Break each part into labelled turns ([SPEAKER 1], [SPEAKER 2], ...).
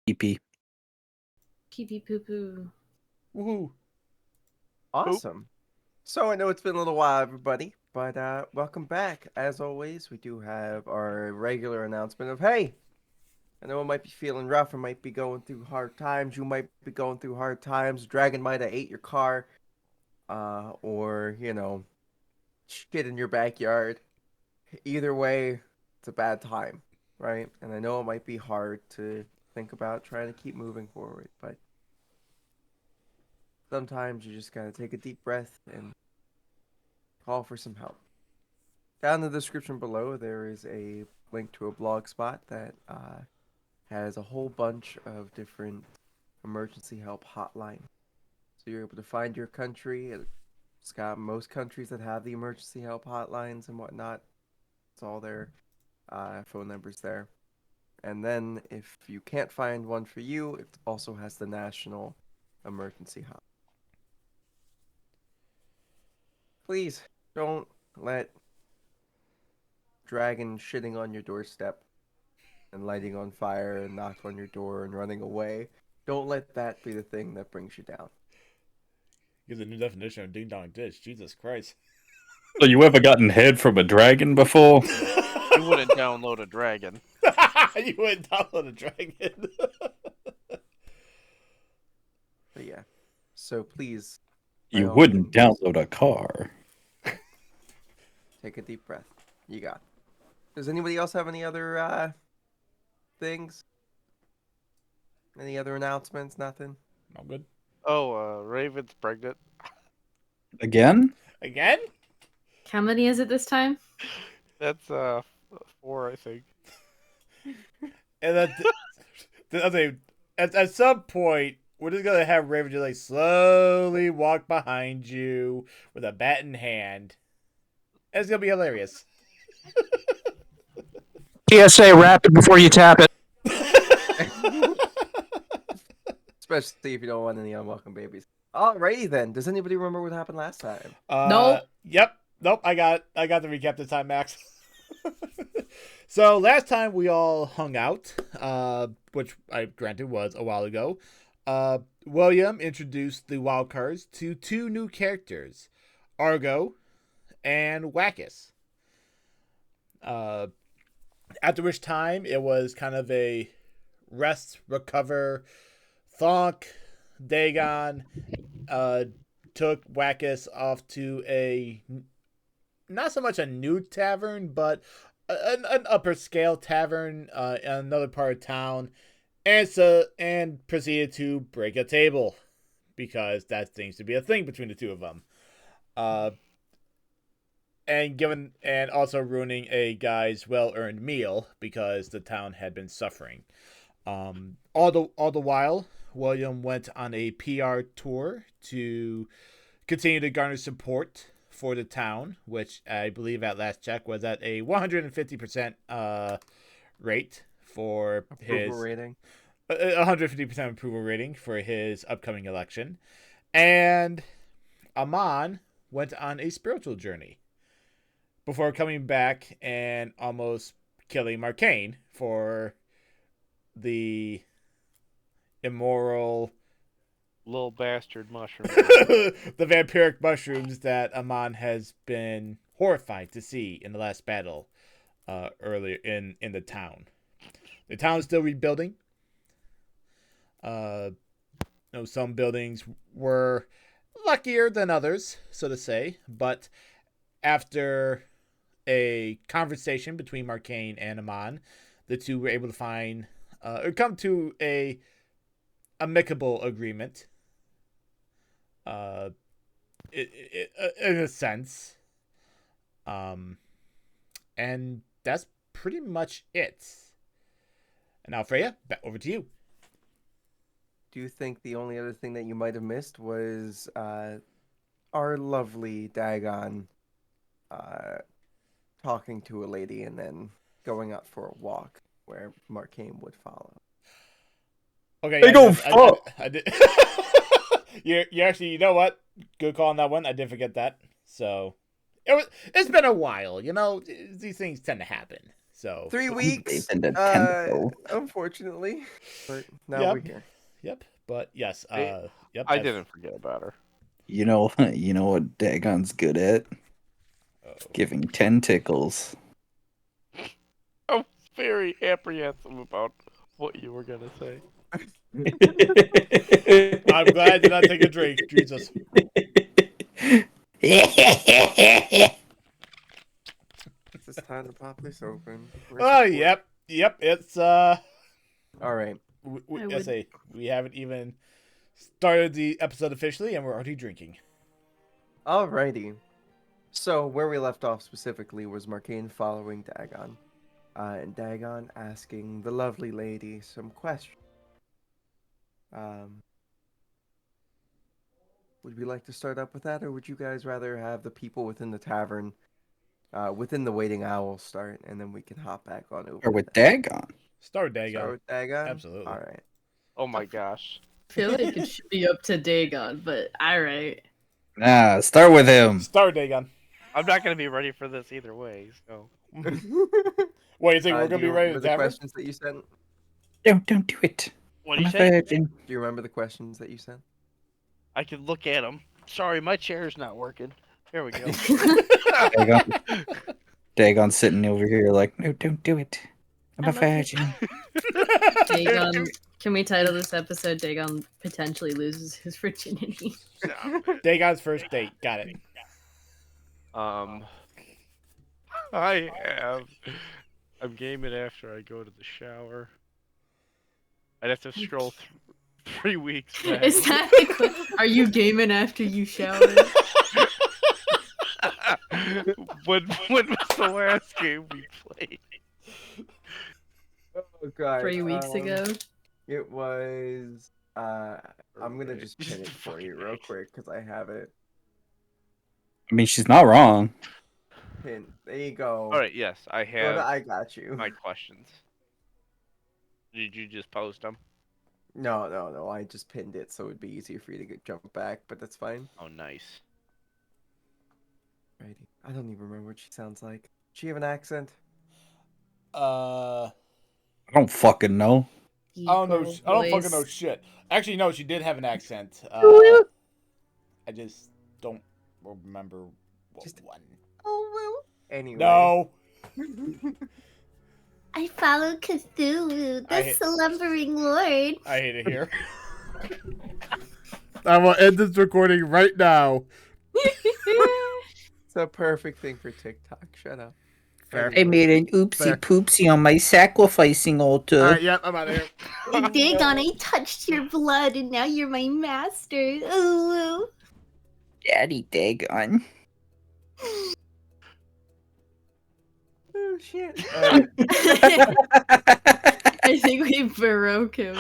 [SPEAKER 1] EP.
[SPEAKER 2] Pee pee poo poo.
[SPEAKER 3] Woohoo!
[SPEAKER 4] Awesome. So I know it's been a little while, everybody, but welcome back. As always, we do have our regular announcement of, hey, I know it might be feeling rough, or might be going through hard times. You might be going through hard times. Dragon might have ate your car, or shit in your backyard. Either way, it's a bad time, right? And I know it might be hard to think about trying to keep moving forward, but sometimes you just gotta take a deep breath and call for some help. Down in the description below, there is a link to a blog spot that has a whole bunch of different emergency help hotlines. So you're able to find your country. It's got most countries that have the emergency help hotlines and whatnot. It's all their phone numbers there. And then if you can't find one for you, it also has the national emergency hotline. Please don't let dragon shitting on your doorstep and lighting on fire and knock on your door and running away. Don't let that be the thing that brings you down.
[SPEAKER 3] Give the new definition of ding dong ditch. Jesus Christ.
[SPEAKER 1] So you ever gotten head from a dragon before?
[SPEAKER 5] You wouldn't download a dragon.
[SPEAKER 3] You wouldn't download a dragon.
[SPEAKER 4] But yeah. So please.
[SPEAKER 1] You wouldn't download a car.
[SPEAKER 4] Take a deep breath. You got it. Does anybody else have any other things? Any other announcements? Nothing?
[SPEAKER 3] I'm good.
[SPEAKER 5] Oh, Raven's pregnant.
[SPEAKER 1] Again?
[SPEAKER 3] Again?
[SPEAKER 2] How many is it this time?
[SPEAKER 5] That's 4, I think.
[SPEAKER 3] And at some point, we're just gonna have Raven just like slowly walk behind you with a bat in hand. And it's gonna be hilarious.
[SPEAKER 1] PSA rapid before you tap it.
[SPEAKER 4] Especially if you don't want any unwelcome babies. Alrighty then. Does anybody remember what happened last time?
[SPEAKER 2] Nope.
[SPEAKER 3] Yep. Nope. I got the recap this time, Max. So last time we all hung out, which I granted was a while ago. William introduced the wild cards to 2 new characters, Argo and Wackus. After which time it was kind of a rest, recover. Thonk, Dagon, took Wackus off to a not so much a new tavern, but an upper scale tavern in another part of town, and proceeded to break a table because that seems to be a thing between the two of them. And also ruining a guy's well-earned meal because the town had been suffering. All the while, William went on a PR tour to continue to garner support for the town, which I believe at last check was at a 150% rate for his
[SPEAKER 4] rating.
[SPEAKER 3] 150% approval rating for his upcoming election. And Amon went on a spiritual journey before coming back and almost killing Marcane for the immoral
[SPEAKER 5] Little bastard mushroom.
[SPEAKER 3] the vampiric mushrooms that Amon has been horrified to see in the last battle earlier in the town. The town is still rebuilding. Some buildings were luckier than others, so to say, but after a conversation between Marcane and Amon, the two were able to find or come to a amicable agreement. In a sense. And that's pretty much it. And now, Freya, back over to you.
[SPEAKER 4] Do you think the only other thing that you might have missed was our lovely Dagon talking to a lady and then going out for a walk where Marcane would follow?
[SPEAKER 3] Okay,
[SPEAKER 1] They go fuck.
[SPEAKER 3] I did. You actually, you know what? Good call on that one. I did forget that. So it's been a while. These things tend to happen. So
[SPEAKER 4] 3 weeks.
[SPEAKER 6] Bathed in a tentacle.
[SPEAKER 4] Unfortunately, but now
[SPEAKER 3] Yep.
[SPEAKER 4] we're here.
[SPEAKER 3] yep. But yes,
[SPEAKER 5] Hey,
[SPEAKER 3] yep.
[SPEAKER 5] I
[SPEAKER 3] that's-
[SPEAKER 5] didn't forget about her.
[SPEAKER 6] You know what Dagon's good at?
[SPEAKER 3] oh.
[SPEAKER 6] Giving 10 tickles.
[SPEAKER 5] I was very apprehensive about what you were gonna say.
[SPEAKER 3] I'm glad I did not take a drink. Jesus.
[SPEAKER 4] It's time to pop this open.
[SPEAKER 3] Oh, yep. It's
[SPEAKER 4] All right.
[SPEAKER 2] I
[SPEAKER 3] I
[SPEAKER 2] would-
[SPEAKER 3] say we haven't even started the episode officially, and we're already drinking.
[SPEAKER 4] Alrighty. So where we left off specifically was Marcane following Dagon, and Dagon asking the lovely lady some questions. Would we like to start up with that, or would you guys rather have the people within the tavern, within the waiting owl, start, and then we can hop back on over?
[SPEAKER 6] Or with
[SPEAKER 4] to that?
[SPEAKER 6] Dagon.
[SPEAKER 3] Start Dagon.
[SPEAKER 4] Start with Dagon.
[SPEAKER 3] Absolutely.
[SPEAKER 4] All right.
[SPEAKER 5] Oh my gosh.
[SPEAKER 2] I feel like it should be up to Dagon, but alright.
[SPEAKER 6] Nah, start with him.
[SPEAKER 3] Start Dagon.
[SPEAKER 5] I'm not gonna be ready for this either way, so.
[SPEAKER 3] What you think? We're
[SPEAKER 4] Do
[SPEAKER 3] gonna be
[SPEAKER 4] you
[SPEAKER 3] ready
[SPEAKER 4] remember
[SPEAKER 3] to
[SPEAKER 4] the
[SPEAKER 3] tavern?
[SPEAKER 4] questions that you sent?
[SPEAKER 6] Don't do it.
[SPEAKER 5] What do
[SPEAKER 6] I'm
[SPEAKER 5] you
[SPEAKER 6] a
[SPEAKER 5] say?
[SPEAKER 6] virgin.
[SPEAKER 4] Do you remember the questions that you sent?
[SPEAKER 5] I can look at them. Sorry, my chair's not working. There we go.
[SPEAKER 6] Dagon's sitting over here like, no, don't do it. I'm a virgin.
[SPEAKER 2] Dagon, can we title this episode Dagon potentially loses his virginity?
[SPEAKER 3] Dagon's first date. Got it.
[SPEAKER 5] I have. I'm gaming after I go to the shower. I'd have to scroll 3 weeks back.
[SPEAKER 2] Is that the Are you gaming after you shower?
[SPEAKER 5] when was the last game we played?
[SPEAKER 4] Oh god.
[SPEAKER 2] 3 weeks ago?
[SPEAKER 4] It was. I'm gonna just pin it for you real quick because I have it
[SPEAKER 6] I mean, she's not wrong.
[SPEAKER 4] pinned. There you go.
[SPEAKER 5] All right, yes, I
[SPEAKER 4] Go
[SPEAKER 5] have
[SPEAKER 4] to I got you.
[SPEAKER 5] my questions. Did you just post them?
[SPEAKER 4] No. I just pinned it so it'd be easier for you to jump back, but that's fine.
[SPEAKER 5] Oh, nice.
[SPEAKER 4] Righty. I don't even remember what she sounds like. Does she have an accent?
[SPEAKER 3] I
[SPEAKER 6] I don't fucking know.
[SPEAKER 3] don't know.
[SPEAKER 2] Equal
[SPEAKER 3] I don't fucking know
[SPEAKER 2] voice.
[SPEAKER 3] shit. Actually, no. She did have an accent. I just don't remember what
[SPEAKER 4] Just-
[SPEAKER 3] one.
[SPEAKER 4] Oh well. Anyway.
[SPEAKER 3] No.
[SPEAKER 7] I follow Cthulhu,
[SPEAKER 3] I
[SPEAKER 7] the
[SPEAKER 3] hate-
[SPEAKER 7] slumbering lord.
[SPEAKER 3] I hate it here. I will end this recording right now.
[SPEAKER 4] It's a perfect thing for TikTok. Shut up.
[SPEAKER 3] Fair.
[SPEAKER 6] I made an oopsie
[SPEAKER 3] Fair.
[SPEAKER 6] poopsie on my sacrificing altar.
[SPEAKER 3] All right. Yep. I'm out of here.
[SPEAKER 7] Dagon, I touched your blood and now you're my master. Ooh.
[SPEAKER 6] Daddy Dagon.
[SPEAKER 4] Oh shit.
[SPEAKER 2] I think we broke him.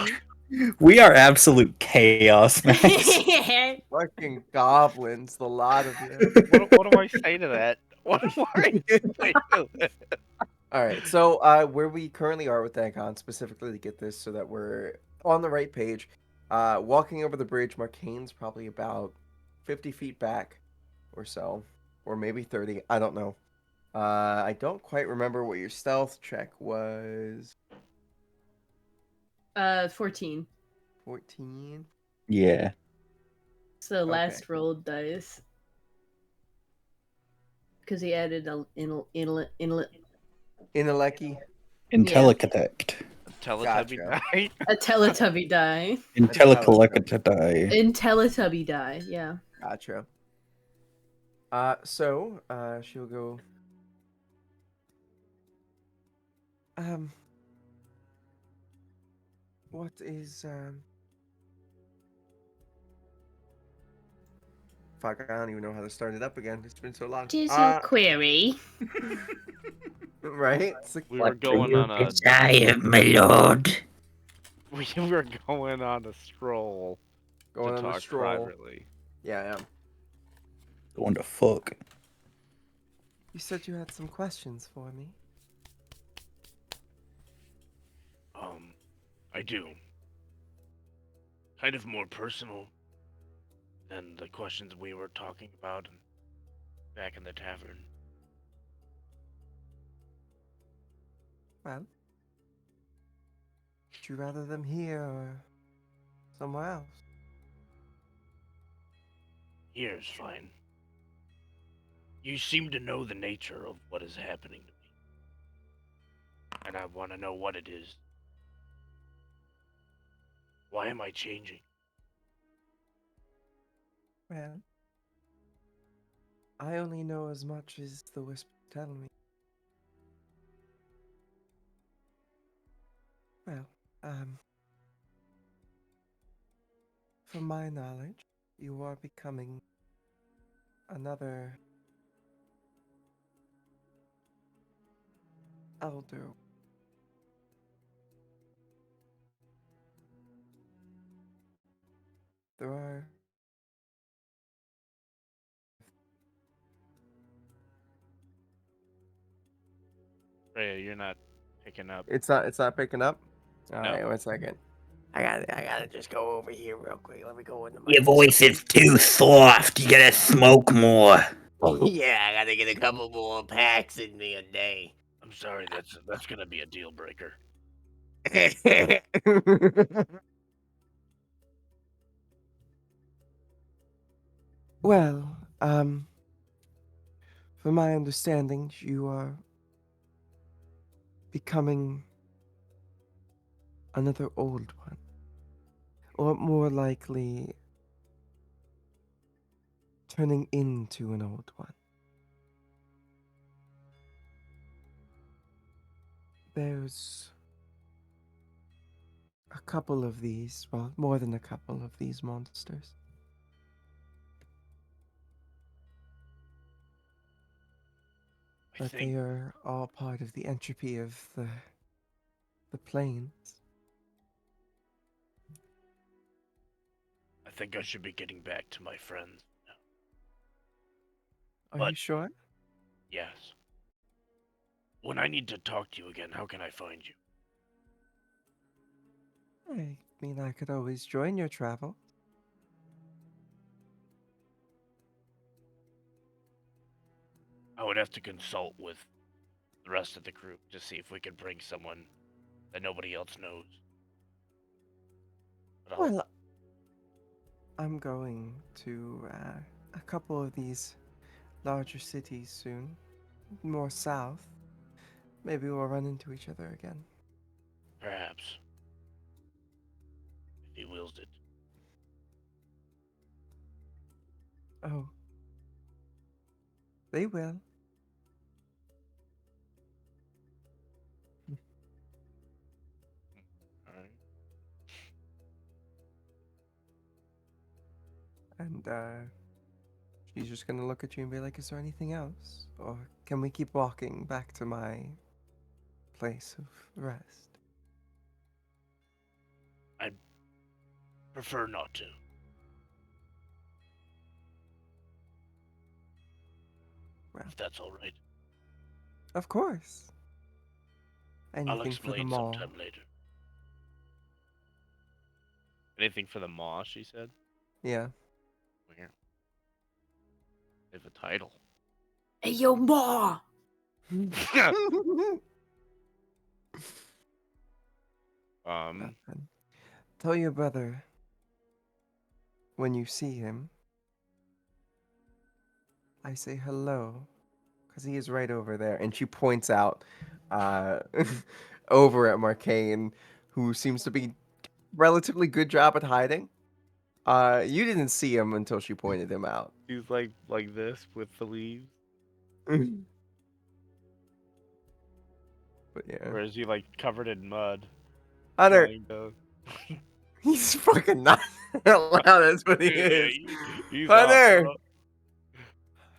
[SPEAKER 6] We are absolute chaos, man.
[SPEAKER 4] Fucking goblins, the lot of you.
[SPEAKER 5] What do I say to that? What do I say to that?
[SPEAKER 4] All right, so where we currently are with Dagon, specifically to get this so that we're on the right page, walking over the bridge, Marcane's probably about 50 feet back or so, or maybe 30, I don't know. I don't quite remember what your stealth check was.
[SPEAKER 2] 14.
[SPEAKER 4] 14?
[SPEAKER 6] Yeah.
[SPEAKER 2] So last rolled dice. Because he added
[SPEAKER 4] Inaleki?
[SPEAKER 6] Intellicatect.
[SPEAKER 5] Teletubby
[SPEAKER 4] Gotcha.
[SPEAKER 5] die.
[SPEAKER 2] a Teletubby die.
[SPEAKER 6] Intellicatect.
[SPEAKER 2] In Teletubby die, yeah.
[SPEAKER 4] Gotcha. So, she'll go... What is, Fuck, I don't even know how to start it up again. It's been so long.
[SPEAKER 7] What is your query?
[SPEAKER 4] Right? It's like,
[SPEAKER 5] We were going on a
[SPEAKER 6] desire, my lord?
[SPEAKER 5] we were going on a stroll
[SPEAKER 4] going
[SPEAKER 5] to
[SPEAKER 4] on a
[SPEAKER 5] talk
[SPEAKER 4] stroll.
[SPEAKER 5] privately.
[SPEAKER 4] Yeah, I am.
[SPEAKER 6] Going to fuck.
[SPEAKER 4] You said you had some questions for me.
[SPEAKER 5] I do. Kind of more personal than the questions we were talking about and back in the tavern.
[SPEAKER 4] Well, would you rather them here or somewhere else?
[SPEAKER 5] Here's fine. You seem to know the nature of what is happening to me. And I want to know what it is. Why am I changing?
[SPEAKER 4] Well, I only know as much as the wisps tell me. Well, from my knowledge, you are becoming another elder. There are
[SPEAKER 5] Freya, you're not picking up.
[SPEAKER 4] It's not picking up. All
[SPEAKER 5] No.
[SPEAKER 4] right, 1 second. I gotta just go over here real quick. Let me go into my
[SPEAKER 6] Your voice is too soft. You gotta smoke more.
[SPEAKER 8] Yeah, I gotta get a couple more packs in me a day.
[SPEAKER 5] I'm sorry, that's gonna be a deal breaker.
[SPEAKER 4] Well, from my understanding, you are becoming another old one. Or more likely, turning into an old one. There's a couple of these, well, more than a couple of these monsters.
[SPEAKER 5] I
[SPEAKER 4] But
[SPEAKER 5] think
[SPEAKER 4] they are all part of the entropy of the planes.
[SPEAKER 5] I think I should be getting back to my friends now.
[SPEAKER 4] Are
[SPEAKER 5] But-
[SPEAKER 4] you sure?
[SPEAKER 5] Yes. When I need to talk to you again, how can I find you?
[SPEAKER 4] I mean, I could always join your travel.
[SPEAKER 5] I would have to consult with the rest of the group to see if we could bring someone that nobody else knows. But I'll,
[SPEAKER 4] Well, I'm going to a couple of these larger cities soon, more south. Maybe we'll run into each other again.
[SPEAKER 5] perhaps. If he wills it.
[SPEAKER 4] Oh. They will.
[SPEAKER 5] Alright.
[SPEAKER 4] And she's just gonna look at you and be like, "Is there anything else? Or can we keep walking back to my place of rest?"
[SPEAKER 5] Prefer not to.
[SPEAKER 4] Well.
[SPEAKER 5] If that's alright.
[SPEAKER 4] Of course.
[SPEAKER 5] I'll
[SPEAKER 4] Anything for the
[SPEAKER 5] explain
[SPEAKER 4] mall.
[SPEAKER 5] sometime later. Anything for the maw, she said?
[SPEAKER 4] Yeah.
[SPEAKER 5] Weird. They have a title.
[SPEAKER 2] Hey, yo, Ma!
[SPEAKER 4] Tell your brother when you see him, I say hello, because he is right over there. And she points out over at Marcane, who seems to be relatively good job at hiding. You didn't see him until she pointed him out.
[SPEAKER 5] He's like this with the leaves.
[SPEAKER 4] But yeah.
[SPEAKER 5] Or is he like covered in mud?
[SPEAKER 4] Hunter,
[SPEAKER 5] Kind of.
[SPEAKER 4] he's fucking not loud. That's what he
[SPEAKER 5] Yeah,
[SPEAKER 4] is.
[SPEAKER 5] he's
[SPEAKER 4] Hunter!
[SPEAKER 5] off,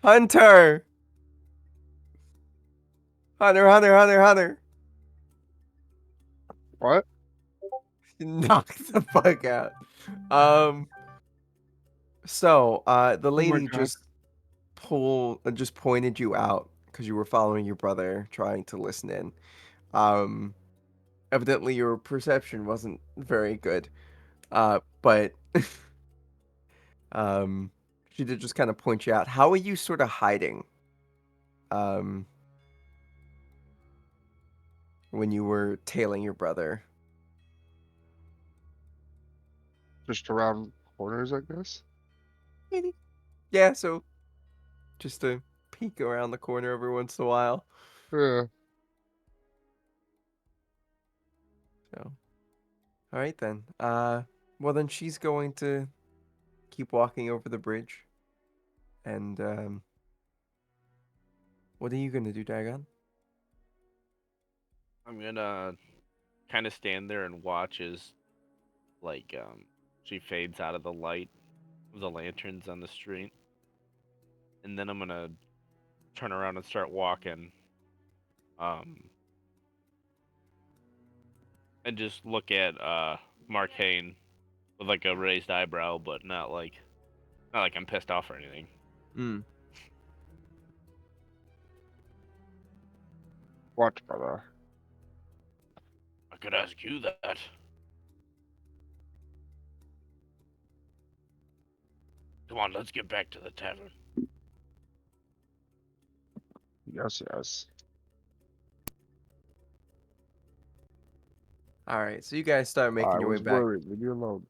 [SPEAKER 4] Hunter! Hunter!
[SPEAKER 9] What?
[SPEAKER 4] Knock the fuck out. So, the lady
[SPEAKER 9] God.
[SPEAKER 4] just pointed you out because you were following your brother, trying to listen in. Evidently your perception wasn't very good. But she did just kind of point you out. How are you sort of hiding? when you were tailing your brother?
[SPEAKER 9] Just around corners, I guess.
[SPEAKER 4] Maybe. Yeah, so just to peek around the corner every once in a while.
[SPEAKER 9] Yeah.
[SPEAKER 4] So, all right then. Well then she's going to keep walking over the bridge. And what are you gonna do, Dagon?
[SPEAKER 5] I'm gonna kind of stand there and watch as, like, she fades out of the light of the lanterns on the street, and then I'm gonna turn around and start walking, and just look at Marcane with like a raised eyebrow, but not like I'm pissed off or anything.
[SPEAKER 4] Mm.
[SPEAKER 9] What, brother?
[SPEAKER 5] I could ask you that. Come on, let's get back to the tavern.
[SPEAKER 9] Yes, yes.
[SPEAKER 4] All right, so you guys start making
[SPEAKER 9] I
[SPEAKER 4] your way
[SPEAKER 9] was
[SPEAKER 4] back.
[SPEAKER 9] worried. Leave you alone.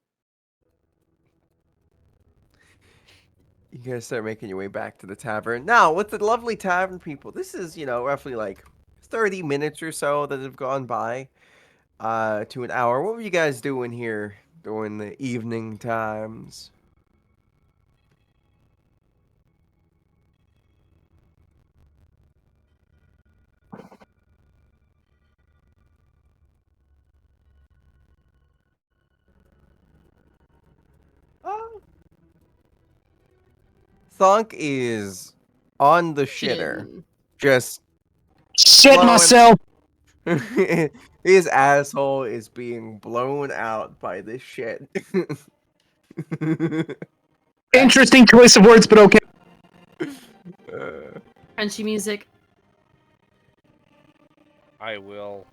[SPEAKER 4] You guys start making your way back to the tavern. Now, with the lovely tavern people, this is, roughly like 30 minutes or so that have gone by to an hour. What were you guys doing here during the evening times? Oh. Thunk is on the shitter.
[SPEAKER 2] Shitting.
[SPEAKER 4] Just
[SPEAKER 6] Shit
[SPEAKER 4] blowing-
[SPEAKER 6] myself.
[SPEAKER 4] His asshole is being blown out by this shit.
[SPEAKER 6] Interesting choice of words, but okay.
[SPEAKER 2] Crunchy music.
[SPEAKER 5] I will.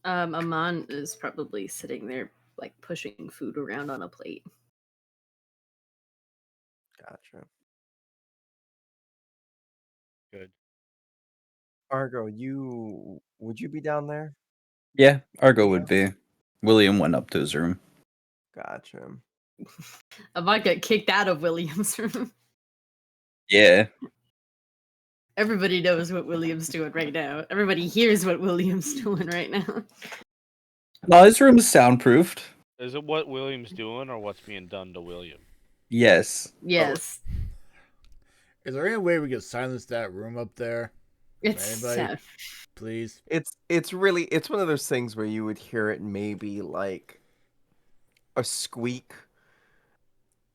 [SPEAKER 2] Aman is probably sitting there, like, pushing food around on a plate.
[SPEAKER 4] Gotcha.
[SPEAKER 5] Good.
[SPEAKER 4] Argo, would you be down there?
[SPEAKER 6] Yeah, Argo would be. William went up to his room.
[SPEAKER 4] Gotcha.
[SPEAKER 2] Aman got kicked out of William's room.
[SPEAKER 6] Yeah.
[SPEAKER 2] Everybody knows what William's doing right now. Everybody hears what William's doing right now.
[SPEAKER 6] No, his room is soundproofed.
[SPEAKER 5] Is it what William's doing or what's being done to William?
[SPEAKER 6] Yes.
[SPEAKER 2] Yes.
[SPEAKER 3] Is there any way we could silence that room up there?
[SPEAKER 2] It's
[SPEAKER 3] Anybody?
[SPEAKER 2] sad.
[SPEAKER 3] Please.
[SPEAKER 4] It's one of those things where you would hear it maybe like a squeak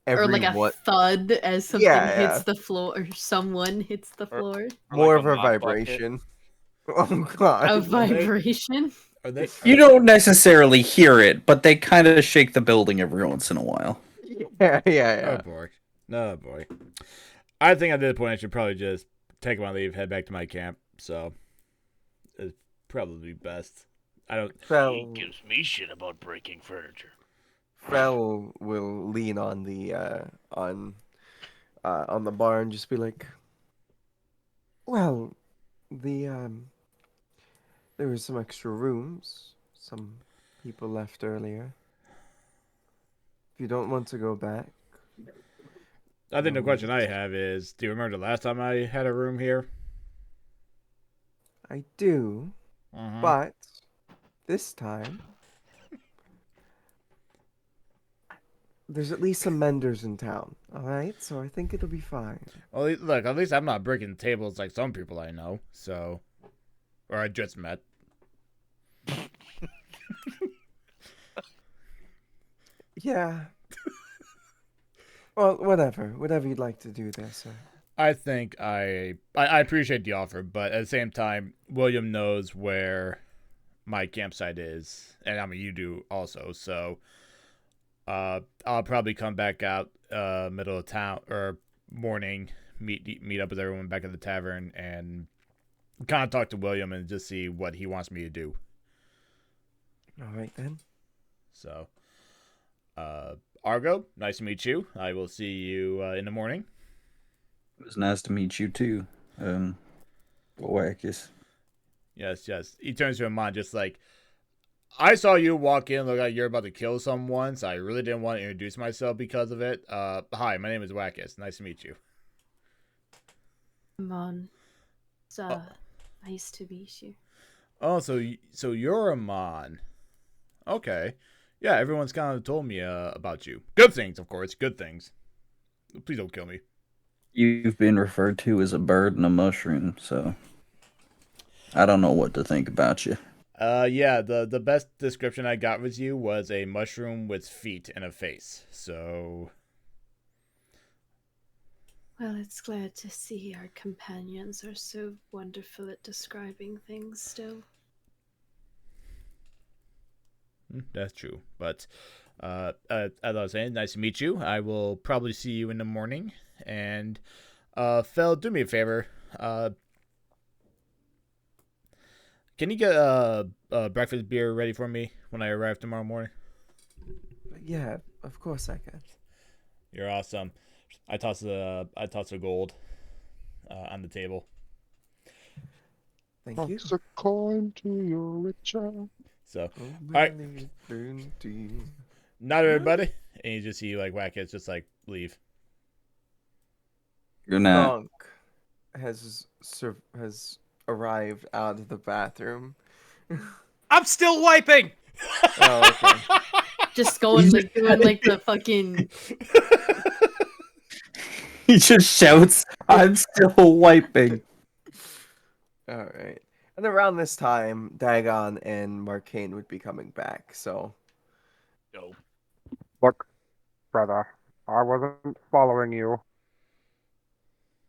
[SPEAKER 4] every
[SPEAKER 2] Or like a
[SPEAKER 4] what
[SPEAKER 2] thud as something
[SPEAKER 4] Yeah.
[SPEAKER 2] hits the floor, or someone hits the floor.
[SPEAKER 5] Or
[SPEAKER 4] more
[SPEAKER 5] like
[SPEAKER 4] of a
[SPEAKER 5] mop bucket?
[SPEAKER 4] vibration. Oh god.
[SPEAKER 2] A vibration.
[SPEAKER 3] Are they?
[SPEAKER 6] You don't necessarily hear it, but they kind of shake the building every once in a while.
[SPEAKER 4] Yeah.
[SPEAKER 3] Oh boy. No boy. I think at this point I should probably just take my leave, head back to my camp. So it's probably best. I don't.
[SPEAKER 5] He
[SPEAKER 4] Fel
[SPEAKER 5] gives me shit about breaking furniture.
[SPEAKER 4] Fel will lean on the on the bar and just be like, well, there were some extra rooms. Some people left earlier. If you don't want to go back.
[SPEAKER 3] I think the question I have is: do you remember the last time I had a room here?
[SPEAKER 4] I do, but this time there's at least some menders in town. All right, so I think it'll be fine.
[SPEAKER 3] Well, look, at least I'm not breaking tables like some people I know. So, or I just met.
[SPEAKER 4] Yeah. Well, whatever you'd like to do there, sir.
[SPEAKER 3] I think I appreciate the offer, but at the same time, William knows where my campsite is, and I mean you do also. So, I'll probably come back out middle of town or morning, meet up with everyone back at the tavern, and kind of talk to William and just see what he wants me to do.
[SPEAKER 4] All right then.
[SPEAKER 3] So, Argo, nice to meet you. I will see you in the morning.
[SPEAKER 6] It was nice to meet you too. Wackus.
[SPEAKER 3] Yes, yes. He turns to Amon just like, I saw you walk in, look like you're about to kill someone, so I really didn't want to introduce myself because of it. Hi, my name is Wackus. Nice to meet you.
[SPEAKER 2] Come on. It's nice to meet you.
[SPEAKER 3] Oh, so you're Amon. Okay. Yeah, everyone's kind of told me about you. Good things, of course. Good things. Please don't kill me.
[SPEAKER 6] You've been referred to as a bird and a mushroom, so I don't know what to think about you.
[SPEAKER 3] Yeah, the best description I got with you was a mushroom with feet and a face. So
[SPEAKER 2] Well, it's glad to see our companions are so wonderful at describing things still.
[SPEAKER 3] that's true. But as I was saying, nice to meet you. I will probably see you in the morning. And Phil, do me a favor. Can you get breakfast beer ready for me when I arrive tomorrow morning?
[SPEAKER 4] Yeah, of course I can.
[SPEAKER 3] You're awesome. I toss the gold on the table.
[SPEAKER 4] Thank you.
[SPEAKER 9] Toss a coin to your richer.
[SPEAKER 3] So,
[SPEAKER 4] Oh,
[SPEAKER 3] right.
[SPEAKER 4] Valentine.
[SPEAKER 3] not everybody, and you just see like Wackets just like leave.
[SPEAKER 6] You're not.
[SPEAKER 4] Thunk has arrived out of the bathroom.
[SPEAKER 10] I'm still wiping.
[SPEAKER 4] Oh, okay.
[SPEAKER 2] Just going like doing like the fucking
[SPEAKER 6] He just shouts, "I'm still wiping."
[SPEAKER 4] All right. And around this time, Dagon and Marcane would be coming back. So
[SPEAKER 5] Go.
[SPEAKER 9] Look, brother, I wasn't following you.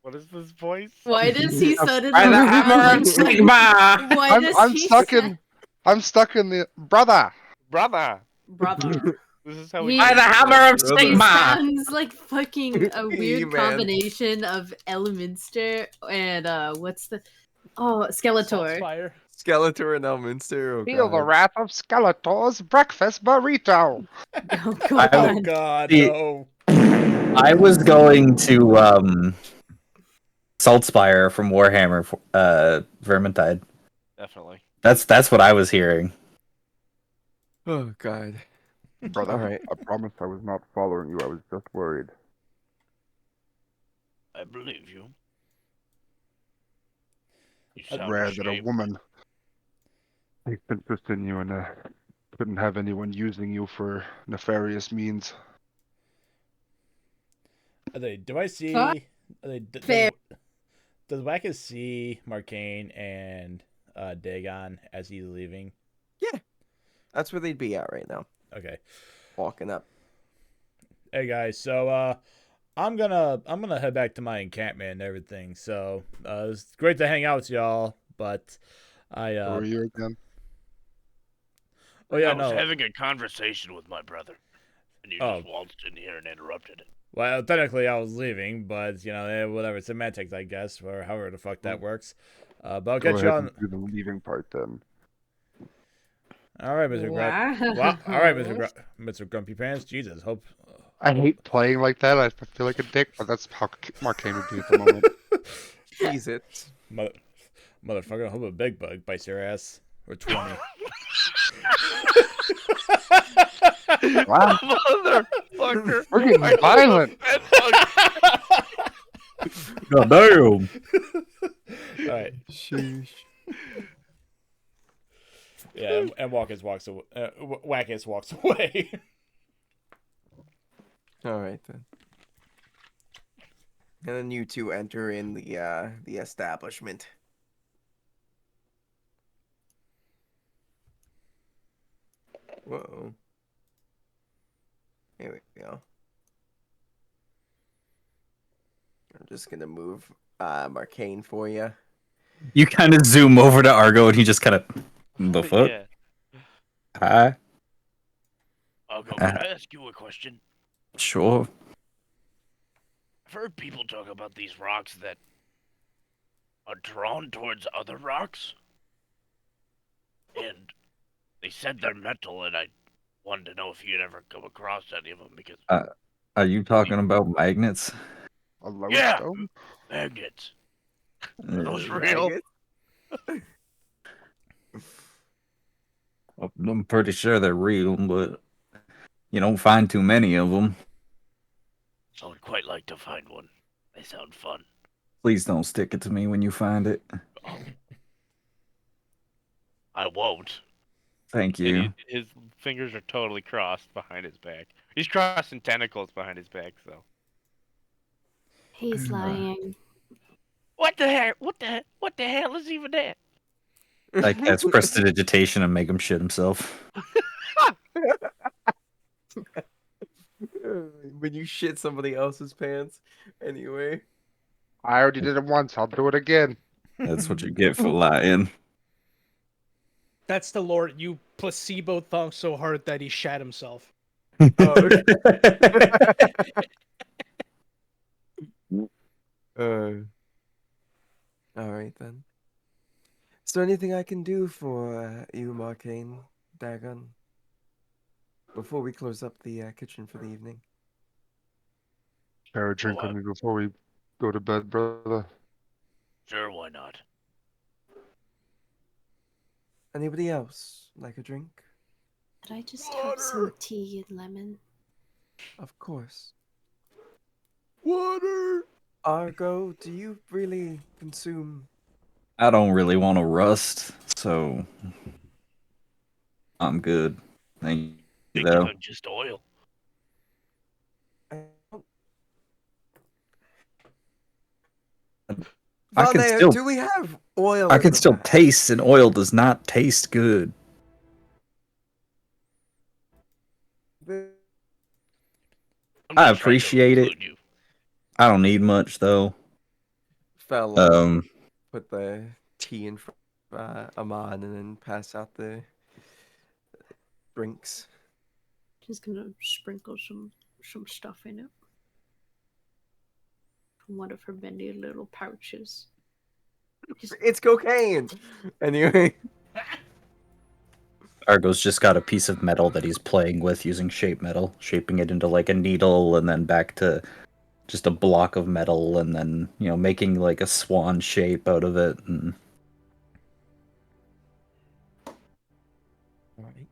[SPEAKER 5] What is this voice?
[SPEAKER 2] Why does he suddenly
[SPEAKER 6] By the hammer
[SPEAKER 2] sound
[SPEAKER 6] of
[SPEAKER 2] like-
[SPEAKER 6] Sigma!
[SPEAKER 2] Why does
[SPEAKER 9] I'm
[SPEAKER 2] he
[SPEAKER 9] stuck
[SPEAKER 2] sound-
[SPEAKER 9] I'm stuck in the brother.
[SPEAKER 5] Brother.
[SPEAKER 2] brother?
[SPEAKER 5] This is how
[SPEAKER 2] He-
[SPEAKER 5] we
[SPEAKER 6] By the hammer of
[SPEAKER 4] Brother.
[SPEAKER 2] He
[SPEAKER 6] Sigma!
[SPEAKER 2] sounds like fucking a weird
[SPEAKER 4] He-Man.
[SPEAKER 2] combination of Elminster and what's the Skeletor.
[SPEAKER 10] Saltspire.
[SPEAKER 4] Skeletor and Elminster. Oh,
[SPEAKER 9] Feel the
[SPEAKER 4] God.
[SPEAKER 9] wrath of Skeletor's breakfast burrito.
[SPEAKER 2] Oh
[SPEAKER 6] I-
[SPEAKER 3] Oh
[SPEAKER 2] god.
[SPEAKER 3] God,
[SPEAKER 6] The-
[SPEAKER 3] no!
[SPEAKER 6] I was going to Saltspire from Warhammer Vermintide.
[SPEAKER 5] definitely.
[SPEAKER 6] That's what I was hearing.
[SPEAKER 4] Oh, God.
[SPEAKER 9] Brother,
[SPEAKER 4] All right.
[SPEAKER 9] I promised I was not following you. I was just worried.
[SPEAKER 5] I believe you. You
[SPEAKER 9] It's
[SPEAKER 5] sound
[SPEAKER 9] rare that a
[SPEAKER 5] ashamed.
[SPEAKER 9] woman takes interest in you and couldn't have anyone using you for nefarious means.
[SPEAKER 3] Do I see?
[SPEAKER 2] Huh? Fair.
[SPEAKER 3] Does Wackets see Marcane and Dagon as he's leaving?
[SPEAKER 4] Yeah. That's where they'd be at right now.
[SPEAKER 3] Okay.
[SPEAKER 4] Walking up.
[SPEAKER 3] Hey guys, so I'm gonna head back to my encampment and everything. So it's great to hang out with y'all, but
[SPEAKER 9] Who are you again?
[SPEAKER 3] oh yeah,
[SPEAKER 5] I was
[SPEAKER 3] no.
[SPEAKER 5] having a conversation with my brother, and you
[SPEAKER 3] Oh.
[SPEAKER 5] just waltzed in here and interrupted it.
[SPEAKER 3] Well, technically I was leaving, but you know, whatever, semantics, I guess, or however the fuck that works. But I'll
[SPEAKER 9] Go
[SPEAKER 3] catch you
[SPEAKER 9] ahead
[SPEAKER 3] on.
[SPEAKER 9] and do the leaving part then.
[SPEAKER 3] All right, Mr. Grunt. Well, all right, Mr. Grumpy Pants. Jesus, hope.
[SPEAKER 9] I hate playing like that. I feel like a dick, but that's how Marcane would be at the moment.
[SPEAKER 4] Tease it.
[SPEAKER 3] Motherfucker, hope a big bug bites your ass. Or 20.
[SPEAKER 9] Wow.
[SPEAKER 5] Motherfucker.
[SPEAKER 9] We're getting violent.
[SPEAKER 6] God damn!
[SPEAKER 3] All right.
[SPEAKER 4] Sheesh.
[SPEAKER 3] Yeah, and Wackets walks away. Wackets walks away.
[SPEAKER 4] All right then. And then you two enter in the establishment. Whoa. Here we go. I'm just gonna move Marcane for you.
[SPEAKER 6] You kind of zoom over to Argo, and he just kind of the fuck.
[SPEAKER 5] Yeah.
[SPEAKER 6] Hi,
[SPEAKER 5] Argo, can I ask you a question?
[SPEAKER 6] sure.
[SPEAKER 5] I've heard people talk about these rocks that are drawn towards other rocks. And they said they're metal, and I wanted to know if you'd ever come across any of them, because
[SPEAKER 6] Are you talking about magnets?
[SPEAKER 9] A
[SPEAKER 5] Yeah.
[SPEAKER 9] lodestone?
[SPEAKER 5] magnets.
[SPEAKER 6] Uh,
[SPEAKER 5] Are those real?
[SPEAKER 4] Maggots?
[SPEAKER 6] I'm pretty sure they're real, but you don't find too many of them.
[SPEAKER 8] I would quite like to find one. They sound fun.
[SPEAKER 6] Please don't stick it to me when you find it.
[SPEAKER 8] I won't.
[SPEAKER 6] Thank
[SPEAKER 5] And
[SPEAKER 6] you.
[SPEAKER 5] his fingers are totally crossed behind his back. He's crossing tentacles behind his back, so.
[SPEAKER 7] He's lying.
[SPEAKER 8] What the heck? What the hell is even that?
[SPEAKER 6] I cast prestidigitation and make him shit himself.
[SPEAKER 4] When you shit somebody else's pants, anyway.
[SPEAKER 9] I already did it once. I'll do it again.
[SPEAKER 6] That's what you get for lying.
[SPEAKER 10] That's the Lord. You placebo thunk so hard that he shat himself.
[SPEAKER 4] Oh, all right then. Is there anything I can do for you, Marcane Dagon? Before we close up the kitchen for the evening.
[SPEAKER 9] Share a drink with me before we go to bed, brother.
[SPEAKER 8] Sure, why not?
[SPEAKER 4] Anybody else like a drink?
[SPEAKER 7] Could I just have some tea and lemon?
[SPEAKER 4] Of course.
[SPEAKER 3] Water.
[SPEAKER 4] Argo, do you really consume?
[SPEAKER 6] I don't really want to rust, so I'm good. Thank you,
[SPEAKER 8] Think
[SPEAKER 6] though.
[SPEAKER 8] I'm just oil.
[SPEAKER 6] I can
[SPEAKER 4] Vane,
[SPEAKER 6] still,
[SPEAKER 4] do we have oil?
[SPEAKER 6] I
[SPEAKER 4] in
[SPEAKER 6] can
[SPEAKER 4] the
[SPEAKER 6] still
[SPEAKER 4] back?
[SPEAKER 6] taste, and oil does not taste good.
[SPEAKER 8] I'm
[SPEAKER 6] I
[SPEAKER 8] just trying to
[SPEAKER 6] appreciate it.
[SPEAKER 8] include you.
[SPEAKER 6] I don't need much though.
[SPEAKER 4] Fell put the tea in front of Amon and then pass out the drinks.
[SPEAKER 2] Just gonna sprinkle some stuff in it from one of her many little pouches.
[SPEAKER 4] It's cocaine. Anyway.
[SPEAKER 6] Argo's just got a piece of metal that he's playing with using shape metal, shaping it into like a needle and then back to just a block of metal and then, you know, making like a swan shape out of it. And
[SPEAKER 4] Alright.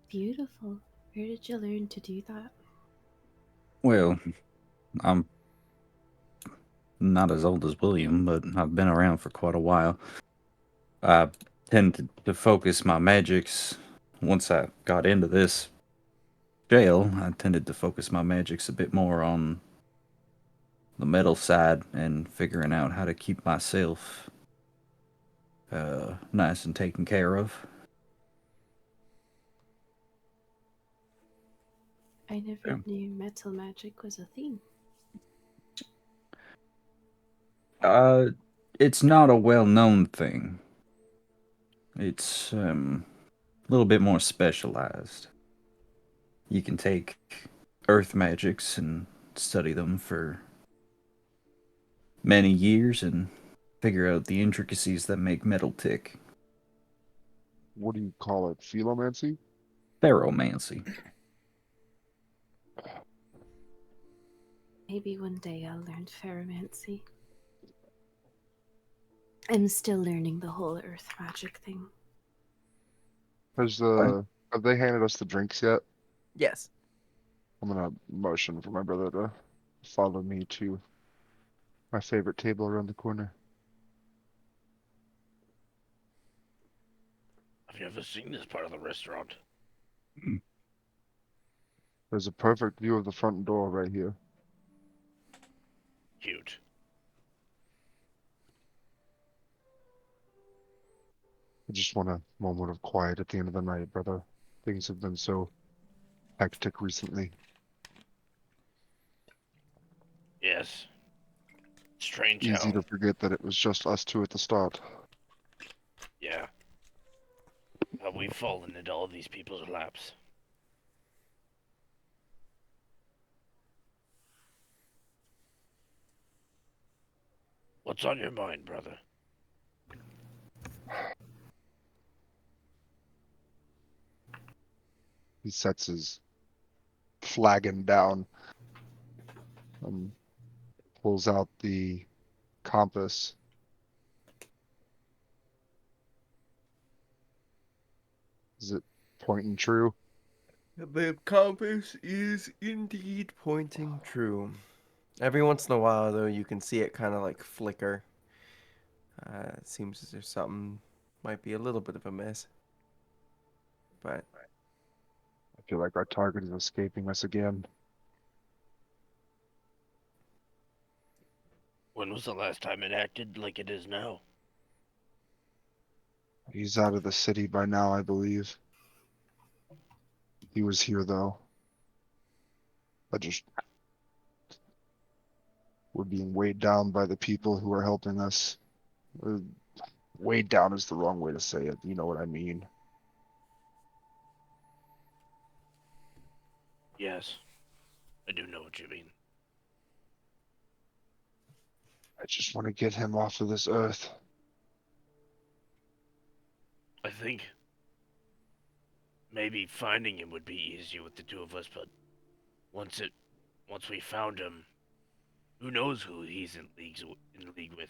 [SPEAKER 7] Beautiful. Where did you learn to do that?
[SPEAKER 6] well, I'm not as old as William, but I've been around for quite a while. I tended to focus my magics once I got into this jail. I tended to focus my magics a bit more on the metal side and figuring out how to keep myself nice and taken care of.
[SPEAKER 7] I never knew metal magic was a thing.
[SPEAKER 6] It's not a well-known thing. It's a little bit more specialized. You can take earth magics and study them for many years and figure out the intricacies that make metal tick.
[SPEAKER 9] What do you call it? Philomancy?
[SPEAKER 6] Ferromancy.
[SPEAKER 7] Maybe one day I'll learn ferromancy. I'm still learning the whole earth magic thing.
[SPEAKER 9] Have they handed us the drinks yet?
[SPEAKER 4] Yes.
[SPEAKER 9] I'm gonna motion for my brother to follow me to my favorite table around the corner.
[SPEAKER 8] I've never seen this part of the restaurant.
[SPEAKER 9] There's a perfect view of the front door right here.
[SPEAKER 8] Cute.
[SPEAKER 9] I just want a moment of quiet at the end of the night, brother. Things have been so hectic recently.
[SPEAKER 8] Yes. Strange
[SPEAKER 9] Easy
[SPEAKER 8] how.
[SPEAKER 9] to forget that it was just us two at the start.
[SPEAKER 8] Yeah. How we've fallen into all these people's laps. What's on your mind, brother?
[SPEAKER 9] He sets his flagon down and pulls out the compass Is it pointing true?
[SPEAKER 4] The compass is indeed pointing true. Every once in a while, though, you can see it kind of like flicker. It seems as if something might be a little bit of a mess. But
[SPEAKER 9] I feel like our target is escaping us again.
[SPEAKER 8] When was the last time it acted like it is now?
[SPEAKER 9] He's out of the city by now, I believe. He was here, though. We're being weighed down by the people who are helping us. Weighed down is the wrong way to say it. You know what I mean.
[SPEAKER 8] Yes, I do know what you mean.
[SPEAKER 9] I just want to get him off of this earth.
[SPEAKER 8] I think maybe finding him would be easier with the two of us, but once we found him, who knows who he's in league with?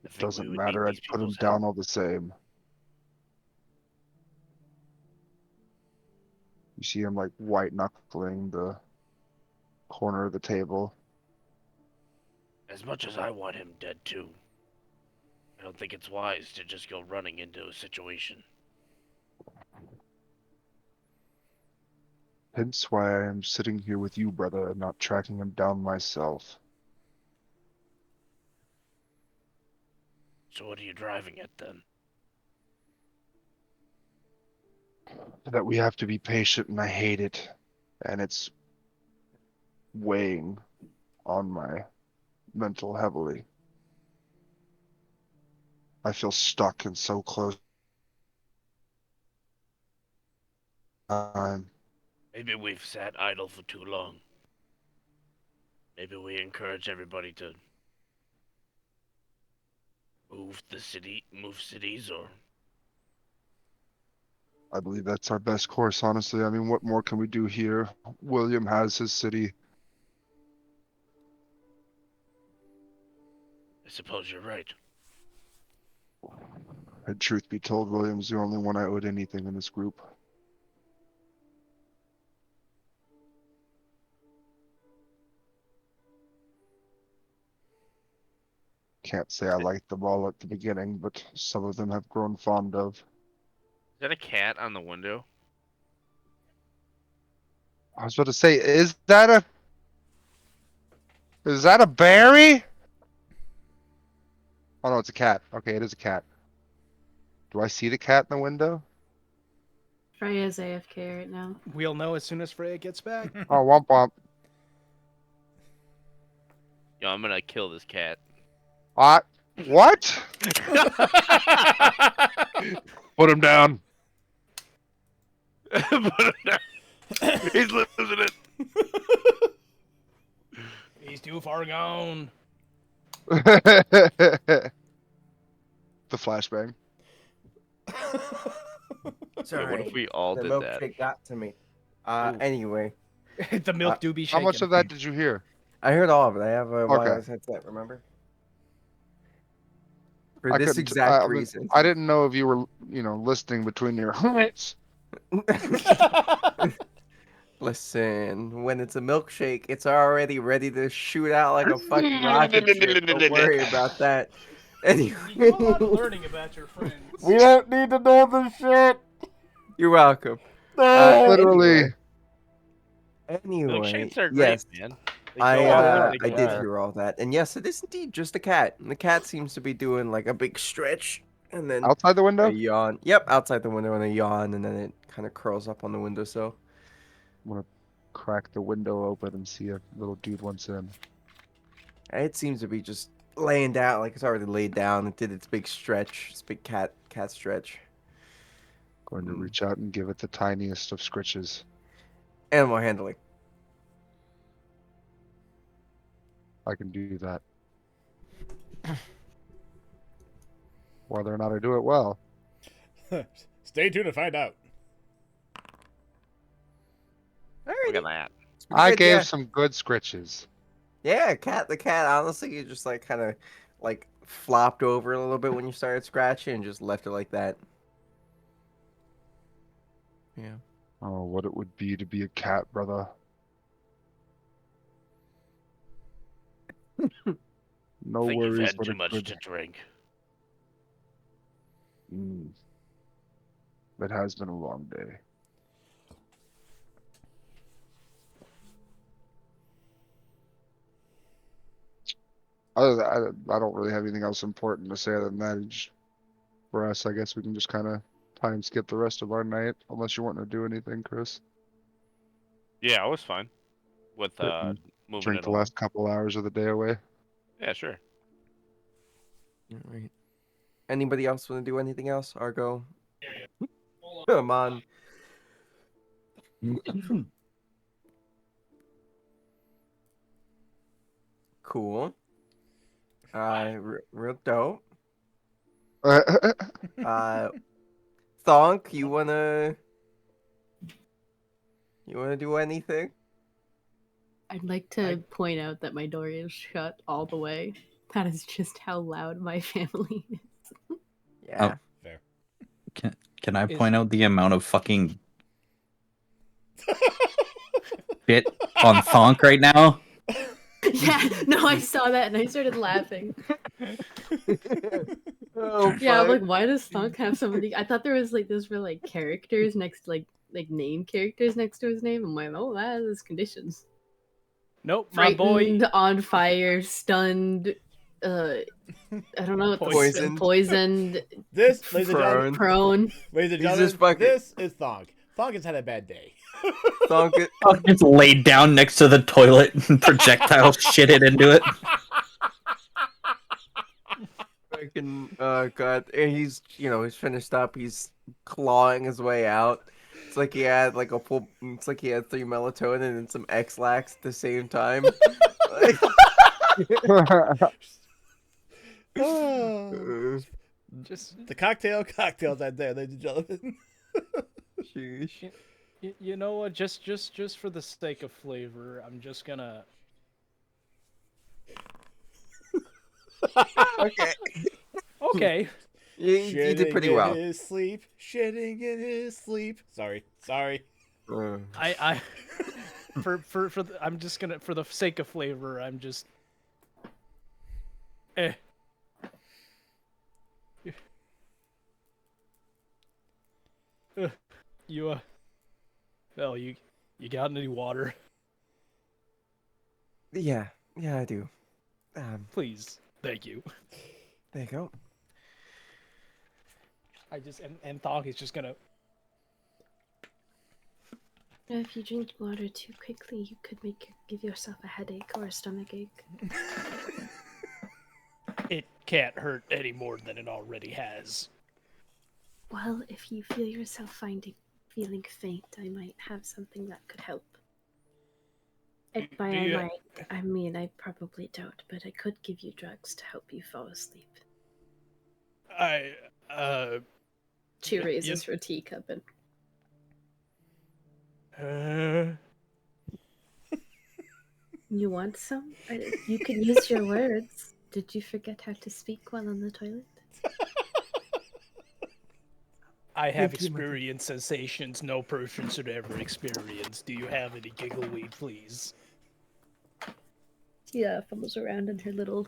[SPEAKER 8] I
[SPEAKER 9] It
[SPEAKER 8] think we
[SPEAKER 9] doesn't
[SPEAKER 8] would need
[SPEAKER 9] matter.
[SPEAKER 8] these
[SPEAKER 9] I'd put him
[SPEAKER 8] people's
[SPEAKER 9] down
[SPEAKER 8] help.
[SPEAKER 9] all the same. You see him like white knuckling the corner of the table.
[SPEAKER 8] As much as I want him dead too, I don't think it's wise to just go running into a situation.
[SPEAKER 9] Hence why I am sitting here with you, brother, and not tracking him down myself.
[SPEAKER 8] So what are you driving at then?
[SPEAKER 9] That we have to be patient, and I hate it. And it's weighing on my mental heavily. I feel stuck and so close.
[SPEAKER 8] Maybe we've sat idle for too long. Maybe we encourage everybody to move cities, or
[SPEAKER 9] I believe that's our best course, honestly. I mean, what more can we do here? William has his city.
[SPEAKER 8] I suppose you're right.
[SPEAKER 9] And truth be told, William's the only one I owed anything in this group. Can't say I liked them all at the beginning, but some of them have grown fond of.
[SPEAKER 5] Is that a cat on the window?
[SPEAKER 9] I was about to say, is that a berry? Oh no, it's a cat. Okay, it is a cat. Do I see the cat in the window?
[SPEAKER 2] Freya's AFK right now.
[SPEAKER 10] We'll know as soon as Freya gets back.
[SPEAKER 9] Oh, womp womp.
[SPEAKER 5] Yo, I'm gonna kill this cat.
[SPEAKER 9] What? Put him down.
[SPEAKER 8] He's losing it.
[SPEAKER 10] He's too far gone.
[SPEAKER 9] The flashbang.
[SPEAKER 4] sorry,
[SPEAKER 5] what if we all
[SPEAKER 4] the
[SPEAKER 5] did that?
[SPEAKER 4] milkshake got to me. Anyway,
[SPEAKER 10] The milk do be
[SPEAKER 9] How
[SPEAKER 10] shaking.
[SPEAKER 9] much of that did you hear?
[SPEAKER 4] I heard all of it. I have a
[SPEAKER 9] Okay.
[SPEAKER 4] wireless headset. Remember? For
[SPEAKER 9] I
[SPEAKER 4] this
[SPEAKER 9] couldn't-
[SPEAKER 4] exact
[SPEAKER 9] I mean,
[SPEAKER 4] reason.
[SPEAKER 9] I didn't know if you were, listening between your hits.
[SPEAKER 4] Listen, when it's a milkshake, it's already ready to shoot out like a fucking rocket ship. Don't worry about that. Anyway,
[SPEAKER 10] You do a lot of learning about your friends.
[SPEAKER 9] We don't need to know this shit.
[SPEAKER 4] you're welcome.
[SPEAKER 9] Literally.
[SPEAKER 4] Anyway,
[SPEAKER 5] Milkshakes are great,
[SPEAKER 4] yes,
[SPEAKER 5] man. They
[SPEAKER 4] I
[SPEAKER 5] go on
[SPEAKER 4] I
[SPEAKER 5] like
[SPEAKER 4] did
[SPEAKER 5] that.
[SPEAKER 4] hear all that, and yes, it is indeed just a cat. And the cat seems to be doing like a big stretch, and then
[SPEAKER 9] Outside the
[SPEAKER 4] a
[SPEAKER 9] window?
[SPEAKER 4] yawn. Yep, outside the window and a yawn, and then it kind of curls up on the windowsill.
[SPEAKER 9] I'm gonna crack the window open and see if little dude wants in.
[SPEAKER 4] It seems to be just laying down, like it's already laid down. It did its big stretch, its big cat stretch.
[SPEAKER 9] Going to reach out and give it the tiniest of scritches.
[SPEAKER 4] Animal handling.
[SPEAKER 9] I can do that. Whether or not I do it well.
[SPEAKER 3] Stay tuned to find out.
[SPEAKER 5] Look at that.
[SPEAKER 9] I
[SPEAKER 4] good,
[SPEAKER 9] gave
[SPEAKER 4] yeah.
[SPEAKER 9] some good scritches.
[SPEAKER 4] Yeah, the cat, honestly, it just like kind of like flopped over a little bit when you started scratching and just left it like that. Yeah.
[SPEAKER 9] Oh, what it would be to be a cat, brother. No
[SPEAKER 8] I think you've
[SPEAKER 9] worries,
[SPEAKER 8] had
[SPEAKER 9] but
[SPEAKER 8] too
[SPEAKER 9] a
[SPEAKER 8] much
[SPEAKER 9] good.
[SPEAKER 8] to drink.
[SPEAKER 9] Mm, it has been a long day. I don't really have anything else important to say other than that. For us, I guess we can just kind of time skip the rest of our night, unless you want to do anything, Chris.
[SPEAKER 5] Yeah, I was fine with
[SPEAKER 9] Sit and
[SPEAKER 5] moving
[SPEAKER 9] drink
[SPEAKER 5] it
[SPEAKER 9] the
[SPEAKER 5] along.
[SPEAKER 9] last couple hours of the day away.
[SPEAKER 5] Yeah, sure.
[SPEAKER 4] All right. Anybody else want to do anything else? Argo? Come on. Cool. Real dope. Thonk, you wanna do anything?
[SPEAKER 2] I'd like to point out that my door is shut all the way. That is just how loud my family is.
[SPEAKER 4] Yeah.
[SPEAKER 3] Fair.
[SPEAKER 6] Can I
[SPEAKER 10] Is-
[SPEAKER 6] point out the amount of fucking shit on Thonk right now?
[SPEAKER 2] Yeah, no, I saw that and I started laughing.
[SPEAKER 4] Oh,
[SPEAKER 2] Yeah, I'm
[SPEAKER 4] fuck.
[SPEAKER 2] like, why does Thunk have so many? I thought there was like those were like characters next, like name characters next to his name. I'm like, oh, that is conditions.
[SPEAKER 10] Nope, my boy.
[SPEAKER 2] Frightened, on fire, stunned. I don't know what
[SPEAKER 4] Poisoned.
[SPEAKER 2] poisoned,
[SPEAKER 3] This, ladies and gentlemen,
[SPEAKER 2] prone.
[SPEAKER 3] ladies and
[SPEAKER 4] He's
[SPEAKER 3] gentlemen,
[SPEAKER 4] just fucking-
[SPEAKER 3] this is Thonk. Thonk has had a bad day.
[SPEAKER 4] Thonk,
[SPEAKER 6] Thonk just laid down next to the toilet and projectile shitted into it.
[SPEAKER 4] fucking, God. And he's, he's finished up. He's clawing his way out. It's like he had it's like he had 3 melatonin and some X-Lax at the same time. Like,
[SPEAKER 3] Oh,
[SPEAKER 10] Just
[SPEAKER 3] the cocktails out there, ladies and gentlemen.
[SPEAKER 4] sheesh.
[SPEAKER 10] you know what? Just for the sake of flavor, I'm just gonna.
[SPEAKER 4] Okay.
[SPEAKER 10] Okay.
[SPEAKER 4] You did pretty well.
[SPEAKER 3] In his sleep, shitting in his sleep. Sorry.
[SPEAKER 10] I I'm just gonna, for the sake of flavor, I'm just. You well, you got any water?
[SPEAKER 4] Yeah, I do.
[SPEAKER 10] Please, thank you.
[SPEAKER 4] There you go.
[SPEAKER 10] I just and Thonk is just gonna.
[SPEAKER 7] If you drink water too quickly, you could give yourself a headache or a stomach ache.
[SPEAKER 10] It can't hurt any more than it already has.
[SPEAKER 7] Well, if you feel yourself feeling faint, I might have something that could help. And by
[SPEAKER 10] Do you-
[SPEAKER 7] I mean I probably don't, but I could give you drugs to help you fall asleep.
[SPEAKER 2] She
[SPEAKER 10] Y-
[SPEAKER 2] raises her teacup and
[SPEAKER 7] You want some? You can use your words. Did you forget how to speak while on the toilet?
[SPEAKER 10] I have
[SPEAKER 4] Thank you, Mother.
[SPEAKER 10] experienced sensations no person should ever experience. Do you have any giggleweed, please?
[SPEAKER 2] she fumbles around in her little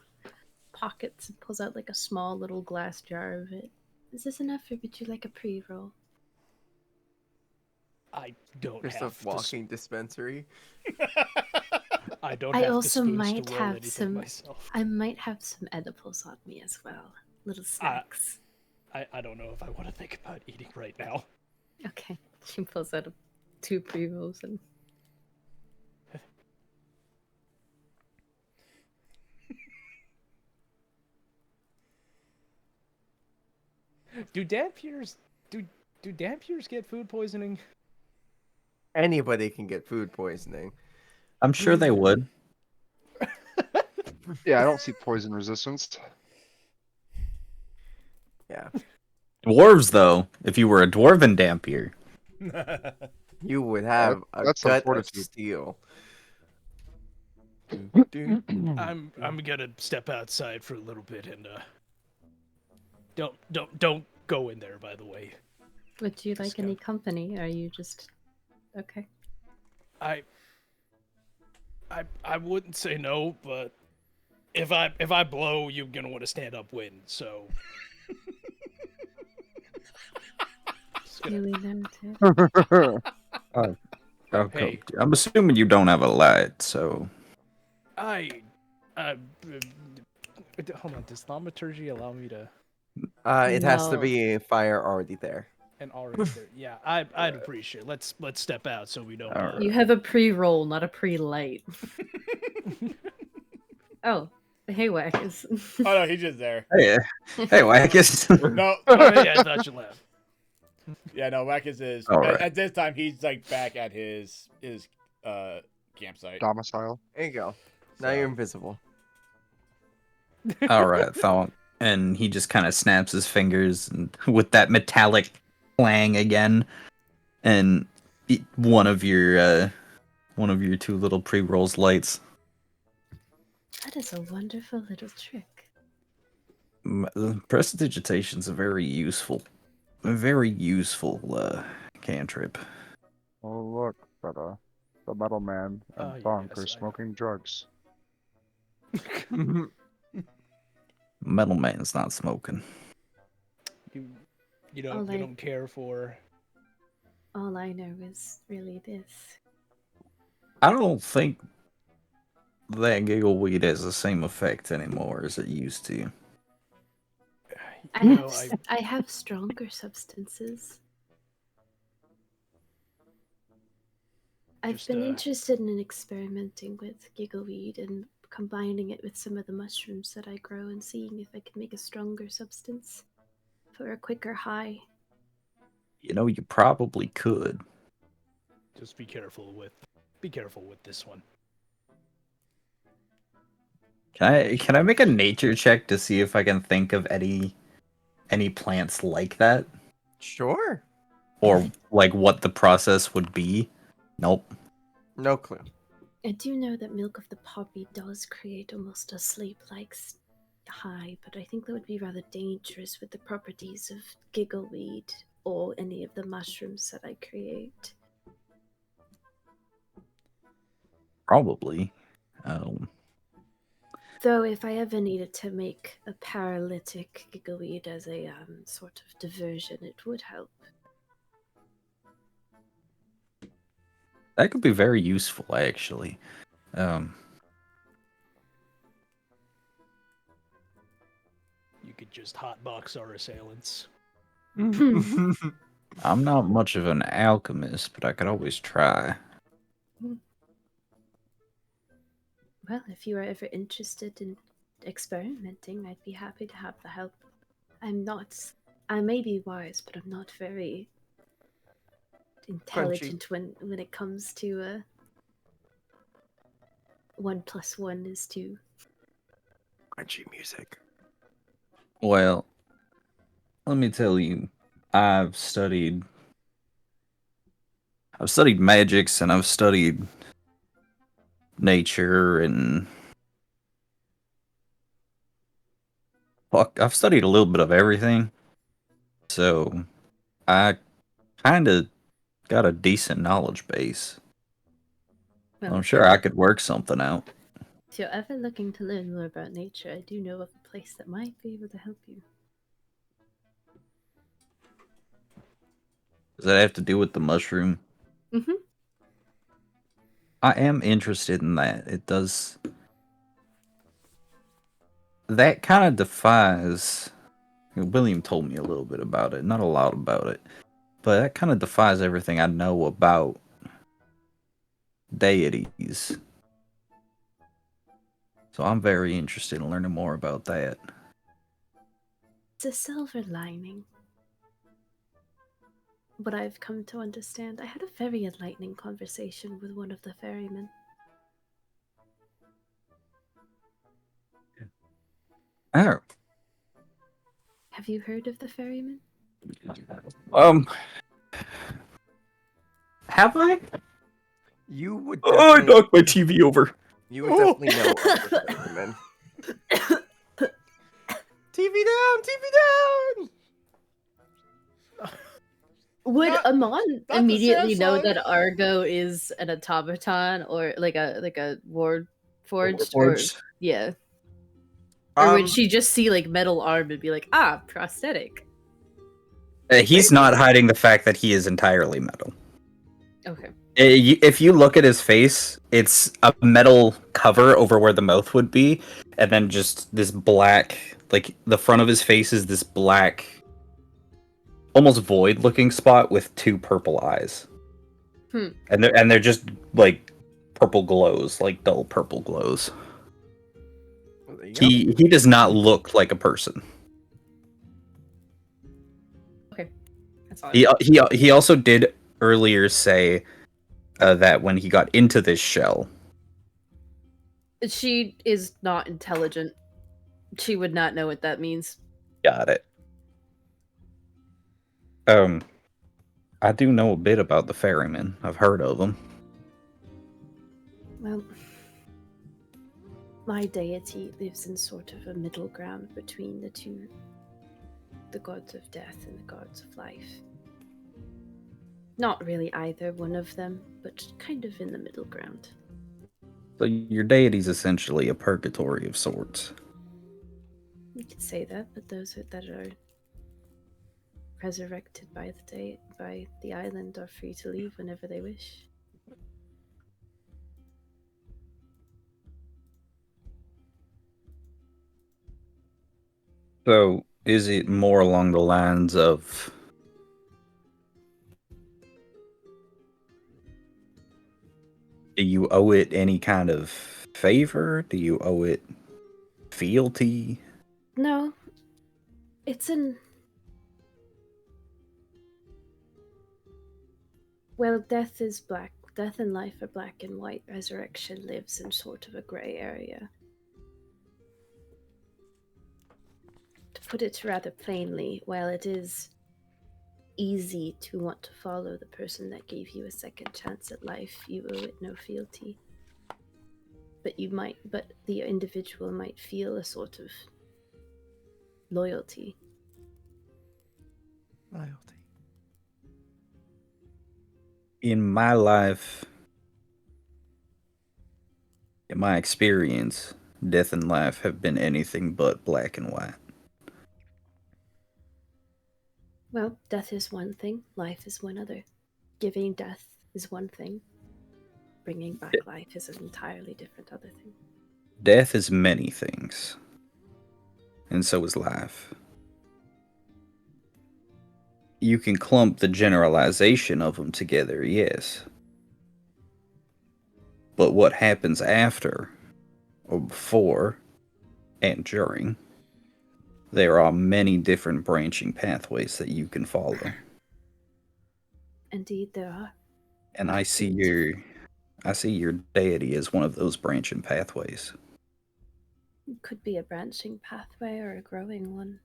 [SPEAKER 2] pockets and pulls out like a small little glass jar of it.
[SPEAKER 7] Is this enough, or would you like a pre-roll?
[SPEAKER 10] I don't
[SPEAKER 4] Just a
[SPEAKER 10] have
[SPEAKER 4] walking dispensary.
[SPEAKER 10] I don't
[SPEAKER 7] I
[SPEAKER 10] have
[SPEAKER 7] also
[SPEAKER 10] the spoons
[SPEAKER 7] might
[SPEAKER 10] to roll
[SPEAKER 7] have
[SPEAKER 10] anything
[SPEAKER 7] some.
[SPEAKER 10] myself.
[SPEAKER 7] I might have some edibles on me as well. Little snacks.
[SPEAKER 10] I don't know if I want to think about eating right now.
[SPEAKER 2] Okay. She pulls out 2 pre-rolls and
[SPEAKER 10] Do Dampiers do Dampiers get food poisoning?
[SPEAKER 4] Anybody can get food poisoning.
[SPEAKER 6] I'm sure they would.
[SPEAKER 9] Yeah, I don't see poison resistance.
[SPEAKER 4] Yeah.
[SPEAKER 6] Dwarves, though, if you were a dwarven Dampier.
[SPEAKER 4] You would have
[SPEAKER 9] That's
[SPEAKER 4] a
[SPEAKER 9] some
[SPEAKER 4] gut of
[SPEAKER 9] fortitude.
[SPEAKER 4] steel.
[SPEAKER 10] I'm gonna step outside for a little bit and don't go in there, by the way.
[SPEAKER 2] Would you like any company? Or are you just okay?
[SPEAKER 10] I wouldn't say no, but if I blow, you're gonna want to stand upwind. So.
[SPEAKER 2] Duly noted.
[SPEAKER 6] Okay.
[SPEAKER 10] Hey.
[SPEAKER 6] I'm assuming you don't have a light, so
[SPEAKER 10] Hold on. Does thaumaturgy allow me to?
[SPEAKER 4] It has to
[SPEAKER 2] No.
[SPEAKER 4] be a fire already there.
[SPEAKER 10] And already there. Yeah, I'd appreciate. Let's step out so we don't.
[SPEAKER 6] Alright.
[SPEAKER 2] You have a pre-roll, not a pre-light. Oh, hey, Wackers.
[SPEAKER 3] Oh no, he's just there.
[SPEAKER 6] hey, Wackus.
[SPEAKER 3] No,
[SPEAKER 10] Yeah, I thought you left.
[SPEAKER 3] yeah, no, Wackers is
[SPEAKER 6] All right.
[SPEAKER 3] at this time he's like back at his campsite.
[SPEAKER 9] Domicile.
[SPEAKER 4] There you go. Now
[SPEAKER 3] So-
[SPEAKER 4] you're invisible.
[SPEAKER 6] All right, Thonk. And he just kind of snaps his fingers and, with that metallic clang again, and one of your two little pre-rolls lights.
[SPEAKER 7] That is a wonderful little trick.
[SPEAKER 6] Prestidigitation's a very useful cantrip.
[SPEAKER 9] Oh look, but the metal man and
[SPEAKER 10] Oh,
[SPEAKER 9] Bonk
[SPEAKER 10] yes,
[SPEAKER 9] are
[SPEAKER 10] I know.
[SPEAKER 9] smoking drugs.
[SPEAKER 6] Metal man's not smoking.
[SPEAKER 10] You
[SPEAKER 7] All
[SPEAKER 10] don't care for.
[SPEAKER 7] All I know is really this.
[SPEAKER 6] I don't think that giggleweed has the same effect anymore as it used to.
[SPEAKER 7] I have stronger substances. I've
[SPEAKER 10] Just,
[SPEAKER 7] been interested in experimenting with giggleweed and combining it with some of the mushrooms that I grow and seeing if I can make a stronger substance for a quicker high.
[SPEAKER 6] You know, you probably could.
[SPEAKER 10] Just be careful with this one.
[SPEAKER 6] Can I make a nature check to see if I can think of any plants like that?
[SPEAKER 4] Sure.
[SPEAKER 6] Or like what the process would be? Nope.
[SPEAKER 4] No clue.
[SPEAKER 7] I do know that milk of the poppy does create almost a sleep-like high, but I think that would be rather dangerous with the properties of giggleweed or any of the mushrooms that I create.
[SPEAKER 6] Probably.
[SPEAKER 7] Though if I ever needed to make a paralytic giggleweed as a sort of diversion, it would help.
[SPEAKER 6] That could be very useful, actually.
[SPEAKER 10] You could just hotbox our assailants.
[SPEAKER 6] I'm not much of an alchemist, but I could always try.
[SPEAKER 7] Well, if you are ever interested in experimenting, I'd be happy to have the help. I may be wise, but I'm not very intelligent when it comes to 1 + 1 is 2.
[SPEAKER 4] Crunchy music.
[SPEAKER 6] Well, let me tell you, I've studied magics and I've studied nature and I've studied a little bit of everything. So I kind of got a decent knowledge base.
[SPEAKER 2] Well,
[SPEAKER 6] I'm sure I could work something out.
[SPEAKER 2] if you're ever looking to learn more about nature, I do know of a place that might be able to help you.
[SPEAKER 6] Does that have to do with the mushroom?
[SPEAKER 2] Mm-hmm.
[SPEAKER 6] I am interested in that. It does. That kind of defies. William told me a little bit about it, not a lot about it, but that kind of defies everything I know about deities. So I'm very interested in learning more about that.
[SPEAKER 7] It's a silver lining. What I've come to understand, I had a very enlightening conversation with one of the ferrymen.
[SPEAKER 6] Oh.
[SPEAKER 7] Have you heard of the ferryman?
[SPEAKER 6] Have I?
[SPEAKER 4] You would
[SPEAKER 6] Oh, I
[SPEAKER 4] definitely,
[SPEAKER 6] knocked my TV over.
[SPEAKER 4] you would definitely know of the ferryman. TV down! TV down!
[SPEAKER 2] Would
[SPEAKER 3] Not-
[SPEAKER 2] Amon
[SPEAKER 3] not the
[SPEAKER 2] immediately know
[SPEAKER 3] Samsung.
[SPEAKER 2] that Argo is an automaton or like a ward forged or
[SPEAKER 6] Warforged?
[SPEAKER 2] yeah? Or would
[SPEAKER 4] Um,
[SPEAKER 2] she just see like metal arm and be like, ah, prosthetic?
[SPEAKER 6] He's not hiding the fact that he is entirely metal.
[SPEAKER 2] Okay.
[SPEAKER 6] If you look at his face, it's a metal cover over where the mouth would be, and then just this black, like the front of his face is this black, almost void-looking spot with two purple eyes. And they're just like purple glows, like dull purple glows.
[SPEAKER 4] well, there you go.
[SPEAKER 6] He does not look like a person.
[SPEAKER 2] That's all.
[SPEAKER 6] He also did earlier say that when he got into this shell,
[SPEAKER 2] She is not intelligent. She would not know what that means.
[SPEAKER 6] got it. I do know a bit about the ferryman. I've heard of them.
[SPEAKER 7] Well, my deity lives in sort of a middle ground between the two, the gods of death and the gods of life. Not really either one of them, but kind of in the middle ground.
[SPEAKER 6] So your deity's essentially a purgatory of sorts.
[SPEAKER 7] You could say that, but those that are resurrected by the island are free to leave whenever they wish.
[SPEAKER 6] So is it more along the lines of do you owe it any kind of favor? Do you owe it fealty?
[SPEAKER 7] No, it's an... Well, death is black. Death and life are black and white. Resurrection lives in sort of a grey area. To put it rather plainly, while it is easy to want to follow the person that gave you a second chance at life, you owe it no fealty. But the individual might feel a sort of loyalty.
[SPEAKER 4] Loyalty.
[SPEAKER 6] In my life, in my experience, death and life have been anything but black and white.
[SPEAKER 7] Well, death is one thing, life is one other. Giving death is one thing. Bringing back life is an entirely different other thing.
[SPEAKER 6] Death is many things, and so is life. You can clump the generalization of them together, yes. But what happens after, or before, and during, there are many different branching pathways that you can follow.
[SPEAKER 7] Indeed, there are.
[SPEAKER 6] And I see your deity as one of those branching pathways.
[SPEAKER 7] It could be a branching pathway or a growing one.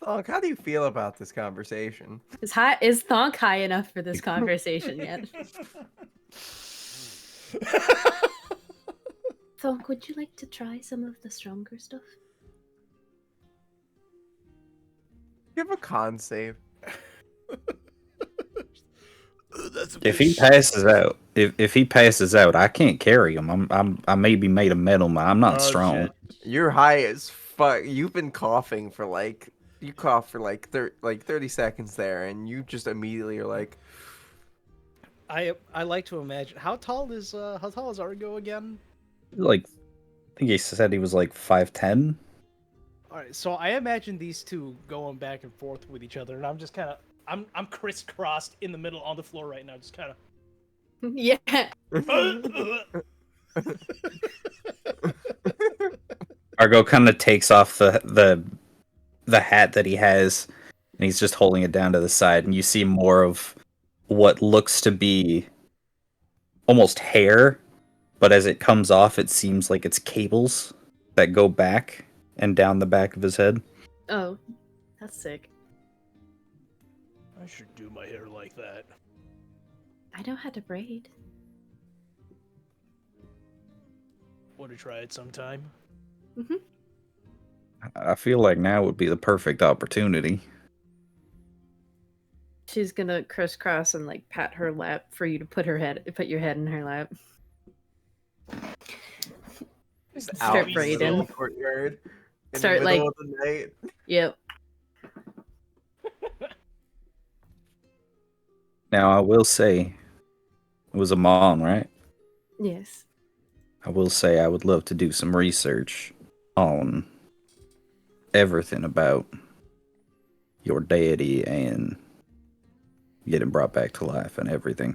[SPEAKER 4] Thonk, how do you feel about this conversation?
[SPEAKER 2] Is Thonk high enough for this conversation yet?
[SPEAKER 7] Thonk, would you like to try some of the stronger stuff?
[SPEAKER 4] You have a con save.
[SPEAKER 6] If he passes out, if he passes out, I can't carry him. I may be made of metal, man. I'm not strong.
[SPEAKER 3] Shit.
[SPEAKER 4] You're high as fuck. You've been coughing for you cough for 30 seconds there, and you just immediately are like,
[SPEAKER 10] I like to imagine how tall is Argo again?
[SPEAKER 6] Like, I think he said he was like 5'10".
[SPEAKER 10] All right, so I imagine these two going back and forth with each other, and I'm just kind of I'm crisscrossed in the middle on the floor right now, just kind of.
[SPEAKER 2] Yeah.
[SPEAKER 6] Argo kind of takes off the hat that he has, and he's just holding it down to the side, and you see more of what looks to be almost hair, but as it comes off, it seems like it's cables that go back and down the back of his head.
[SPEAKER 2] Oh, that's sick.
[SPEAKER 10] I should do my hair like that.
[SPEAKER 7] I know how to braid.
[SPEAKER 10] Want to try it sometime?
[SPEAKER 6] I feel like now would be the perfect opportunity.
[SPEAKER 2] She's gonna crisscross and like pat her lap for you to put your head in her lap.
[SPEAKER 4] Just
[SPEAKER 2] Start
[SPEAKER 4] out in the middle
[SPEAKER 2] braiding.
[SPEAKER 4] of the courtyard. In
[SPEAKER 2] Start,
[SPEAKER 4] the
[SPEAKER 2] like-
[SPEAKER 4] middle of the night.
[SPEAKER 2] Yep.
[SPEAKER 6] Now, I will say, it was a mon, right?
[SPEAKER 2] Yes.
[SPEAKER 6] I will say I would love to do some research on everything about your deity and getting brought back to life and everything.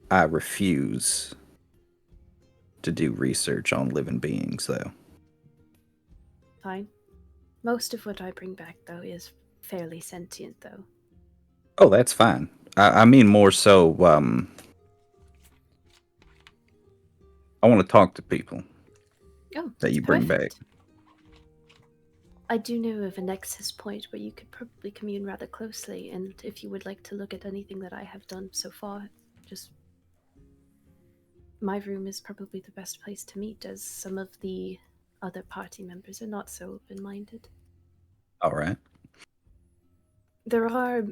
[SPEAKER 6] I refuse to do research on living beings, though.
[SPEAKER 7] Fine. Most of what I bring back, though, is fairly sentient, though.
[SPEAKER 6] Oh, that's fine. I mean more so, I want to talk to people
[SPEAKER 7] Oh,
[SPEAKER 6] that you bring back.
[SPEAKER 7] perfect. I do know of a nexus point where you could probably commune rather closely, and if you would like to look at anything that I have done so far, just... My room is probably the best place to meet, as some of the other party members are not so open-minded.
[SPEAKER 6] All right.
[SPEAKER 7] There are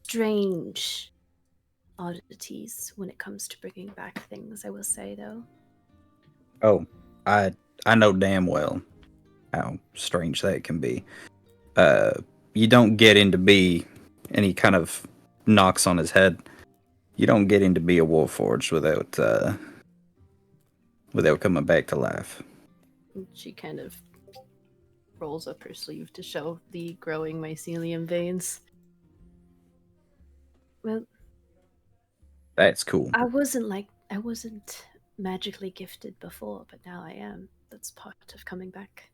[SPEAKER 7] strange oddities when it comes to bringing back things, I will say, though.
[SPEAKER 6] Oh, I know damn well how strange that can be. You don't get him to be any kind of knocks on his head. You don't get him to be a warforged without coming back to life.
[SPEAKER 2] And she kind of rolls up her sleeve to show the growing mycelium veins.
[SPEAKER 7] Well,
[SPEAKER 6] That's cool.
[SPEAKER 7] I wasn't magically gifted before, but now I am. That's part of coming back.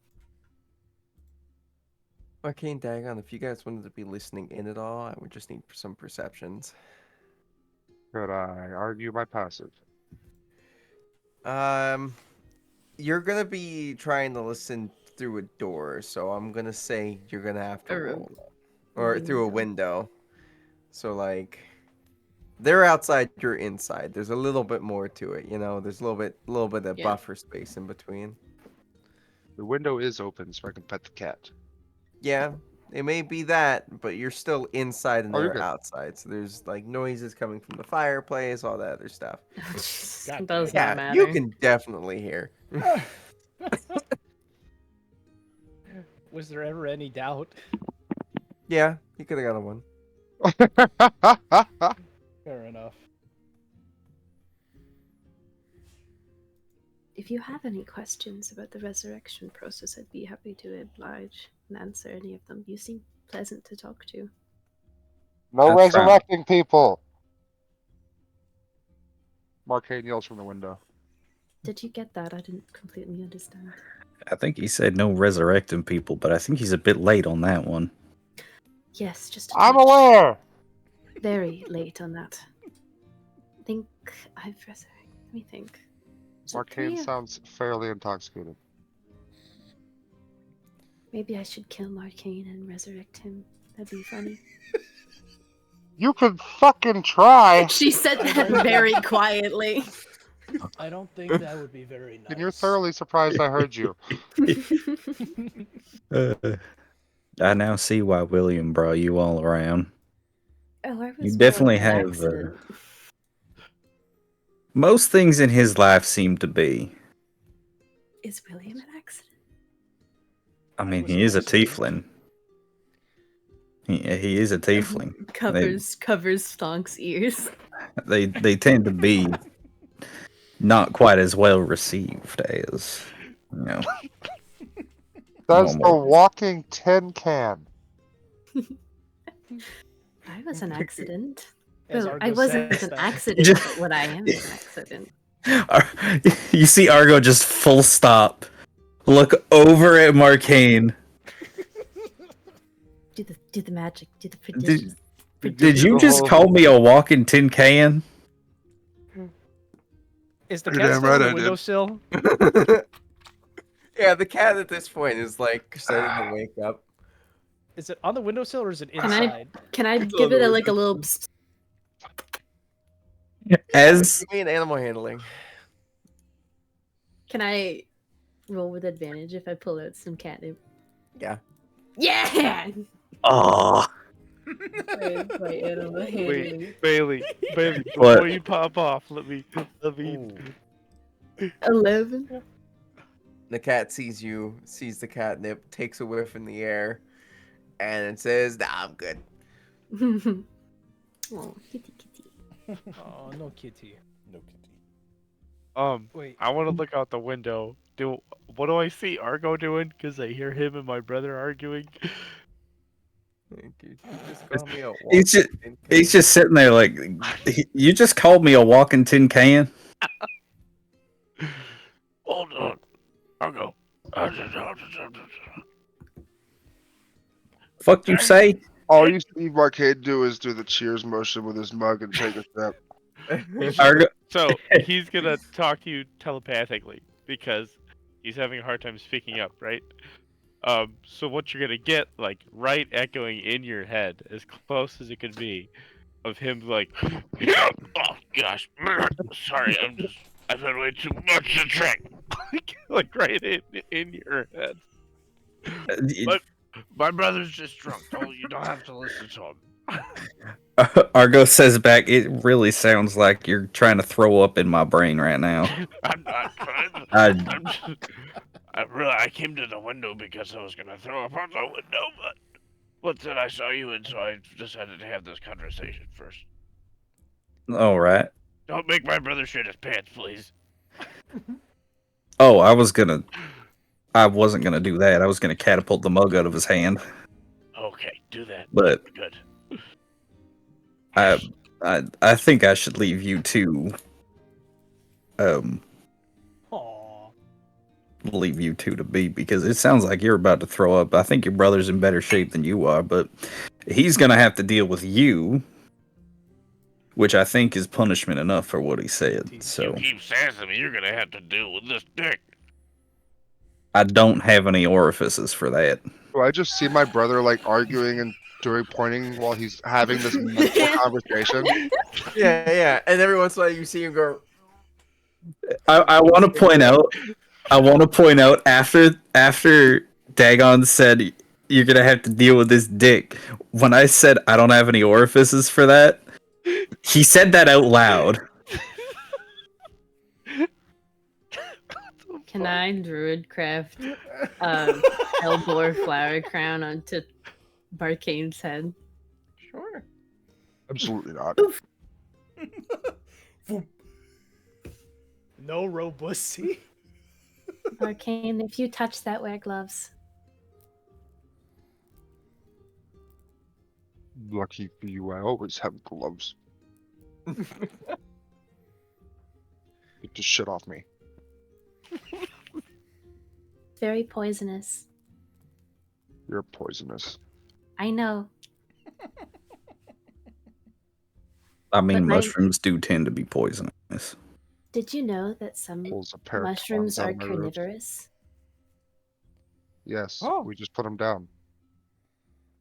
[SPEAKER 4] Arcane Dagon, if you guys wanted to be listening in at all, I would just need some perceptions.
[SPEAKER 9] Could I argue my passive?
[SPEAKER 4] You're gonna be trying to listen through a door, so I'm gonna say you're gonna have to
[SPEAKER 2] Or a
[SPEAKER 4] roll that. Or through a
[SPEAKER 2] window.
[SPEAKER 4] window. So like, they're outside, you're inside. There's a little bit more to it, you know. There's a little bit of
[SPEAKER 2] Yeah.
[SPEAKER 4] buffer space in between.
[SPEAKER 9] The window is open, so I can pet the cat.
[SPEAKER 4] Yeah, it may be that, but you're still inside and
[SPEAKER 9] Oh, you're
[SPEAKER 4] they're
[SPEAKER 9] good.
[SPEAKER 4] outside. So there's like noises coming from the fireplace, all that other stuff.
[SPEAKER 10] God
[SPEAKER 2] Does
[SPEAKER 4] Yeah,
[SPEAKER 2] not matter.
[SPEAKER 4] you can definitely hear.
[SPEAKER 10] Was there ever any doubt?
[SPEAKER 4] Yeah, you could have got a one.
[SPEAKER 10] Fair enough.
[SPEAKER 7] If you have any questions about the resurrection process, I'd be happy to oblige and answer any of them. You seem pleasant to talk to.
[SPEAKER 9] No
[SPEAKER 6] That's right.
[SPEAKER 9] resurrecting people! Marcane yells from the window.
[SPEAKER 7] Did you get that? I didn't completely understand.
[SPEAKER 6] I think he said no resurrecting people, but I think he's a bit late on that one.
[SPEAKER 7] Yes, just a
[SPEAKER 9] I'm
[SPEAKER 7] touch.
[SPEAKER 9] aware!
[SPEAKER 7] Very late on that. I think I've resurrected. Let me think. Was it
[SPEAKER 9] Marcane
[SPEAKER 7] 3 or-
[SPEAKER 9] sounds fairly intoxicated.
[SPEAKER 7] Maybe I should kill Marcane and resurrect him. That'd be funny.
[SPEAKER 9] You could fucking try!
[SPEAKER 2] She said that very quietly.
[SPEAKER 10] I don't think that would be very nice.
[SPEAKER 9] And you're thoroughly surprised I heard you.
[SPEAKER 6] I now see why William brought you all around.
[SPEAKER 7] Oh, I was
[SPEAKER 6] You
[SPEAKER 7] more
[SPEAKER 6] definitely
[SPEAKER 7] of an
[SPEAKER 6] have.
[SPEAKER 7] accident.
[SPEAKER 6] Most things in his life seem to be.
[SPEAKER 7] Is William an accident?
[SPEAKER 6] I mean,
[SPEAKER 10] was
[SPEAKER 6] he
[SPEAKER 10] an
[SPEAKER 6] is a
[SPEAKER 10] accident.
[SPEAKER 6] tiefling. He is a tiefling.
[SPEAKER 2] Covers Stonk's ears.
[SPEAKER 6] They tend to be not quite as well received as, you know.
[SPEAKER 9] That's the
[SPEAKER 6] normal.
[SPEAKER 9] walking tin can.
[SPEAKER 7] I was an accident.
[SPEAKER 10] As
[SPEAKER 7] Well,
[SPEAKER 10] Argo
[SPEAKER 7] I wasn't
[SPEAKER 10] says
[SPEAKER 7] an
[SPEAKER 10] that.
[SPEAKER 7] accident, but what I am is an accident.
[SPEAKER 6] You see Argo just full stop. Look over at Marcane.
[SPEAKER 7] Do the magic. Do the prodigious.
[SPEAKER 6] Did you just call me a walking tin can?
[SPEAKER 10] Is the
[SPEAKER 9] You're
[SPEAKER 10] cat
[SPEAKER 9] damn
[SPEAKER 10] still
[SPEAKER 9] right
[SPEAKER 10] on
[SPEAKER 9] I
[SPEAKER 10] the
[SPEAKER 9] did.
[SPEAKER 10] windowsill?
[SPEAKER 4] Yeah, the cat at this point is like starting to wake up.
[SPEAKER 10] Is it on the windowsill or is it
[SPEAKER 2] Can I-
[SPEAKER 10] inside?
[SPEAKER 2] Can I
[SPEAKER 4] It's
[SPEAKER 2] give
[SPEAKER 4] on
[SPEAKER 2] it
[SPEAKER 4] the
[SPEAKER 2] like a little? Psst?
[SPEAKER 6] As
[SPEAKER 4] Give me an animal handling.
[SPEAKER 2] Can I roll with advantage if I pull out some catnip?
[SPEAKER 4] Yeah.
[SPEAKER 2] Yeah.
[SPEAKER 6] oh,
[SPEAKER 2] My animal handling.
[SPEAKER 5] Wait, Bailey,
[SPEAKER 6] What?
[SPEAKER 5] before you pop off, let me.
[SPEAKER 3] Ooh.
[SPEAKER 2] 11.
[SPEAKER 4] The cat sees you, sees the catnip, takes a whiff in the air, and it says, "Nah, I'm good."
[SPEAKER 7] Oh, kitty kitty.
[SPEAKER 10] Oh, no kitty.
[SPEAKER 3] No kitty.
[SPEAKER 10] Wait.
[SPEAKER 5] I want to look out the window. What do I see Argo doing? Because I hear him and my brother arguing.
[SPEAKER 4] Thank you. You just call me a
[SPEAKER 6] He's just,
[SPEAKER 4] walking
[SPEAKER 6] he's just sitting there like, you just called me a walking tin can?
[SPEAKER 8] Hold on. I'll go.
[SPEAKER 6] Fuck you say?
[SPEAKER 9] All you see Arcade do is do the cheers motion with his mug and take a sip.
[SPEAKER 6] Argo,
[SPEAKER 5] So he's gonna talk to you telepathically because he's having a hard time speaking up, right? So what you're gonna get, like, right echoing in your head, as close as it could be, of him like,
[SPEAKER 8] Oh gosh. Sorry, I've had way too much to drink.
[SPEAKER 5] like right in your head.
[SPEAKER 8] But my brother's just drunk. You don't have to listen to him.
[SPEAKER 6] Argo says back, it really sounds like you're trying to throw up in my brain right now.
[SPEAKER 8] I'm not trying to.
[SPEAKER 6] I-
[SPEAKER 8] I came to the window because I was gonna throw up out the window, but then I saw you, and so I decided to have this conversation first.
[SPEAKER 6] All right.
[SPEAKER 8] Don't make my brother shit his pants, please.
[SPEAKER 6] Oh, I wasn't gonna do that. I was gonna catapult the mug out of his hand.
[SPEAKER 8] Okay, do that.
[SPEAKER 6] But
[SPEAKER 8] Good.
[SPEAKER 6] I think I should leave you two.
[SPEAKER 10] Aw.
[SPEAKER 6] Leave you two to be, because it sounds like you're about to throw up. I think your brother's in better shape than you are, but he's gonna have to deal with you, which I think is punishment enough for what he said. So
[SPEAKER 8] You keep sassing me, you're gonna have to deal with this dick.
[SPEAKER 6] I don't have any orifices for that.
[SPEAKER 9] Do I just see my brother like arguing and doing pointing while he's having this mental conversation?
[SPEAKER 4] Yeah. And every once in a while you see him go,
[SPEAKER 6] I want to point out. After Dagon said you're gonna have to deal with this dick. When I said I don't have any orifices for that, he said that out loud.
[SPEAKER 2] Can I druid craft Hellbore flower crown onto Barkane's head?
[SPEAKER 4] "Sure."
[SPEAKER 9] Absolutely not.
[SPEAKER 10] No robusty.
[SPEAKER 7] Arcane, if you touch that, wear gloves.
[SPEAKER 9] Lucky for you, I always have gloves. Get the shit off me.
[SPEAKER 7] Very poisonous.
[SPEAKER 9] You're poisonous.
[SPEAKER 7] I know.
[SPEAKER 6] I mean,
[SPEAKER 7] But my-
[SPEAKER 6] mushrooms do tend to be poisonous.
[SPEAKER 7] Did you know that some
[SPEAKER 9] Pulls a pair of
[SPEAKER 7] mushrooms
[SPEAKER 9] tongs out
[SPEAKER 7] are
[SPEAKER 9] of my ribs.
[SPEAKER 7] carnivorous?
[SPEAKER 9] Yes,
[SPEAKER 4] Oh.
[SPEAKER 9] we just put them down.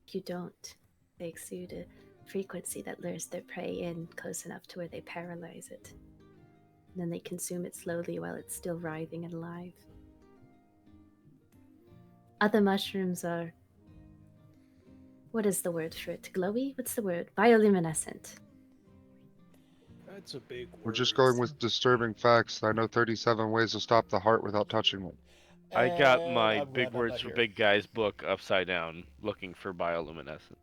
[SPEAKER 7] You don't. They exude a frequency that lures their prey in close enough to where they paralyze it. And then they consume it slowly while it's still writhing and alive. Other mushrooms are... What is the word for it? Glowy? What's the word? Bioluminescent.
[SPEAKER 10] That's a big word.
[SPEAKER 9] We're just going with disturbing facts. I know 37 ways to stop the heart without touching it.
[SPEAKER 5] I got
[SPEAKER 3] And
[SPEAKER 5] my
[SPEAKER 3] I'm
[SPEAKER 5] Big
[SPEAKER 3] glad I'm
[SPEAKER 5] Words
[SPEAKER 3] not
[SPEAKER 5] for
[SPEAKER 3] here.
[SPEAKER 5] Big Guys book upside down, looking for bioluminescent.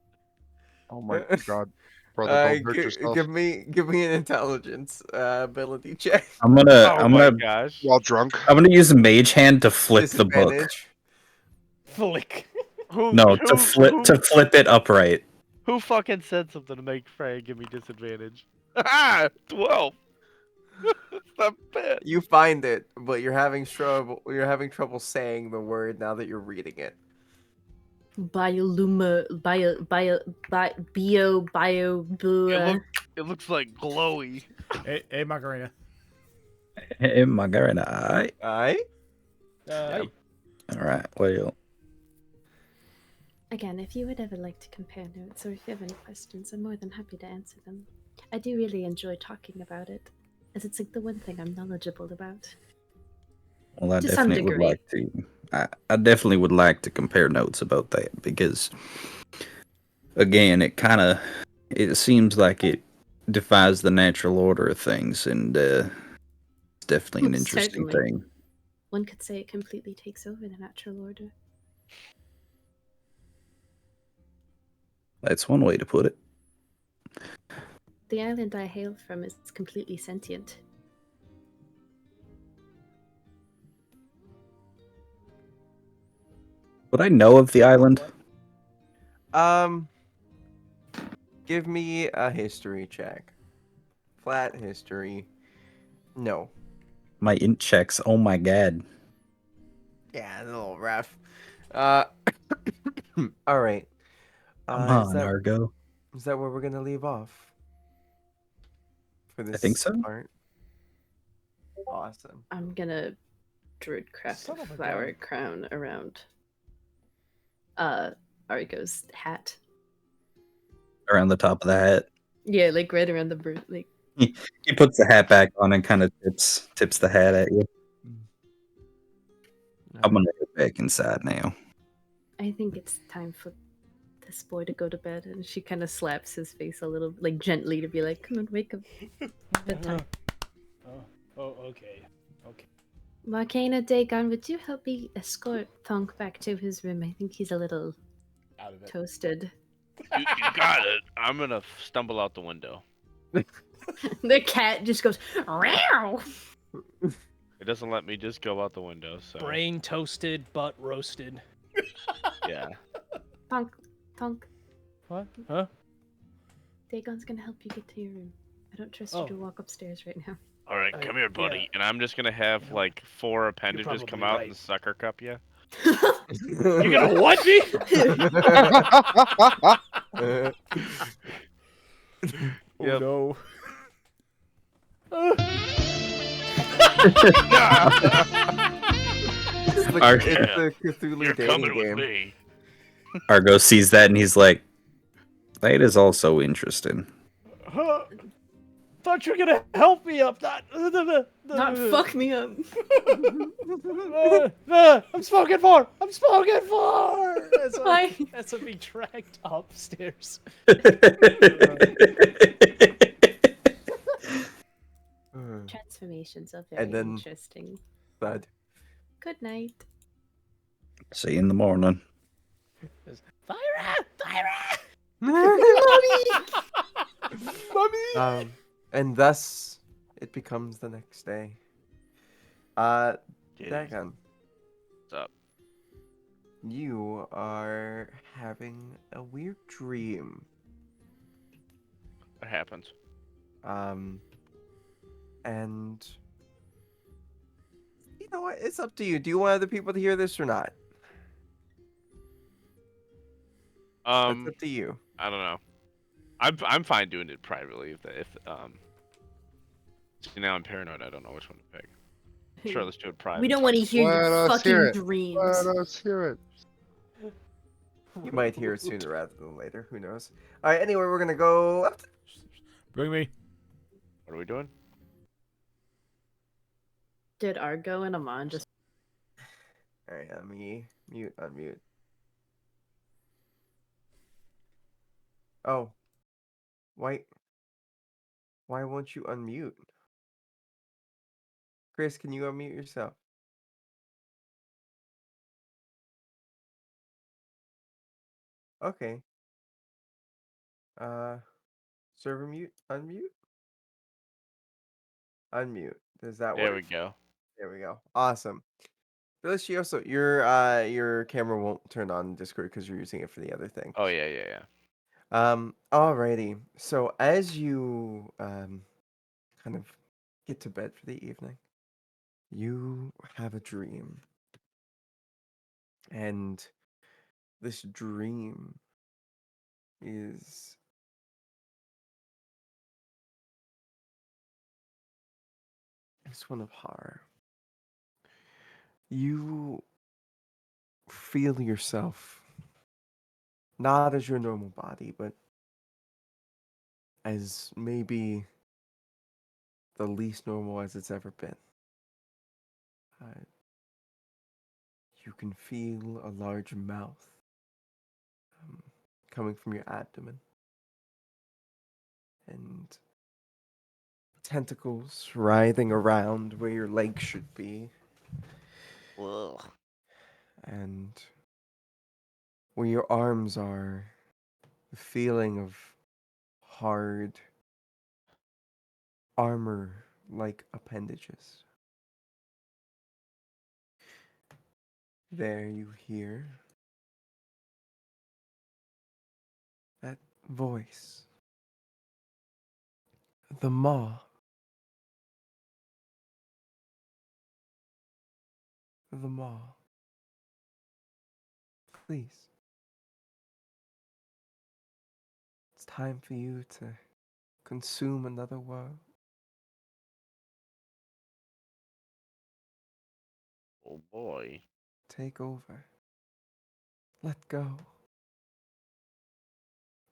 [SPEAKER 9] Oh my god. Brother, don't hurt yourself.
[SPEAKER 4] Give me an intelligence ability check.
[SPEAKER 6] I'm
[SPEAKER 5] Oh my
[SPEAKER 6] gonna
[SPEAKER 5] gosh!
[SPEAKER 9] While drunk.
[SPEAKER 6] use a mage hand to flip the book.
[SPEAKER 4] Disadvantage.
[SPEAKER 10] Flick.
[SPEAKER 6] No, to flip it upright.
[SPEAKER 5] Who fucking said something to make Frank give me disadvantage? Ah, 12. It's not bad.
[SPEAKER 4] You find it, but you're having trouble. You're having trouble saying the word now that you're reading it.
[SPEAKER 5] It looks like glowy.
[SPEAKER 3] Hey, Macarena.
[SPEAKER 6] Am I going to?
[SPEAKER 4] Alright.
[SPEAKER 10] Hey.
[SPEAKER 6] All right. Well,
[SPEAKER 7] Again, if you would ever like to compare notes, or if you have any questions, I'm more than happy to answer them. I do really enjoy talking about it, as it's like the one thing I'm knowledgeable about.
[SPEAKER 6] I
[SPEAKER 7] To some
[SPEAKER 6] definitely would
[SPEAKER 7] degree.
[SPEAKER 6] like to. I definitely would like to compare notes about that, because again, it seems like it defies the natural order of things, and it's definitely an interesting
[SPEAKER 2] Certainly.
[SPEAKER 6] thing.
[SPEAKER 7] One could say it completely takes over the natural order.
[SPEAKER 6] That's one way to put it.
[SPEAKER 7] The island I hail from is completely sentient.
[SPEAKER 6] Would I know of the island?
[SPEAKER 4] Give me a history check. Flat history. No.
[SPEAKER 6] My int checks. Oh my god.
[SPEAKER 4] Yeah, a little rough. Uh, all right.
[SPEAKER 6] Come
[SPEAKER 4] Is
[SPEAKER 6] on, Argo.
[SPEAKER 4] that where we're gonna leave off for
[SPEAKER 6] I think
[SPEAKER 4] this
[SPEAKER 6] so.
[SPEAKER 4] part? Awesome.
[SPEAKER 2] I'm gonna druid craft
[SPEAKER 10] Son
[SPEAKER 2] a
[SPEAKER 10] of a
[SPEAKER 2] flower
[SPEAKER 10] gun.
[SPEAKER 2] crown around Argo's hat.
[SPEAKER 6] Around the top of the hat.
[SPEAKER 2] Yeah, like right around the like.
[SPEAKER 6] He puts the hat back on and kind of tips the hat at you. I'm gonna get back inside now.
[SPEAKER 2] I think it's time for this boy to go to bed, and she kind of slaps his face a little, like gently, to be like, "Come on, wake up, bedtime."
[SPEAKER 10] Okay.
[SPEAKER 7] Marcana Dagon, would you help me escort Thonk back to his room? I think he's a little
[SPEAKER 3] Out of it.
[SPEAKER 7] toasted.
[SPEAKER 8] You got it.
[SPEAKER 5] I'm gonna stumble out the window.
[SPEAKER 2] The cat just goes, "Meow."
[SPEAKER 5] It doesn't let me just go out the window, so
[SPEAKER 10] Brain toasted, butt roasted.
[SPEAKER 5] yeah.
[SPEAKER 7] Thonk,
[SPEAKER 10] What? Huh?
[SPEAKER 7] Dagon's gonna help you get to your room. I don't trust
[SPEAKER 10] Oh.
[SPEAKER 7] you to walk upstairs right now.
[SPEAKER 8] All right, come here, buddy.
[SPEAKER 10] Yeah.
[SPEAKER 5] And I'm just gonna have
[SPEAKER 10] You know,
[SPEAKER 5] like 4 appendages come
[SPEAKER 10] probably
[SPEAKER 5] out
[SPEAKER 10] right.
[SPEAKER 5] and sucker cup you.
[SPEAKER 10] You gonna what me?
[SPEAKER 3] Oh
[SPEAKER 5] Yep.
[SPEAKER 3] no.
[SPEAKER 4] It's the,
[SPEAKER 6] Ar-
[SPEAKER 4] it's the Cthulhu
[SPEAKER 8] You're
[SPEAKER 4] dating
[SPEAKER 8] coming with
[SPEAKER 4] game.
[SPEAKER 8] me.
[SPEAKER 6] Argo sees that and he's like, "That is also interesting."
[SPEAKER 10] Thought you were gonna help me up, not
[SPEAKER 2] Not fuck me up.
[SPEAKER 10] I'm spoken for. That's
[SPEAKER 2] Why?
[SPEAKER 10] that's what being dragged upstairs.
[SPEAKER 7] Transformations are very
[SPEAKER 4] And then-
[SPEAKER 7] interesting.
[SPEAKER 4] Bud.
[SPEAKER 7] Good night.
[SPEAKER 6] See you in the morning.
[SPEAKER 4] And thus it becomes the next day. Dagon,
[SPEAKER 5] What's up?
[SPEAKER 4] you are having a weird dream.
[SPEAKER 5] What happens?
[SPEAKER 4] And you know what? It's up to you. Do you want other people to hear this or not? It's up to you.
[SPEAKER 5] I don't know. I'm fine doing it privately if see, now I'm paranoid. I don't know which one to pick. Sure, let's do it private.
[SPEAKER 2] We don't want to hear
[SPEAKER 9] Let
[SPEAKER 2] your
[SPEAKER 9] us hear
[SPEAKER 2] fucking
[SPEAKER 9] it.
[SPEAKER 2] dreams.
[SPEAKER 9] Let us hear it.
[SPEAKER 4] You might hear it sooner rather than later. Who knows? All right. Anyway, we're gonna go up.
[SPEAKER 3] Bring me.
[SPEAKER 5] What are we doing?
[SPEAKER 2] Did Argo and Amon just?
[SPEAKER 4] All right. Let me unmute. Oh. Why won't you unmute? Chris, can you unmute yourself? Okay. Server mute, unmute. Unmute. Does that
[SPEAKER 5] There
[SPEAKER 4] work?
[SPEAKER 5] we go.
[SPEAKER 4] There we go. Awesome. Delicioso, your camera won't turn on in Discord because you're using it for the other thing.
[SPEAKER 5] Oh yeah.
[SPEAKER 4] Alrighty. So as you kind of get to bed for the evening, you have a dream. And this dream is it's one of horror. You feel yourself not as your normal body, but as maybe the least normal as it's ever been. You can feel a large mouth coming from your abdomen. And tentacles writhing around where your legs should be.
[SPEAKER 5] Ugh.
[SPEAKER 4] And where your arms are, the feeling of hard armor like appendages. There you hear that voice. The maw. The maw. Please. It's time for you to consume another world.
[SPEAKER 5] Oh boy.
[SPEAKER 4] Take over. Let go.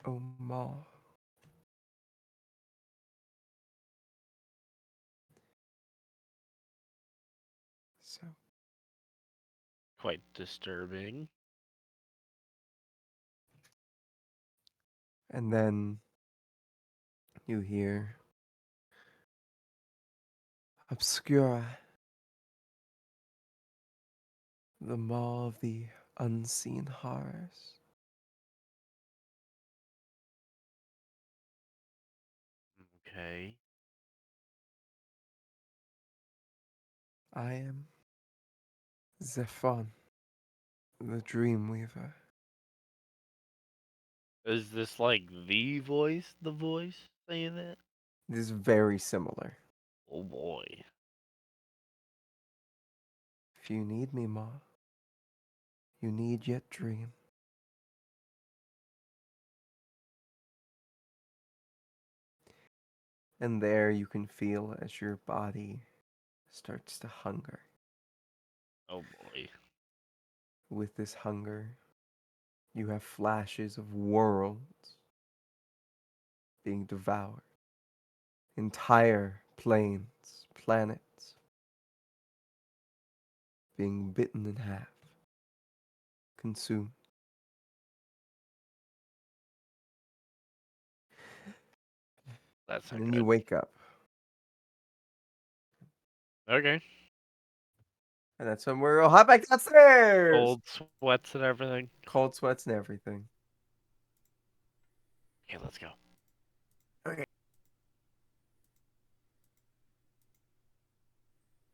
[SPEAKER 4] Oh, maw. So,
[SPEAKER 5] Quite disturbing.
[SPEAKER 4] and then you hear Obscura, the maw of the unseen horrors.
[SPEAKER 5] Okay.
[SPEAKER 4] I am Zephon, the Dreamweaver.
[SPEAKER 5] Is this like the voice saying that?
[SPEAKER 4] It is very similar.
[SPEAKER 5] Oh boy.
[SPEAKER 4] If you need me, maw, you need yet dream. And there you can feel as your body starts to hunger.
[SPEAKER 5] Oh boy.
[SPEAKER 4] With this hunger, you have flashes of worlds being devoured, entire planes, planets being bitten in half, consumed.
[SPEAKER 5] That's
[SPEAKER 4] And
[SPEAKER 5] not
[SPEAKER 4] then you
[SPEAKER 5] good.
[SPEAKER 4] wake up,
[SPEAKER 5] Okay.
[SPEAKER 4] and that's when we'll hop back downstairs.
[SPEAKER 5] Cold sweats and everything.
[SPEAKER 4] Cold sweats and everything.
[SPEAKER 5] Okay, let's go.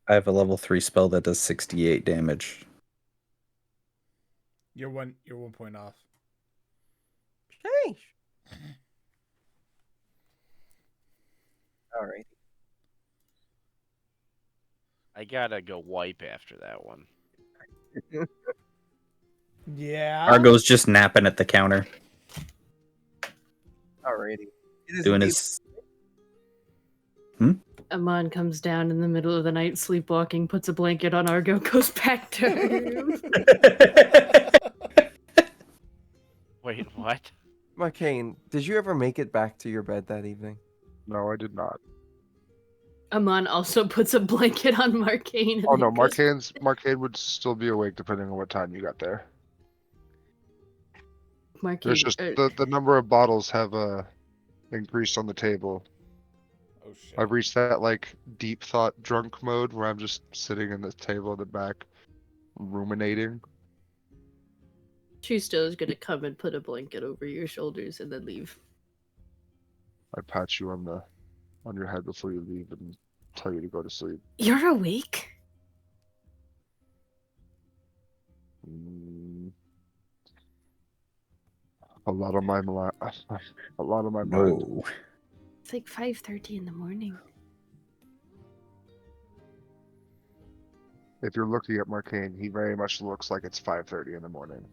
[SPEAKER 6] I have a level 3 spell that does 68 damage.
[SPEAKER 3] You're one point off.
[SPEAKER 4] Sheesh. All right.
[SPEAKER 5] I gotta go wipe after that one.
[SPEAKER 10] Yeah.
[SPEAKER 6] Argo's just napping at the counter,
[SPEAKER 4] Alrighty. It is
[SPEAKER 6] doing
[SPEAKER 4] indeed
[SPEAKER 6] his.
[SPEAKER 2] Amon comes down in the middle of the night, sleepwalking, puts a blanket on Argo, goes back to her room.
[SPEAKER 5] Wait, what?
[SPEAKER 4] Marcane, did you ever make it back to your bed that evening?
[SPEAKER 9] No, I did not.
[SPEAKER 2] Amon also puts a blanket on Marcane.
[SPEAKER 9] Oh no, Marcane would still be awake depending on what time you got there. There's
[SPEAKER 2] Marcane,
[SPEAKER 9] just the number of bottles have increased on the table.
[SPEAKER 3] Oh shit.
[SPEAKER 9] I've reached that like deep thought drunk mode where I'm just sitting in the table in the back, ruminating.
[SPEAKER 2] she still is gonna come and put a blanket over your shoulders and then leave.
[SPEAKER 9] I pat you on your head before you leave and tell you to go to sleep.
[SPEAKER 2] You're awake?
[SPEAKER 9] Mm, a lot of my a lot of my mind.
[SPEAKER 6] No.
[SPEAKER 2] It's like 5:30 in the morning.
[SPEAKER 9] If you're looking at Marcane, he very much looks like it's 5:30 in the morning.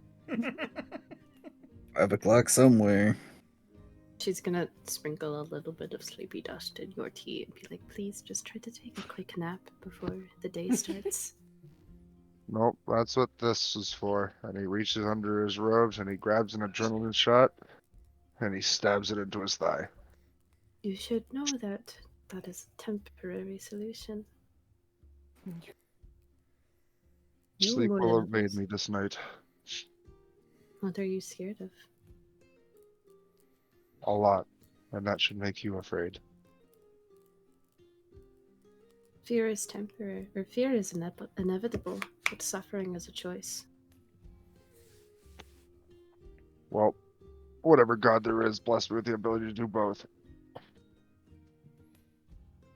[SPEAKER 6] 5 o'clock somewhere.
[SPEAKER 2] She's gonna sprinkle a little bit of sleepy dust in your tea and be like, please just try to take a quick nap before the day starts.
[SPEAKER 9] Nope, that's what this is for. And he reaches under his robes and he grabs an adrenaline shot and he stabs it into his thigh.
[SPEAKER 2] You should know that that is a temporary solution. You
[SPEAKER 9] Sleep
[SPEAKER 2] more
[SPEAKER 9] will
[SPEAKER 2] than
[SPEAKER 9] evade
[SPEAKER 2] others.
[SPEAKER 9] me this night.
[SPEAKER 2] What are you scared of?
[SPEAKER 9] A lot. And that should make you afraid.
[SPEAKER 7] Fear is temporary, or fear is inevitable, but suffering is a choice.
[SPEAKER 9] Well, whatever god there is, blessed me with the ability to do both.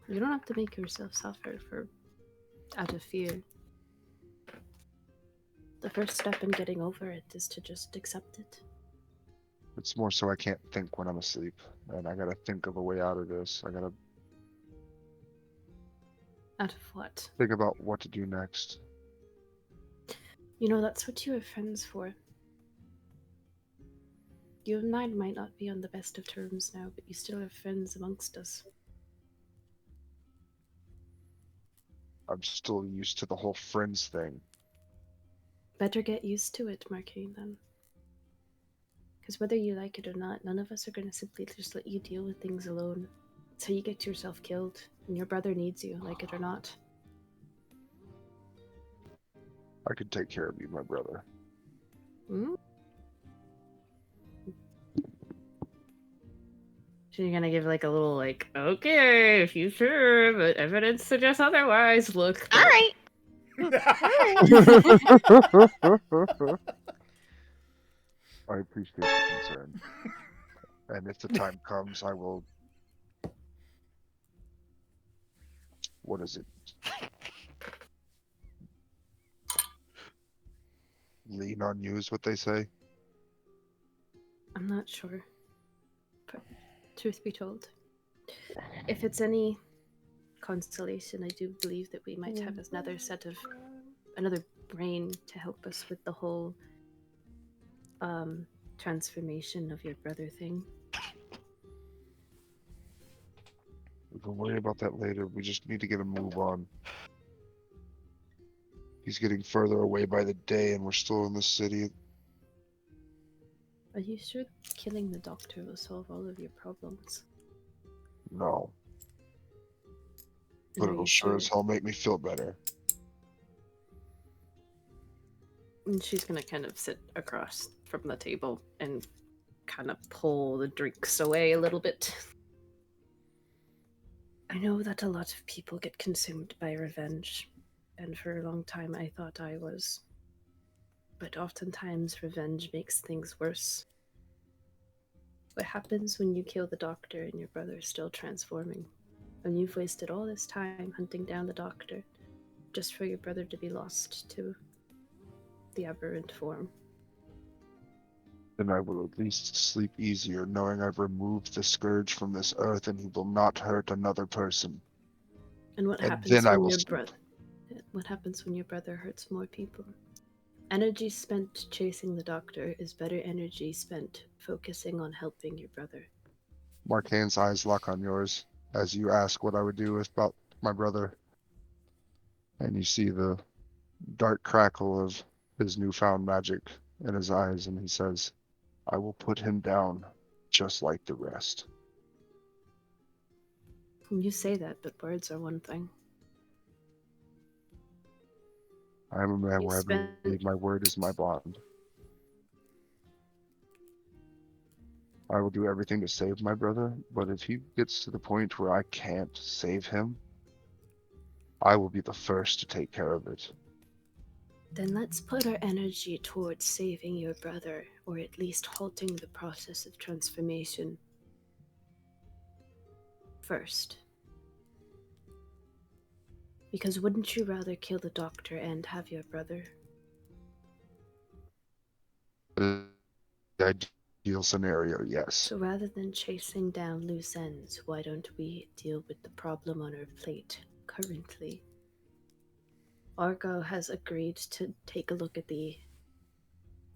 [SPEAKER 7] You don't have to make yourself suffer out of fear. The first step in getting over it is to just accept it.
[SPEAKER 9] It's more so I can't think when I'm asleep. And I gotta think of a way out of this. I gotta
[SPEAKER 7] Out of what?
[SPEAKER 9] think about what to do next.
[SPEAKER 7] You know, that's what you have friends for. You and I might not be on the best of terms now, but you still have friends amongst us.
[SPEAKER 9] I'm still used to the whole friends thing.
[SPEAKER 7] Better get used to it, Marquine, then. Because whether you like it or not, none of us are going to simply just let you deal with things alone. It's how you get yourself killed, and your brother needs you, like it or not.
[SPEAKER 9] I could take care of you, my brother.
[SPEAKER 7] Hmm? So you're gonna give like a little like, okay, if you sure, but evidence suggests otherwise. Look.
[SPEAKER 11] All right.
[SPEAKER 9] I appreciate the concern. And if the time comes, I will... What is it? Lean on you is what they say.
[SPEAKER 7] I'm not sure. But truth be told, if it's any consolation, I do believe that we might have another brain to help us with the whole transformation of your brother thing.
[SPEAKER 9] We can worry about that later. We just need to get a move on. He's getting further away by the day, and we're still in the city.
[SPEAKER 7] Are you sure killing the doctor will solve all of your problems?
[SPEAKER 9] No.
[SPEAKER 7] And
[SPEAKER 9] But
[SPEAKER 7] are
[SPEAKER 9] it'll
[SPEAKER 7] you
[SPEAKER 9] sure as hell make me feel better.
[SPEAKER 7] And she's gonna kind of sit across from the table and kind of pull the drinks away a little bit. I know that a lot of people get consumed by revenge, and for a long time I thought I was. But oftentimes revenge makes things worse. What happens when you kill the doctor and your brother is still transforming? And you've wasted all this time hunting down the doctor just for your brother to be lost to the aberrant form.
[SPEAKER 9] Then I will at least sleep easier knowing I've removed the scourge from this earth and he will not hurt another person.
[SPEAKER 7] And what
[SPEAKER 9] And
[SPEAKER 7] happens
[SPEAKER 9] then I
[SPEAKER 7] when
[SPEAKER 9] will
[SPEAKER 7] your
[SPEAKER 9] sleep.
[SPEAKER 7] brother? What happens when your brother hurts more people? Energy spent chasing the doctor is better energy spent focusing on helping your brother.
[SPEAKER 9] Marcane's eyes lock on yours as you ask what I would do about my brother. And you see the dark crackle of his newfound magic in his eyes, and he says, I will put him down just like the rest.
[SPEAKER 7] You say that, but words are one thing.
[SPEAKER 9] I am a man
[SPEAKER 7] You
[SPEAKER 9] where I
[SPEAKER 7] spent-
[SPEAKER 9] believe my word is my bond. I will do everything to save my brother, but if he gets to the point where I can't save him, I will be the first to take care of it.
[SPEAKER 7] Then let's put our energy towards saving your brother, or at least halting the process of transformation first. Because wouldn't you rather kill the doctor and have your brother?
[SPEAKER 9] The ideal scenario, yes.
[SPEAKER 7] So rather than chasing down loose ends, why don't we deal with the problem on our plate currently? Argo has agreed to take a look at the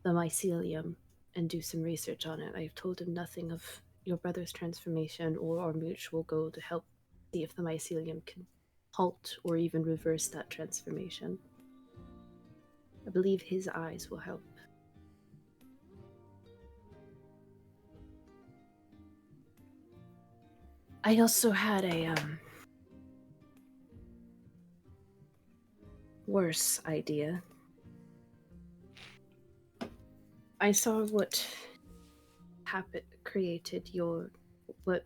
[SPEAKER 7] mycelium and do some research on it. I've told him nothing of your brother's transformation or our mutual goal to help see if the mycelium can halt or even reverse that transformation. I believe his eyes will help. I also had a worse idea. I saw what created what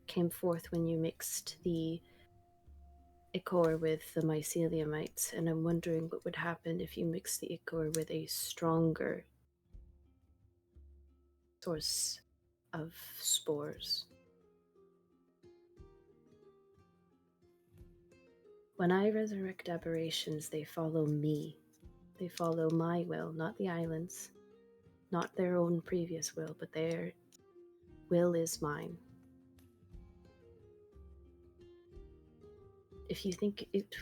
[SPEAKER 7] came forth when you mixed the ichor with the myceliumites, and I'm wondering what would happen if you mix the ichor with a stronger source of spores. When I resurrect aberrations, they follow me. They follow my will, not the island's, not their own previous will, but their will is mine. If you think it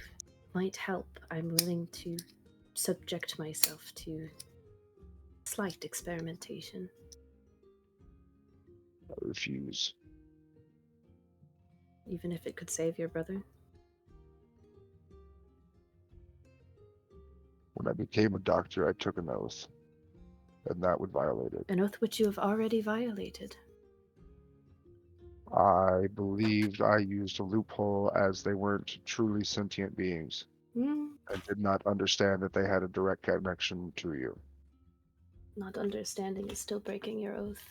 [SPEAKER 7] might help, I'm willing to subject myself to slight experimentation.
[SPEAKER 9] I refuse.
[SPEAKER 7] Even if it could save your brother?
[SPEAKER 9] When I became a doctor, I took an oath, and that would violate it.
[SPEAKER 7] An oath which you have already violated.
[SPEAKER 9] I believed I used a loophole as they weren't truly sentient beings and did not understand that they had a direct connection to you.
[SPEAKER 7] Not understanding is still breaking your oath.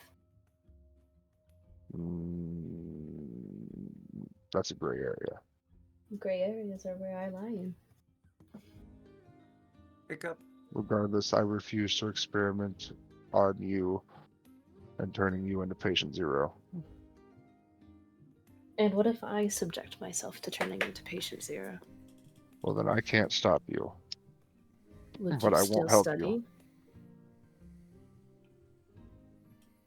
[SPEAKER 9] That's a gray area.
[SPEAKER 7] Gray areas are where I lie in.
[SPEAKER 4] Pick up.
[SPEAKER 9] Regardless, I refuse to experiment on you and turning you into patient zero.
[SPEAKER 7] And what if I subject myself to turning into patient zero?
[SPEAKER 9] Well, then I can't stop you.
[SPEAKER 7] Would
[SPEAKER 9] But
[SPEAKER 7] you
[SPEAKER 9] I
[SPEAKER 7] still
[SPEAKER 9] won't help
[SPEAKER 7] study?
[SPEAKER 9] you.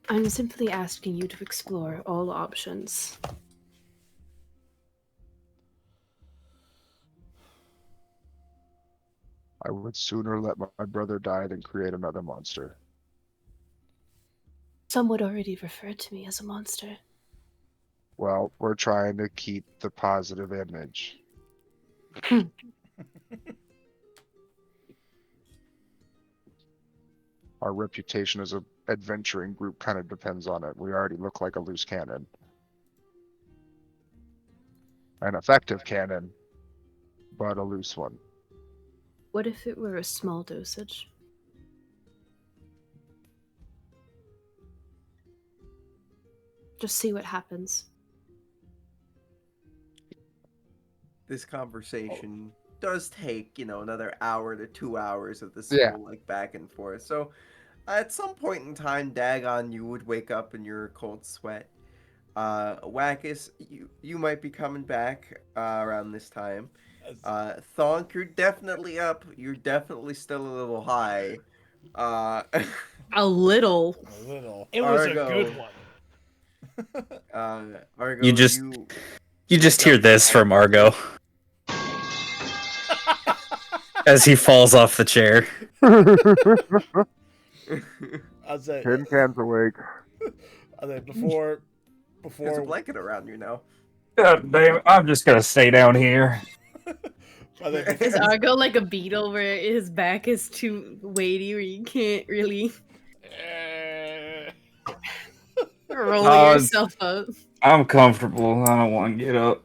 [SPEAKER 7] I'm simply asking you to explore all options.
[SPEAKER 9] I would sooner let my brother die than create another monster.
[SPEAKER 7] Some would already refer to me as a monster.
[SPEAKER 9] Well, we're trying to keep the positive image. Our reputation as a adventuring group kind of depends on it. We already look like a loose cannon. An effective cannon, but a loose one.
[SPEAKER 7] What if it were a small dosage? Just see what happens.
[SPEAKER 4] This conversation does take, another hour to 2 hours of this
[SPEAKER 9] Yeah.
[SPEAKER 4] whole back and forth. So at some point in time, Dagon, you would wake up in your cold sweat. Wackus, you might be coming back around this time. Thonk, you're definitely up. You're definitely still a little high.
[SPEAKER 2] A little.
[SPEAKER 3] A little.
[SPEAKER 10] It was
[SPEAKER 4] Argo.
[SPEAKER 10] a good one.
[SPEAKER 4] Argo,
[SPEAKER 6] You just hear this from Argo as he falls off the chair.
[SPEAKER 3] I'll say,
[SPEAKER 9] Tin cans awake.
[SPEAKER 3] before
[SPEAKER 4] There's a blanket around you now.
[SPEAKER 6] God damn it, I'm just gonna stay down here.
[SPEAKER 2] Is Argo like a beetle where his back is too weighty where you can't really roll yourself up?
[SPEAKER 6] I'm comfortable. I don't want to get up.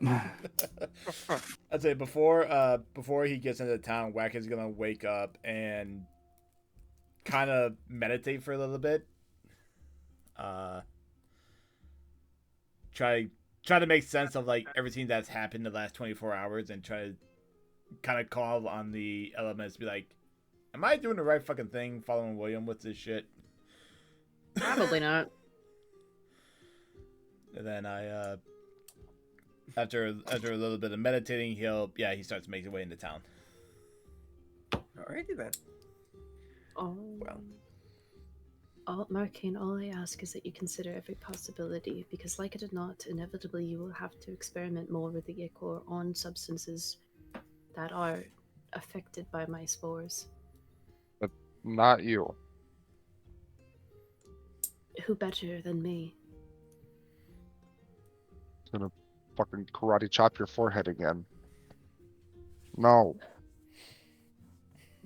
[SPEAKER 3] I'd say before he gets into town, Wack is gonna wake up and kind of meditate for a little bit. Try to make sense of everything that's happened the last 24 hours and try to kind of call on the elements to be like, am I doing the right fucking thing following William with this shit?
[SPEAKER 2] Probably not.
[SPEAKER 3] And then after a little bit of meditating, he starts making his way into town.
[SPEAKER 4] Alrighty then.
[SPEAKER 7] Oh.
[SPEAKER 4] Well.
[SPEAKER 7] Markane, all I ask is that you consider every possibility, because like it or not, inevitably you will have to experiment more with the ichor on substances that are affected by my spores.
[SPEAKER 9] But not you.
[SPEAKER 7] Who better than me?
[SPEAKER 9] Gonna fucking karate chop your forehead again. No.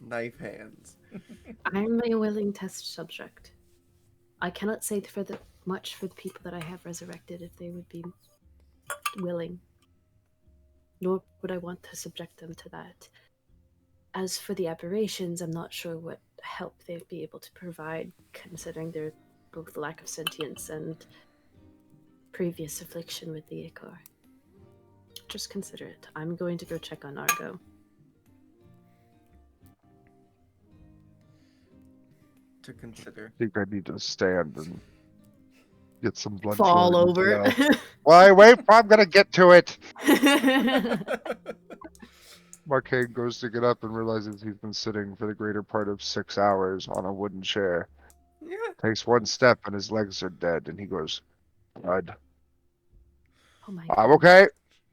[SPEAKER 4] Knife hands.
[SPEAKER 7] I'm a willing test subject. I cannot say much for the people that I have resurrected if they would be willing. Nor would I want to subject them to that. As for the aberrations, I'm not sure what help they'd be able to provide, considering they're both lack of sentience and previous affliction with the Ichor. Just consider it. I'm going to go check on Argo.
[SPEAKER 4] To consider.
[SPEAKER 9] I think I need to stand and get some blood.
[SPEAKER 2] Fall
[SPEAKER 9] flowing
[SPEAKER 2] over.
[SPEAKER 9] as well. Wait, I'm gonna get to it. Marcane goes to get up and realizes he's been sitting for the greater part of 6 hours on a wooden chair.
[SPEAKER 4] Yeah.
[SPEAKER 9] Takes one step and his legs are dead, and he goes, "Blood.
[SPEAKER 7] Oh my
[SPEAKER 9] I'm
[SPEAKER 7] god.
[SPEAKER 9] okay.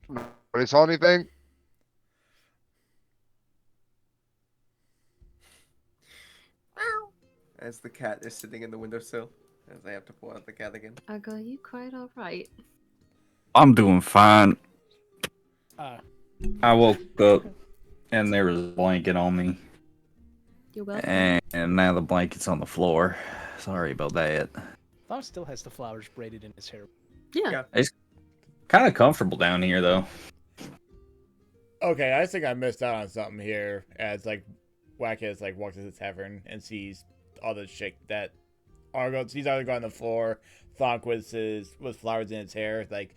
[SPEAKER 9] Nobody saw anything."
[SPEAKER 4] As the cat is sitting in the windowsill, as I have to pull out the cat again.
[SPEAKER 2] Argo, you quite alright?
[SPEAKER 6] I'm doing fine.
[SPEAKER 10] Uh,
[SPEAKER 6] I woke up and there was a blanket on me,
[SPEAKER 2] You're welcome.
[SPEAKER 6] and now the blanket's on the floor. Sorry about that.
[SPEAKER 10] Thom still has the flowers braided in his hair.
[SPEAKER 2] Yeah.
[SPEAKER 6] It's kind of comfortable down here, though.
[SPEAKER 3] Okay, I think I missed out on something here. As like Wackes like walks into the tavern and sees all the shit that Argo sees Argo on the floor, Thonk with flowers in his hair. Like,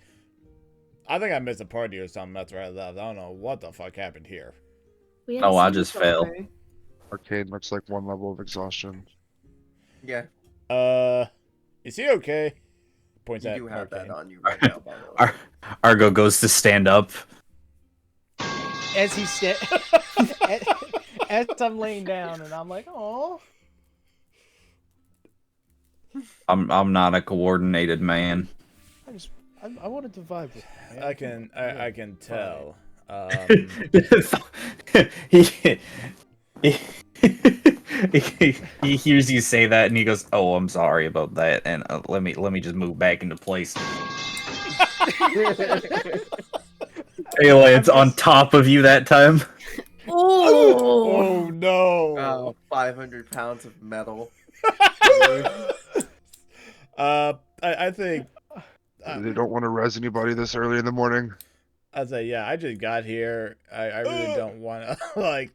[SPEAKER 3] I think I missed a party or something. That's where I left. I don't know what the fuck happened here.
[SPEAKER 2] We had
[SPEAKER 6] Oh,
[SPEAKER 2] a
[SPEAKER 6] I just fell.
[SPEAKER 2] sleepover.
[SPEAKER 9] Arcane looks like one level of exhaustion.
[SPEAKER 4] Yeah,
[SPEAKER 3] Is he okay? Points
[SPEAKER 4] you
[SPEAKER 3] at
[SPEAKER 4] do have
[SPEAKER 3] Arcane.
[SPEAKER 4] that on you right now, by the way.
[SPEAKER 6] Argo goes to stand up.
[SPEAKER 10] As he as I'm laying down, and I'm like, oh.
[SPEAKER 6] I'm not a coordinated man.
[SPEAKER 10] I wanted to vibe with you, man.
[SPEAKER 3] I can tell.
[SPEAKER 6] He hears you say that and he goes, "Oh, I'm sorry about that." And let me just move back into place. Aliens on top of you that time.
[SPEAKER 3] Oh no!
[SPEAKER 4] 500 pounds of metal.
[SPEAKER 3] I think
[SPEAKER 9] They don't want to res anybody this early in the morning.
[SPEAKER 3] I say yeah. I just got here. I really don't want to like.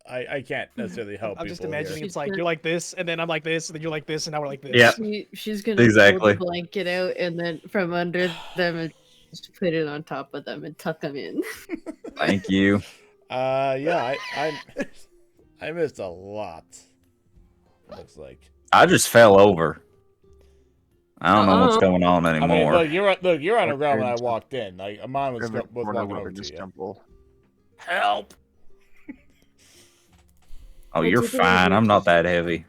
[SPEAKER 3] I can't necessarily help.
[SPEAKER 10] I'm just
[SPEAKER 3] people
[SPEAKER 10] imagining
[SPEAKER 3] here.
[SPEAKER 10] it's like you're like this, and then I'm like this, and then you're like this, and now we're like this.
[SPEAKER 6] Yeah.
[SPEAKER 2] She's gonna
[SPEAKER 6] Exactly.
[SPEAKER 2] pull the blanket out and then from under them and just put it on top of them and tuck them in.
[SPEAKER 6] Thank you.
[SPEAKER 3] Yeah. I missed a lot. Looks like.
[SPEAKER 6] I just fell over. I don't know what's going on
[SPEAKER 3] I mean,
[SPEAKER 6] anymore.
[SPEAKER 3] look, you're on the ground when I walked in. Like Amon was
[SPEAKER 9] In the corner
[SPEAKER 3] walking over
[SPEAKER 9] rubbing
[SPEAKER 3] to
[SPEAKER 9] his
[SPEAKER 3] you.
[SPEAKER 9] temple.
[SPEAKER 3] Help!
[SPEAKER 6] Oh,
[SPEAKER 2] What'd
[SPEAKER 6] you're
[SPEAKER 2] you do?
[SPEAKER 6] fine. I'm not that heavy.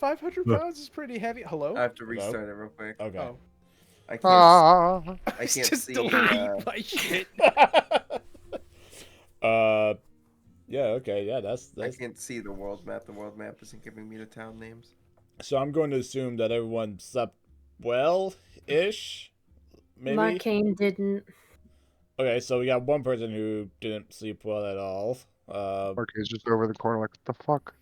[SPEAKER 10] 500 pounds is pretty heavy. Hello?
[SPEAKER 4] I have to restart it real quick.
[SPEAKER 3] Okay.
[SPEAKER 10] Oh.
[SPEAKER 4] I can't.
[SPEAKER 9] Ah,
[SPEAKER 4] I can't
[SPEAKER 10] Just
[SPEAKER 4] see.
[SPEAKER 10] delete my shit.
[SPEAKER 3] Yeah. Okay. Yeah.
[SPEAKER 4] I
[SPEAKER 3] That's.
[SPEAKER 4] can't see the world map. The world map isn't giving me the town names.
[SPEAKER 3] So I'm going to assume that everyone slept well-ish. Maybe.
[SPEAKER 2] Marcane didn't.
[SPEAKER 3] Okay, so we got one person who didn't sleep well at all.
[SPEAKER 9] Arcane's just over the corner like, what the fuck?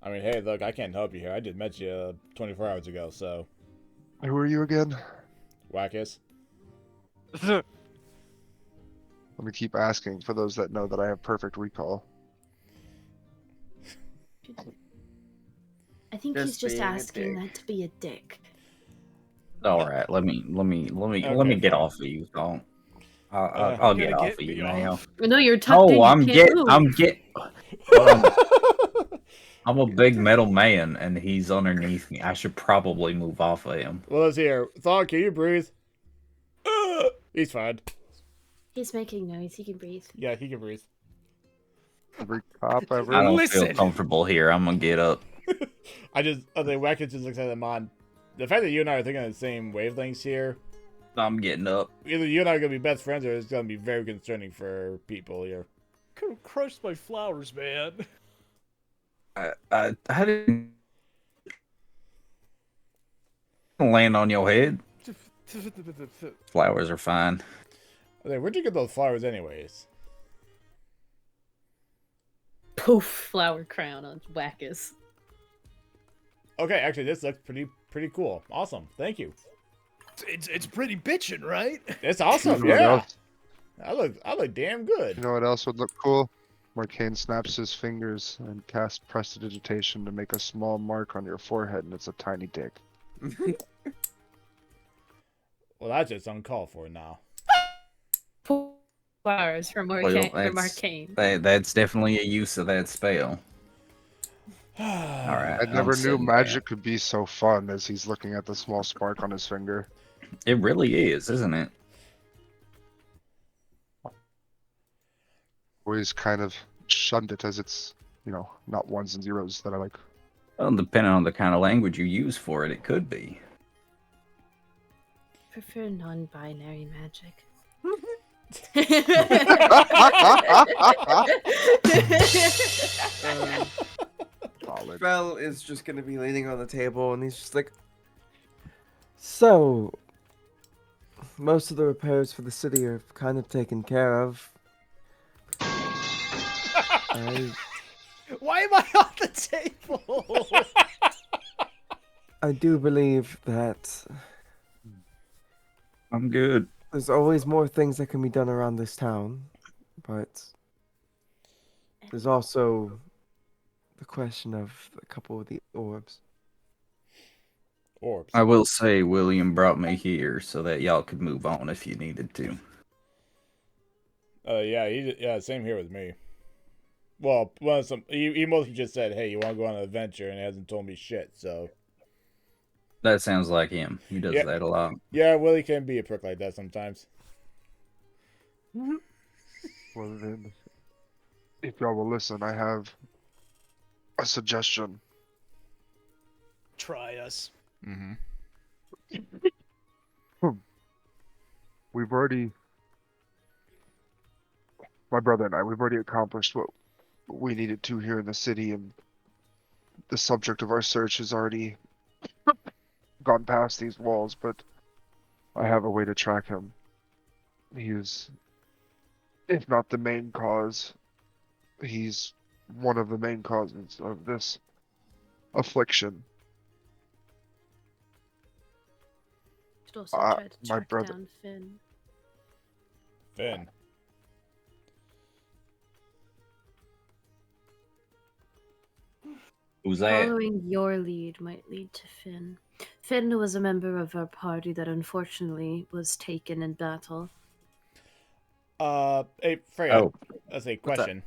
[SPEAKER 3] I mean, hey, look, I can't help you here. I just met you 24 hours ago, so
[SPEAKER 9] Who are you again?
[SPEAKER 3] Wackes.
[SPEAKER 9] Let me keep asking for those that know that I have perfect recall.
[SPEAKER 7] I think
[SPEAKER 4] Just
[SPEAKER 7] he's just
[SPEAKER 4] being a
[SPEAKER 7] asking
[SPEAKER 4] dick.
[SPEAKER 7] that to be a dick.
[SPEAKER 6] All right, let me
[SPEAKER 3] Okay,
[SPEAKER 6] get
[SPEAKER 3] fine.
[SPEAKER 6] off of you, Tom. I'll
[SPEAKER 10] You
[SPEAKER 6] get
[SPEAKER 10] gotta
[SPEAKER 6] off
[SPEAKER 10] get
[SPEAKER 6] of you
[SPEAKER 10] me
[SPEAKER 6] now.
[SPEAKER 10] off.
[SPEAKER 2] No, you're tucked in.
[SPEAKER 6] Oh,
[SPEAKER 2] You can't move.
[SPEAKER 6] I'm a big metal man, and he's underneath me. I should probably move off of him.
[SPEAKER 3] Well, let's hear. Thon, can you breathe? He's fine.
[SPEAKER 7] He's making noise. He can breathe.
[SPEAKER 3] Yeah, he can breathe.
[SPEAKER 9] Every cop ever.
[SPEAKER 6] I don't
[SPEAKER 10] Listen.
[SPEAKER 6] feel comfortable here. I'm gonna get up.
[SPEAKER 3] I think Wackes just looks at him on. The fact that you and I are thinking of the same wavelengths here,
[SPEAKER 6] I'm getting up.
[SPEAKER 3] either you and I are going to be best friends or it's going to be very concerning for people here.
[SPEAKER 10] Could have crushed my flowers, man.
[SPEAKER 6] I didn't land on your head. Flowers are fine.
[SPEAKER 3] Okay, where'd you get those flowers anyways?
[SPEAKER 2] Poof, flower crown on Wackes.
[SPEAKER 3] Okay, actually, this looks pretty cool. Awesome. Thank you.
[SPEAKER 10] It's pretty bitchin', right?
[SPEAKER 3] It's awesome.
[SPEAKER 9] You know what
[SPEAKER 3] Yeah.
[SPEAKER 9] else-
[SPEAKER 3] I look damn good.
[SPEAKER 9] You know what else would look cool? Marcane snaps his fingers and casts prestidigitation to make a small mark on your forehead, and it's a tiny dick.
[SPEAKER 3] Well, that's just uncalled for now.
[SPEAKER 2] Bars from Arcane.
[SPEAKER 6] That's definitely a use of that spell. All right.
[SPEAKER 9] I never
[SPEAKER 6] I'm
[SPEAKER 9] knew
[SPEAKER 6] sitting
[SPEAKER 9] magic could be so fun as he's looking at the small spark on his finger.
[SPEAKER 6] there. It really is, isn't it?
[SPEAKER 9] Always kind of shunned it as it's, not ones and zeros that I like.
[SPEAKER 6] Well, depending on the kind of language you use for it, it could be.
[SPEAKER 7] Prefer non-binary magic.
[SPEAKER 9] Solid.
[SPEAKER 4] Bell is just gonna be leaning on the table, and he's just like, "So, most of the repairs for the city are kind of taken care of.
[SPEAKER 10] Why am I on the table?
[SPEAKER 4] I do believe that
[SPEAKER 6] I'm good.
[SPEAKER 4] there's always more things that can be done around this town, but there's also the question of a couple of the orbs.
[SPEAKER 3] Orbs.
[SPEAKER 6] I will say William brought me here so that y'all could move on if you needed to.
[SPEAKER 3] Yeah, same here with me. Well, he mostly just said, "Hey, you want to go on an adventure?" and he hasn't told me shit. So
[SPEAKER 6] That sounds like him. He does
[SPEAKER 3] Yeah.
[SPEAKER 6] that a lot.
[SPEAKER 3] yeah, Willie can be a prick like that sometimes.
[SPEAKER 9] Well then, if y'all will listen, I have a suggestion.
[SPEAKER 10] Try us.
[SPEAKER 3] Mm-hmm.
[SPEAKER 9] My brother and we've already accomplished what we needed to here in the city, and the subject of our search has already gone past these walls, but I have a way to track him. He is, if not the main cause, he's one of the main causes of this affliction.
[SPEAKER 7] Should also try to
[SPEAKER 9] my
[SPEAKER 7] track
[SPEAKER 9] brother-
[SPEAKER 7] down Finn.
[SPEAKER 3] Finn.
[SPEAKER 6] Who's that?
[SPEAKER 7] Following your lead might lead to Finn. Finn was a member of our party that unfortunately was taken in battle.
[SPEAKER 3] Hey, Freya.
[SPEAKER 6] Oh.
[SPEAKER 3] That's a question.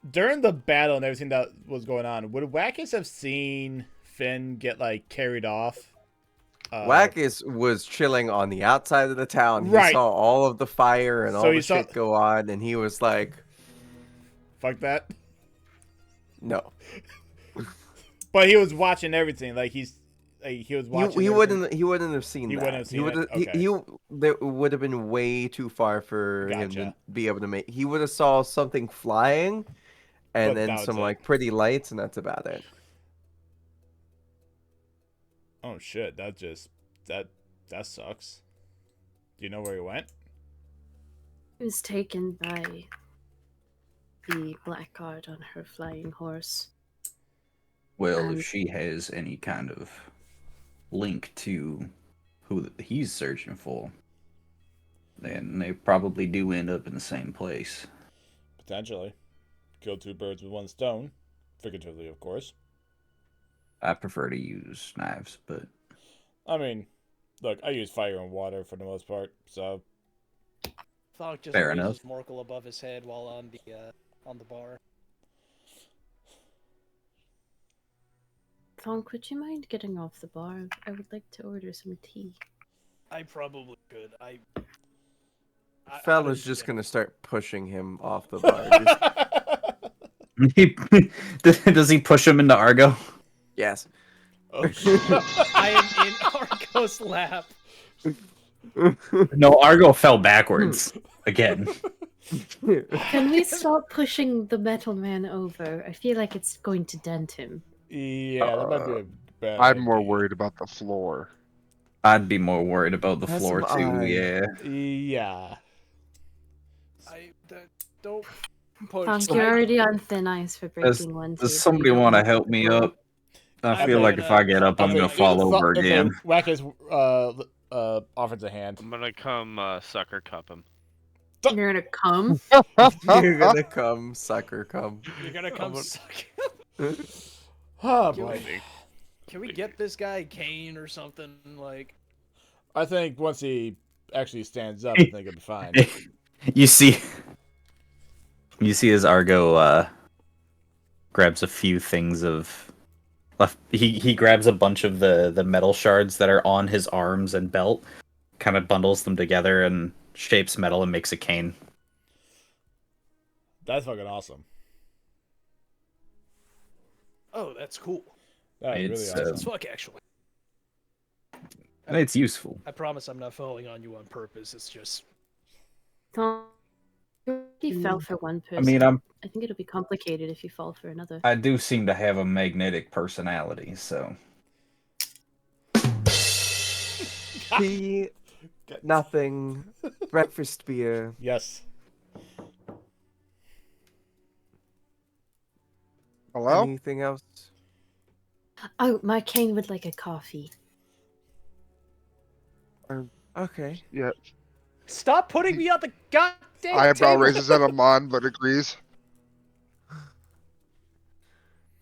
[SPEAKER 3] During the battle and everything that was going on, would Wackus have seen Finn get carried off?
[SPEAKER 4] Wackus was chilling on the outside of the town.
[SPEAKER 3] Right.
[SPEAKER 4] He saw all of the fire and
[SPEAKER 3] So
[SPEAKER 4] all
[SPEAKER 3] he
[SPEAKER 4] the
[SPEAKER 3] saw-
[SPEAKER 4] shit go on, and he was like,
[SPEAKER 3] Fuck that.
[SPEAKER 4] "No."
[SPEAKER 3] But he was watching everything. He was watching.
[SPEAKER 4] He
[SPEAKER 3] everything.
[SPEAKER 4] wouldn't have seen
[SPEAKER 3] He
[SPEAKER 4] that.
[SPEAKER 3] wouldn't have seen
[SPEAKER 4] would
[SPEAKER 3] it?
[SPEAKER 4] have
[SPEAKER 3] Okay.
[SPEAKER 4] that would have been way too far for him to
[SPEAKER 3] Gotcha.
[SPEAKER 4] be able to make. He would have saw something flying, and
[SPEAKER 3] But
[SPEAKER 4] then
[SPEAKER 3] that was
[SPEAKER 4] some
[SPEAKER 3] it.
[SPEAKER 4] pretty lights, and that's about it.
[SPEAKER 3] Oh shit! That sucks. Do you know where he went?
[SPEAKER 7] He was taken by the Blackguard on her flying horse.
[SPEAKER 6] Well, if she has any kind of link to who he's searching for, then they probably do end up in the same place.
[SPEAKER 3] Potentially. Kill two birds with one stone. Figuratively, of course.
[SPEAKER 6] I prefer to use knives, but
[SPEAKER 3] I mean, look, I use fire and water for the most part, so
[SPEAKER 10] Thonk just
[SPEAKER 6] Fair
[SPEAKER 10] raises
[SPEAKER 6] enough.
[SPEAKER 10] Morkel above his head while on the bar.
[SPEAKER 7] Thonk, would you mind getting off the bar? I would like to order some tea.
[SPEAKER 10] I probably could.
[SPEAKER 4] Fella's just gonna start pushing him off the bar.
[SPEAKER 6] does he push him into Argo?
[SPEAKER 4] Yes.
[SPEAKER 3] oh shit.
[SPEAKER 10] I am in Argo's lap.
[SPEAKER 6] No, Argo fell backwards again.
[SPEAKER 7] Can we stop pushing the metal man over? I feel like it's going to dent him.
[SPEAKER 3] Yeah, that might be a bad
[SPEAKER 9] I'm more
[SPEAKER 3] idea.
[SPEAKER 9] worried about the floor.
[SPEAKER 6] I'd be more worried about the
[SPEAKER 4] Has
[SPEAKER 6] floor
[SPEAKER 4] some
[SPEAKER 6] too.
[SPEAKER 4] eyes.
[SPEAKER 6] Yeah.
[SPEAKER 3] Yeah.
[SPEAKER 10] Don't push.
[SPEAKER 7] Thonk, you're already on thin ice for breaking one table.
[SPEAKER 6] Does somebody
[SPEAKER 7] You don't
[SPEAKER 6] want to
[SPEAKER 7] need
[SPEAKER 6] help me
[SPEAKER 7] go.
[SPEAKER 6] up? I
[SPEAKER 10] I'm
[SPEAKER 6] feel like if I get up, I'm
[SPEAKER 10] gonna-
[SPEAKER 6] gonna fall over again.
[SPEAKER 3] Wackus offers a hand.
[SPEAKER 5] I'm gonna come sucker cup him.
[SPEAKER 2] You're gonna come.
[SPEAKER 4] You're gonna come, sucker, come.
[SPEAKER 10] You're gonna come
[SPEAKER 5] gonna-
[SPEAKER 10] suck.
[SPEAKER 3] Oh
[SPEAKER 10] Can
[SPEAKER 3] boy.
[SPEAKER 10] we- Can we get this guy Kane or something like?
[SPEAKER 3] I think once he actually stands up, I think it'll be fine.
[SPEAKER 6] You see as Argo grabs a few things of left. He grabs a bunch of the metal shards that are on his arms and belt, kind of bundles them together and shapes metal and makes a cane.
[SPEAKER 3] That's fucking awesome.
[SPEAKER 10] Oh, that's cool.
[SPEAKER 3] That is
[SPEAKER 6] It's,
[SPEAKER 3] really
[SPEAKER 10] As
[SPEAKER 3] awesome.
[SPEAKER 10] fuck, actually.
[SPEAKER 6] And it's useful.
[SPEAKER 10] I promise I'm not falling on you on purpose. It's just
[SPEAKER 2] He fell for one
[SPEAKER 6] I
[SPEAKER 2] person.
[SPEAKER 6] mean,
[SPEAKER 2] I think it'll be complicated if you fall for another.
[SPEAKER 6] I do seem to have a magnetic personality, so
[SPEAKER 4] Tea, nothing, breakfast beer.
[SPEAKER 3] Yes.
[SPEAKER 9] Hello?
[SPEAKER 4] Anything else?
[SPEAKER 2] Oh, my Kane would like a coffee.
[SPEAKER 4] Okay.
[SPEAKER 9] Yeah.
[SPEAKER 10] stop putting me on the goddamn
[SPEAKER 9] Eyebrow
[SPEAKER 10] table.
[SPEAKER 9] raises at Amon, but agrees.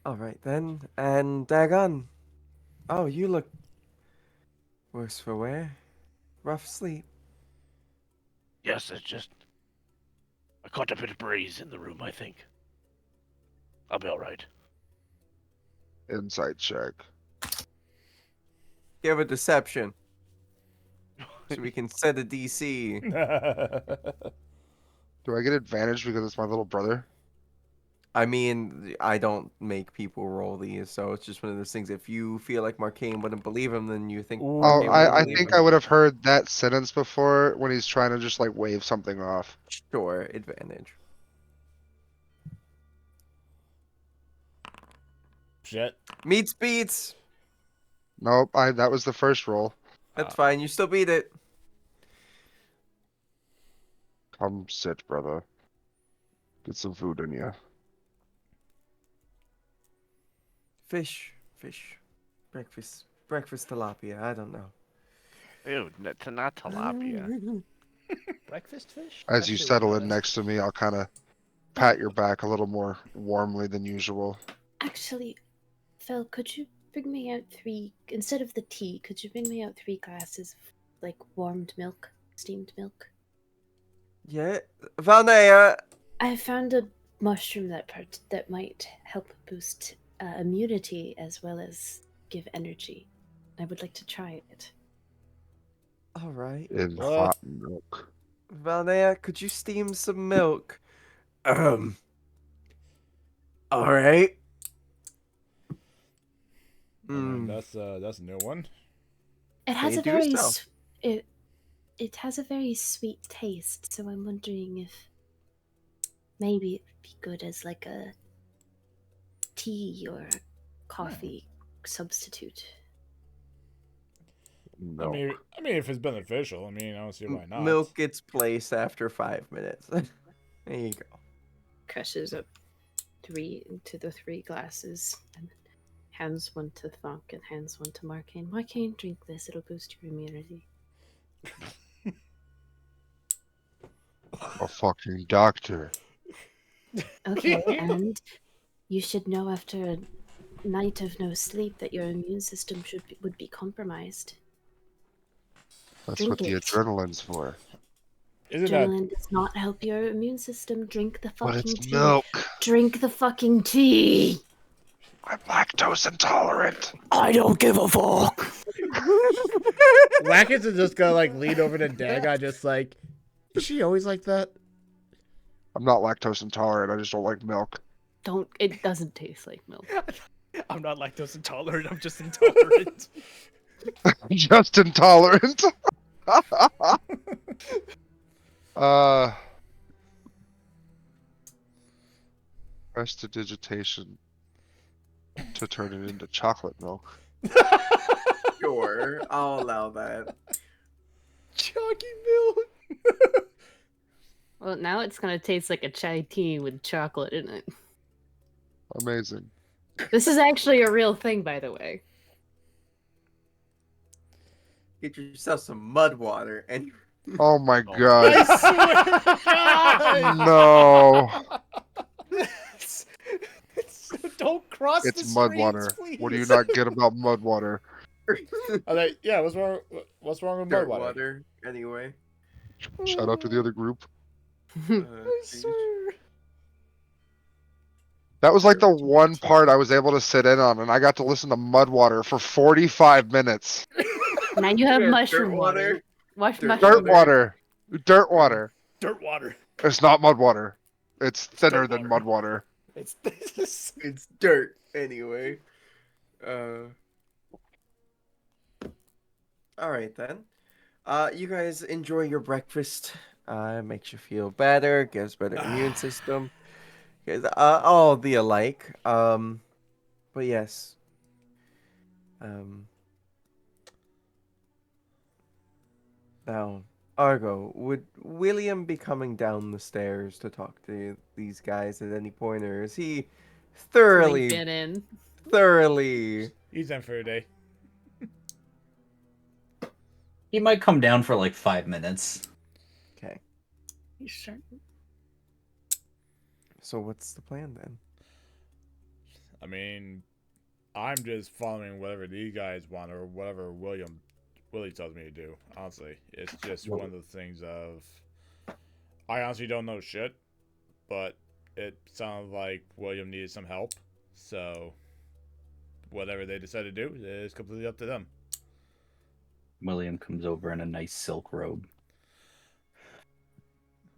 [SPEAKER 4] All right then. And Dagon. Oh, you look worse for wear. Rough sleep.
[SPEAKER 8] Yes, it's just. I caught a bit of breeze in the room, I think. I'll be alright.
[SPEAKER 9] Insight check.
[SPEAKER 4] Give a deception. So we can set a DC.
[SPEAKER 9] Do I get advantage because it's my little brother?
[SPEAKER 4] I mean, I don't make people roll these, so it's just one of those things. If you feel like Marcane wouldn't believe him, then you think
[SPEAKER 3] Ooh.
[SPEAKER 9] Oh,
[SPEAKER 4] Marcane wouldn't
[SPEAKER 9] I
[SPEAKER 4] believe
[SPEAKER 9] think
[SPEAKER 4] him.
[SPEAKER 9] I would have heard that sentence before when he's trying to just like wave something off.
[SPEAKER 4] Sure, advantage.
[SPEAKER 3] Shit.
[SPEAKER 4] Meets beats.
[SPEAKER 9] Nope, that was the first roll.
[SPEAKER 4] That's fine. You still beat it.
[SPEAKER 9] Come sit, brother. Get some food in you.
[SPEAKER 4] Fish. Breakfast tilapia. I don't know.
[SPEAKER 5] Ew, not tilapia.
[SPEAKER 10] Breakfast fish?
[SPEAKER 9] As you
[SPEAKER 10] Actually,
[SPEAKER 9] settle
[SPEAKER 10] no,
[SPEAKER 9] in
[SPEAKER 10] that's-
[SPEAKER 9] next to me, I'll kind of pat your back a little more warmly than usual.
[SPEAKER 7] Actually, Phil, could you bring me out instead of the tea, could you bring me out 3 glasses of, like, warmed milk, steamed milk?
[SPEAKER 4] Yeah. Valnea.
[SPEAKER 7] I found a mushroom that might help boost immunity as well as give energy. I would like to try it.
[SPEAKER 4] All right.
[SPEAKER 9] In
[SPEAKER 3] What?
[SPEAKER 9] hot milk.
[SPEAKER 4] Valnea, could you steam some milk? All right.
[SPEAKER 3] That's a new one.
[SPEAKER 7] It has
[SPEAKER 4] Say
[SPEAKER 7] a
[SPEAKER 4] do
[SPEAKER 7] very
[SPEAKER 4] so.
[SPEAKER 7] it has a very sweet taste, so I'm wondering if maybe it would be good as like a tea or a coffee substitute.
[SPEAKER 9] No.
[SPEAKER 3] I mean, if it's beneficial, I mean, I don't see why not.
[SPEAKER 4] Milk gets placed after 5 minutes. There you go.
[SPEAKER 2] Crushes up 3 into the 3 glasses and hands one to Thonk and hands one to Marcane. Marcane, drink this. It'll boost your immunity.
[SPEAKER 9] A fucking doctor.
[SPEAKER 7] Okay, and you should know after a night of no sleep that your immune system would be compromised.
[SPEAKER 9] That's
[SPEAKER 7] Drink
[SPEAKER 9] what the
[SPEAKER 7] it.
[SPEAKER 9] adrenaline's for.
[SPEAKER 3] Isn't that?
[SPEAKER 7] Adrenaline does not help your immune system. Drink the
[SPEAKER 9] But
[SPEAKER 7] fucking
[SPEAKER 9] it's
[SPEAKER 7] tea.
[SPEAKER 9] milk.
[SPEAKER 7] Drink the fucking tea.
[SPEAKER 9] I'm lactose intolerant.
[SPEAKER 8] I don't give a fuck.
[SPEAKER 3] Wackets is just gonna like lean over to Dagon, just like, is she always like that?
[SPEAKER 9] I'm not lactose intolerant. I just don't like milk.
[SPEAKER 2] It doesn't taste like milk.
[SPEAKER 10] I'm not lactose intolerant. I'm just intolerant.
[SPEAKER 9] I'm just intolerant. Prestidigitation to turn it into chocolate milk.
[SPEAKER 4] Sure, I'll allow that.
[SPEAKER 10] Chalky milk.
[SPEAKER 2] Well, now it's gonna taste like a chai tea with chocolate in it.
[SPEAKER 9] Amazing.
[SPEAKER 2] This is actually a real thing, by the way.
[SPEAKER 4] Get yourself some mud water and
[SPEAKER 9] Oh my
[SPEAKER 8] Oh,
[SPEAKER 9] god.
[SPEAKER 3] I swear to God!
[SPEAKER 9] No.
[SPEAKER 10] Don't cross
[SPEAKER 9] It's
[SPEAKER 10] the
[SPEAKER 9] mud
[SPEAKER 10] streams,
[SPEAKER 9] water.
[SPEAKER 10] please.
[SPEAKER 9] What do you not get about mud water?
[SPEAKER 3] I'm like, yeah, what's wrong? What's wrong with mud
[SPEAKER 4] Dirt
[SPEAKER 3] water?
[SPEAKER 4] water. Anyway.
[SPEAKER 9] Shout out to the other group.
[SPEAKER 10] I
[SPEAKER 4] Geez.
[SPEAKER 10] swear.
[SPEAKER 9] That was like the
[SPEAKER 4] Dirt
[SPEAKER 9] one part I was able to sit in on, and I got to listen to mud water for 45 minutes.
[SPEAKER 2] Now you have
[SPEAKER 4] Yeah,
[SPEAKER 2] mushroom
[SPEAKER 4] dirt
[SPEAKER 2] water.
[SPEAKER 4] water.
[SPEAKER 2] Wash
[SPEAKER 4] Dirt
[SPEAKER 2] mushroom
[SPEAKER 9] Dirt water. Dirt water.
[SPEAKER 10] Dirt water.
[SPEAKER 9] It's not mud water. It's thinner
[SPEAKER 10] dirt
[SPEAKER 9] than
[SPEAKER 10] water.
[SPEAKER 9] mud water.
[SPEAKER 10] It's this.
[SPEAKER 4] It's dirt. Anyway. All right then. You guys enjoy your breakfast. Makes you feel better, gives better immune system. All the alike. But yes. Now, Argo, would William be coming down the stairs to talk to these guys at any point, or is he thoroughly,
[SPEAKER 2] Get in.
[SPEAKER 4] thoroughly?
[SPEAKER 3] He's in for a day.
[SPEAKER 6] He might come down for like 5 minutes.
[SPEAKER 4] Okay.
[SPEAKER 2] You sure?
[SPEAKER 4] So what's the plan then?
[SPEAKER 3] I mean, I'm just following whatever these guys want or whatever Willie tells me to do. Honestly, it's just one of the things of I honestly don't know shit, but it sounds like William needed some help. So whatever they decide to do is completely up to them.
[SPEAKER 6] William comes over in a nice silk robe.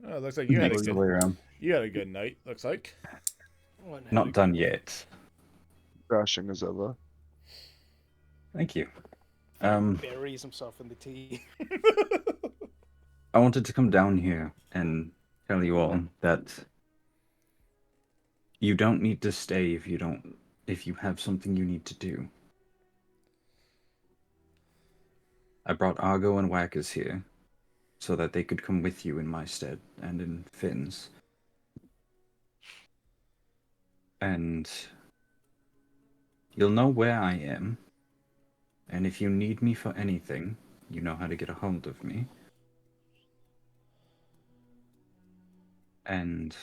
[SPEAKER 3] Oh, looks like you had a
[SPEAKER 6] Makes the
[SPEAKER 3] good
[SPEAKER 6] way around.
[SPEAKER 3] night. Looks like.
[SPEAKER 6] Not done yet.
[SPEAKER 9] Crashing as ever.
[SPEAKER 6] Thank you.
[SPEAKER 10] Buries himself in the tea.
[SPEAKER 6] I wanted to come down here and tell you all that you don't need to stay if you have something you need to do. I brought Argo and Whackers here so that they could come with you in my stead and in Finn's. And you'll know where I am. And if you need me for anything, you know how to get a hold of me. And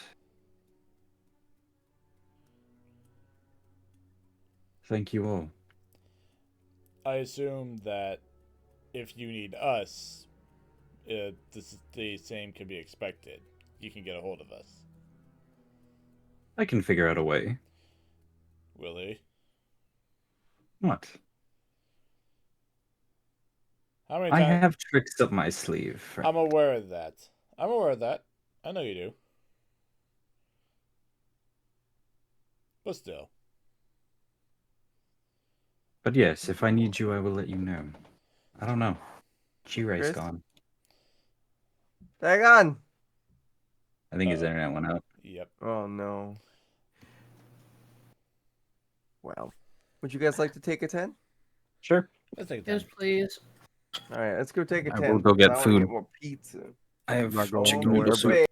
[SPEAKER 6] thank you all.
[SPEAKER 3] I assume that if you need us, the same can be expected. You can get a hold of us.
[SPEAKER 6] I can figure out a way.
[SPEAKER 3] Willie?
[SPEAKER 6] What?
[SPEAKER 3] How many
[SPEAKER 6] I
[SPEAKER 3] times?
[SPEAKER 6] have tricks up my sleeve. Friend.
[SPEAKER 3] I'm aware of that. I know you do. But still.
[SPEAKER 6] But yes, if I need you, I will let you know. I don't know. G-Ray's
[SPEAKER 4] Chris?
[SPEAKER 6] gone.
[SPEAKER 4] Dagon!
[SPEAKER 6] I think his internet went out.
[SPEAKER 3] Yep.
[SPEAKER 4] Oh no. Well, would you guys like to take a 10?
[SPEAKER 6] Sure.
[SPEAKER 3] Let's take
[SPEAKER 2] Yes,
[SPEAKER 3] that.
[SPEAKER 2] please.
[SPEAKER 4] All right, let's go take a
[SPEAKER 6] I
[SPEAKER 4] 10.
[SPEAKER 6] will go
[SPEAKER 4] because
[SPEAKER 6] get
[SPEAKER 4] I wanna
[SPEAKER 6] food.
[SPEAKER 4] Get more pizza.
[SPEAKER 6] I have
[SPEAKER 9] not going
[SPEAKER 6] chicken
[SPEAKER 9] nowhere,
[SPEAKER 6] noodle
[SPEAKER 9] but-
[SPEAKER 6] soup.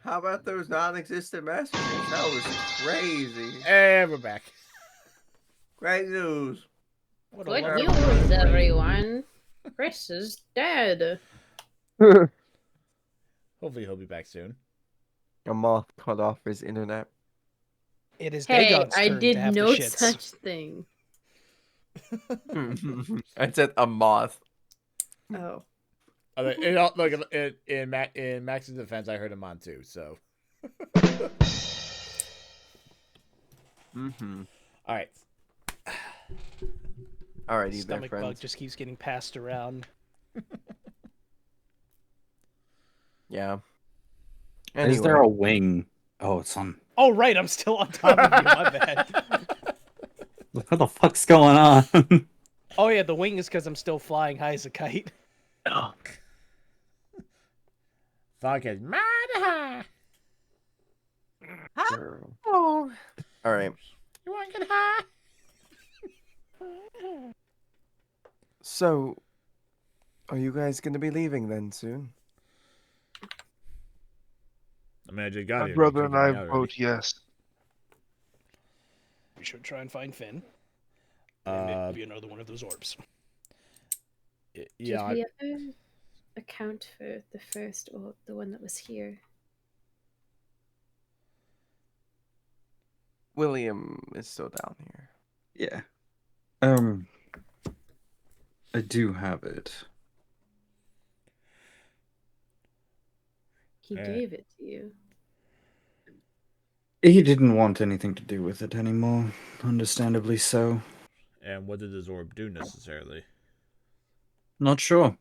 [SPEAKER 4] How about those non-existent massacres? That was crazy.
[SPEAKER 3] And we're back.
[SPEAKER 4] Great news.
[SPEAKER 10] What a
[SPEAKER 2] Good
[SPEAKER 10] wonderful
[SPEAKER 2] news,
[SPEAKER 10] brain.
[SPEAKER 2] everyone. Chris is dead.
[SPEAKER 3] Hopefully he'll be back soon.
[SPEAKER 4] A moth cut off his internet.
[SPEAKER 10] It is
[SPEAKER 2] Hey,
[SPEAKER 10] Dagon's
[SPEAKER 2] I
[SPEAKER 10] turn
[SPEAKER 2] did
[SPEAKER 10] to have
[SPEAKER 2] no
[SPEAKER 10] the shits.
[SPEAKER 2] such thing.
[SPEAKER 4] I said a moth.
[SPEAKER 2] Oh.
[SPEAKER 3] Look, in Max's defense, I heard him on too. So,
[SPEAKER 4] Mm-hmm.
[SPEAKER 3] all right.
[SPEAKER 4] Alrighty there,
[SPEAKER 10] Stomach bug
[SPEAKER 4] friends.
[SPEAKER 10] just keeps getting passed around.
[SPEAKER 4] Yeah.
[SPEAKER 6] Is there a
[SPEAKER 4] Anyway,
[SPEAKER 6] wing? Oh, it's on.
[SPEAKER 10] Oh, right, I'm still on top of you. My bad.
[SPEAKER 6] What the fuck's going on?
[SPEAKER 10] Oh, yeah, the wing is because I'm still flying high as a kite.
[SPEAKER 3] Fuck is mad high.
[SPEAKER 4] oh. All right.
[SPEAKER 3] You want to get high?
[SPEAKER 4] So, are you guys gonna be leaving then soon?
[SPEAKER 3] I mean, I just got
[SPEAKER 9] My
[SPEAKER 3] here.
[SPEAKER 9] brother
[SPEAKER 3] They
[SPEAKER 9] and
[SPEAKER 3] kicked me
[SPEAKER 9] I
[SPEAKER 3] out already.
[SPEAKER 9] vote yes.
[SPEAKER 10] We should try and find Finn. And
[SPEAKER 3] Uh,
[SPEAKER 10] maybe another one of those orbs.
[SPEAKER 3] yeah.
[SPEAKER 2] Did we ever account for the first orb, the one that was here?
[SPEAKER 4] William is still down here.
[SPEAKER 6] Yeah. I do have it.
[SPEAKER 2] He gave it to you.
[SPEAKER 6] He didn't want anything to do with it anymore. Understandably so.
[SPEAKER 3] And what did this orb do necessarily?
[SPEAKER 6] Not sure.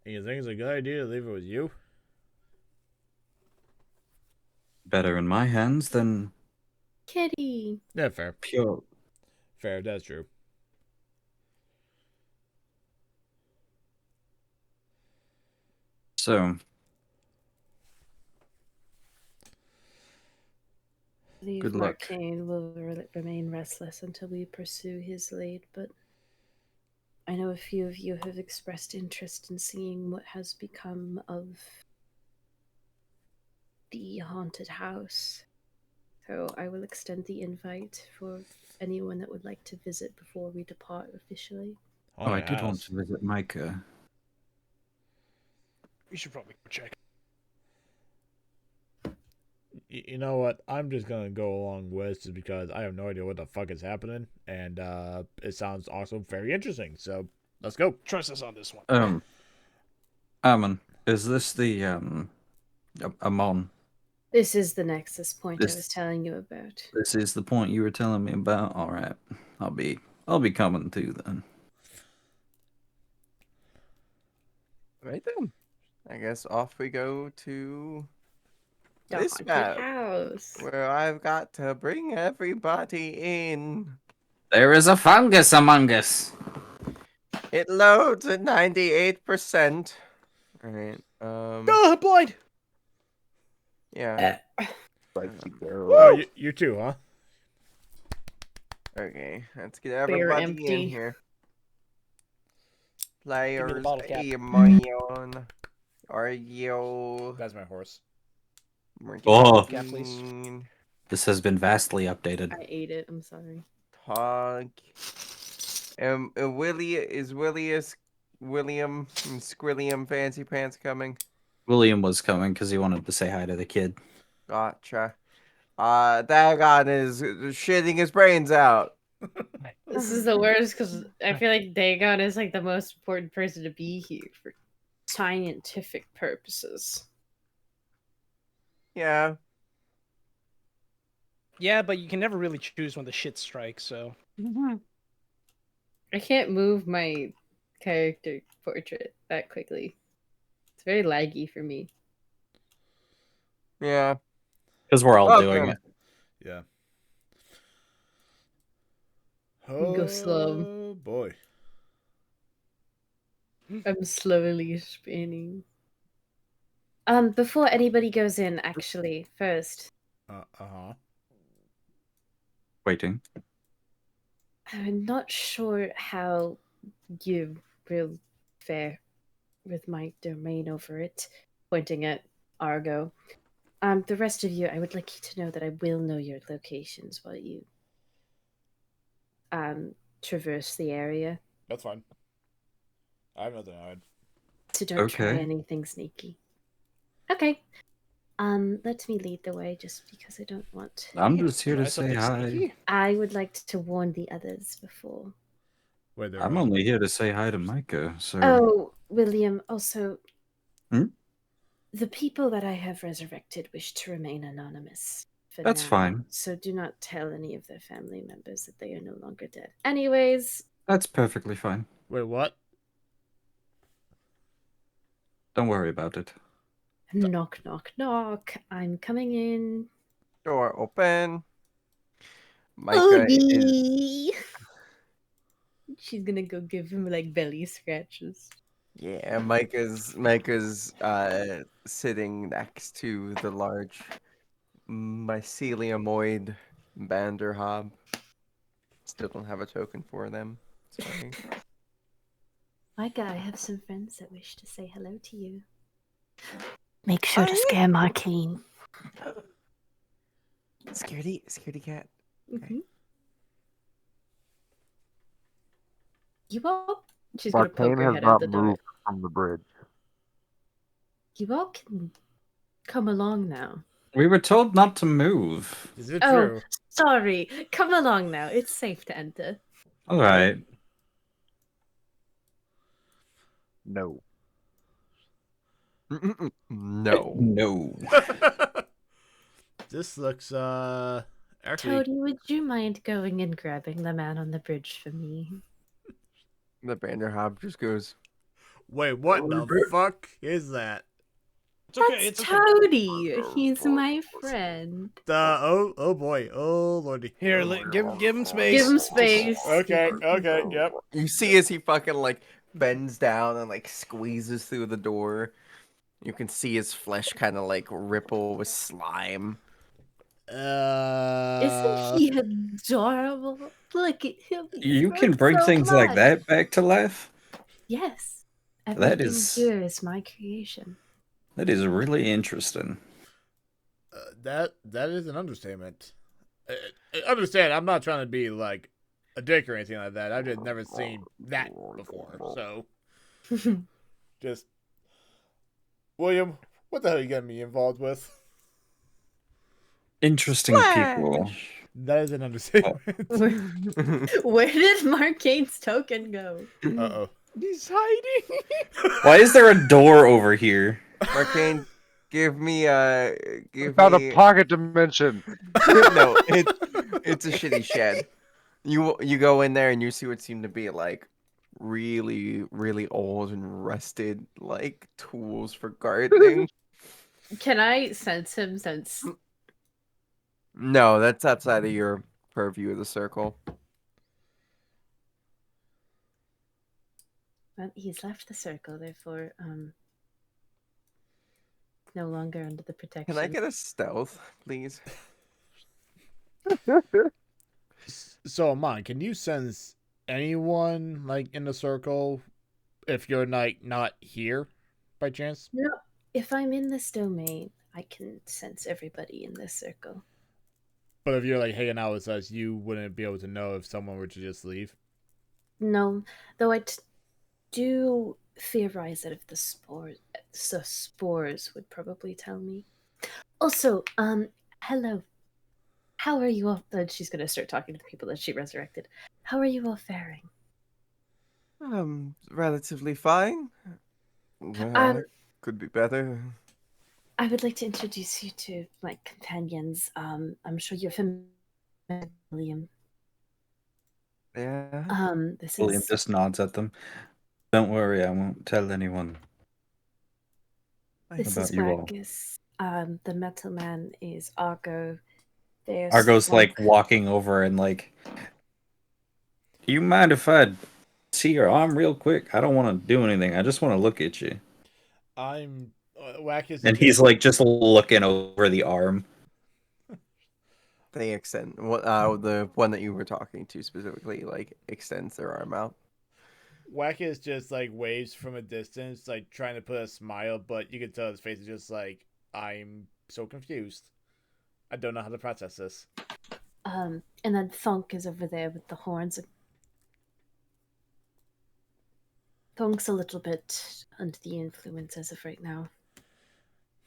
[SPEAKER 3] And you think it's a good idea to leave it with you?
[SPEAKER 6] Better in my hands than
[SPEAKER 2] Kitty!
[SPEAKER 3] Yeah, fair.
[SPEAKER 6] pure.
[SPEAKER 3] Fair, that's true.
[SPEAKER 6] So,
[SPEAKER 2] I believe
[SPEAKER 6] Good luck.
[SPEAKER 2] Marcane will remain restless until we pursue his lead, but I know a few of you have expressed interest in seeing what has become of the haunted house. So I will extend the invite for anyone that would like to visit before we depart officially.
[SPEAKER 6] I did want to visit Micah.
[SPEAKER 10] We should probably go check.
[SPEAKER 3] You know what? I'm just gonna go along with just because I have no idea what the fuck is happening, and it sounds also very interesting. So let's go.
[SPEAKER 10] Trust us on this one.
[SPEAKER 6] Ammon, is this the Amon?
[SPEAKER 2] This is the nexus point I
[SPEAKER 6] This-
[SPEAKER 2] was telling you about.
[SPEAKER 6] This is the point you were telling me about. All right, I'll be coming too then.
[SPEAKER 4] Right then. I guess off we go to
[SPEAKER 2] The
[SPEAKER 4] this
[SPEAKER 2] haunted
[SPEAKER 4] map,
[SPEAKER 2] house.
[SPEAKER 4] where I've got to bring everybody in.
[SPEAKER 6] There is a fungus among us.
[SPEAKER 4] It loads at 98%. Alright,
[SPEAKER 10] Blind!
[SPEAKER 4] yeah.
[SPEAKER 3] Oh, you too, huh?
[SPEAKER 4] Okay, let's get
[SPEAKER 2] Beer
[SPEAKER 4] everybody
[SPEAKER 2] empty.
[SPEAKER 4] in here.
[SPEAKER 10] the
[SPEAKER 4] Players,
[SPEAKER 10] bottle cap.
[SPEAKER 4] Amayon, Argio,
[SPEAKER 3] That's my horse.
[SPEAKER 6] Oh.
[SPEAKER 10] Cap, please.
[SPEAKER 4] Morgan,
[SPEAKER 6] This has been vastly updated.
[SPEAKER 2] I ate it, I'm sorry.
[SPEAKER 4] Tog, William and Squilliam Fancy Pants coming?
[SPEAKER 6] William was coming because he wanted to say hi to the kid.
[SPEAKER 4] Gotcha. Dagon is shitting his brains out.
[SPEAKER 2] This is the worst because I feel like Dagon is like the most important person to be here for scientific purposes.
[SPEAKER 4] Yeah.
[SPEAKER 10] Yeah, but you can never really choose when the shit strikes, so.
[SPEAKER 2] I can't move my character portrait that quickly. It's very laggy for me.
[SPEAKER 4] Yeah.
[SPEAKER 6] Because we're all
[SPEAKER 4] Welcome.
[SPEAKER 6] doing it.
[SPEAKER 3] Yeah.
[SPEAKER 2] Go slow.
[SPEAKER 3] Oh boy.
[SPEAKER 2] I'm slowly spinning. Before anybody goes in, actually, first,
[SPEAKER 3] Uh-huh.
[SPEAKER 6] Waiting.
[SPEAKER 2] I'm not sure how you will fare with my domain over it, pointing at Argo. The rest of you, I would like you to know that I will know your locations while you traverse the area.
[SPEAKER 3] That's fine. I have nothing to hide.
[SPEAKER 2] So don't try
[SPEAKER 6] Okay.
[SPEAKER 2] anything sneaky. Okay. Let me lead the way just because I don't want.
[SPEAKER 6] I'm just here
[SPEAKER 10] Try
[SPEAKER 6] to say
[SPEAKER 10] something
[SPEAKER 6] hi.
[SPEAKER 10] sneaky?
[SPEAKER 2] I would like to warn the others before.
[SPEAKER 3] Wait, they're
[SPEAKER 6] I'm
[SPEAKER 3] wrong.
[SPEAKER 6] only here to say hi to Micah. So
[SPEAKER 2] Oh, William, also,
[SPEAKER 6] Hmm?
[SPEAKER 2] the people that I have resurrected wish to remain anonymous for
[SPEAKER 6] That's
[SPEAKER 2] now.
[SPEAKER 6] fine.
[SPEAKER 2] So do not tell any of their family members that they are no longer dead. Anyways,
[SPEAKER 6] That's perfectly fine.
[SPEAKER 3] Wait, what?
[SPEAKER 6] Don't worry about it.
[SPEAKER 2] knock, knock, knock. I'm coming in.
[SPEAKER 4] Door open. Micah is.
[SPEAKER 2] Oogie! She's gonna go give him like belly scratches.
[SPEAKER 4] Yeah, Micah's sitting next to the large myceliumoid Banderhob. Still don't have a token for them. Sorry.
[SPEAKER 2] Micah, I have some friends that wish to say hello to you. Make sure to
[SPEAKER 4] Oh,
[SPEAKER 2] scare Markine.
[SPEAKER 4] Scaredy cat.
[SPEAKER 2] Mm-hmm. You all? She's gonna poke her head out the door.
[SPEAKER 9] from the bridge.
[SPEAKER 2] You all can come along now.
[SPEAKER 6] We were told not to move.
[SPEAKER 3] Is it
[SPEAKER 2] Oh,
[SPEAKER 3] true?
[SPEAKER 2] sorry. Come along now. It's safe to enter.
[SPEAKER 6] All right.
[SPEAKER 9] No.
[SPEAKER 4] No.
[SPEAKER 6] No.
[SPEAKER 3] This looks actually.
[SPEAKER 2] Toady, would you mind going and grabbing the man on the bridge for me?
[SPEAKER 4] The Banderhob just goes.
[SPEAKER 3] Wait, what the fuck is that?
[SPEAKER 10] It's okay.
[SPEAKER 2] That's
[SPEAKER 10] It's okay.
[SPEAKER 2] Toady. He's my friend.
[SPEAKER 3] Oh boy, oh lordy.
[SPEAKER 10] Here, give him space.
[SPEAKER 2] Give him space.
[SPEAKER 3] Okay, yep.
[SPEAKER 4] You see as he fucking like bends down and like squeezes through the door. You can see his flesh kind of like ripple with slime.
[SPEAKER 2] Isn't he adorable? Look at him. He's
[SPEAKER 6] You can
[SPEAKER 2] worth
[SPEAKER 6] bring
[SPEAKER 2] so
[SPEAKER 6] things like
[SPEAKER 2] much.
[SPEAKER 6] that back to life?
[SPEAKER 2] Yes.
[SPEAKER 6] That
[SPEAKER 2] Everything
[SPEAKER 6] is-
[SPEAKER 2] here is my creation.
[SPEAKER 6] That is really interesting.
[SPEAKER 3] That is an understatement. Understand? I'm not trying to be like a dick or anything like that. I've just never seen that before. So, just William, what the hell are you getting me involved with?
[SPEAKER 6] Interesting people.
[SPEAKER 3] That is an understatement.
[SPEAKER 2] Where did Marcane's token go?
[SPEAKER 3] Uh-oh.
[SPEAKER 10] He's hiding.
[SPEAKER 6] Why is there a door over here?
[SPEAKER 4] Arcane, give me
[SPEAKER 9] Found a pocket dimension.
[SPEAKER 4] no, it's a shitty shed. You go in there and you see what seem to be like really, really old and rusted like tools for gardening.
[SPEAKER 2] Can I sense him since
[SPEAKER 4] No, that's outside of your purview of the circle.
[SPEAKER 2] well, he's left the circle, therefore no longer under the protection.
[SPEAKER 4] Can I get a stealth, please?
[SPEAKER 3] So, Amon, can you sense anyone like in the circle if you're like not here by chance?
[SPEAKER 2] No, if I'm in this domain, I can sense everybody in this circle.
[SPEAKER 3] But if you're like hanging out with us, you wouldn't be able to know if someone were to just leave.
[SPEAKER 2] No, though I do theorize that if the spores would probably tell me. Also, hello. How are you all? She's gonna start talking to the people that she resurrected. How are you all faring?
[SPEAKER 4] Relatively fine. Could be better.
[SPEAKER 2] I would like to introduce you to my companions. I'm sure you're familiar with William.
[SPEAKER 4] Yeah.
[SPEAKER 2] This
[SPEAKER 6] William
[SPEAKER 2] is
[SPEAKER 6] just nods at them. Don't worry, I won't tell anyone.
[SPEAKER 2] this
[SPEAKER 6] about
[SPEAKER 2] is
[SPEAKER 6] you all.
[SPEAKER 2] Wackus. The metal man is Argo. There's
[SPEAKER 6] Argo's
[SPEAKER 2] one-
[SPEAKER 6] like walking over and like, do you mind if I see your arm real quick? I don't want to do anything. I just want to look at you.
[SPEAKER 3] I'm Wackus.
[SPEAKER 6] And he's like just looking over the arm.
[SPEAKER 4] They extend the one that you were talking to specifically, like extends their arm out.
[SPEAKER 3] Wackus just like waves from a distance, like trying to put a smile, but you can tell his face is just like, I'm so confused. I don't know how to process this.
[SPEAKER 2] And then Thunk is over there with the horns. Thunk's a little bit under the influence as of right now.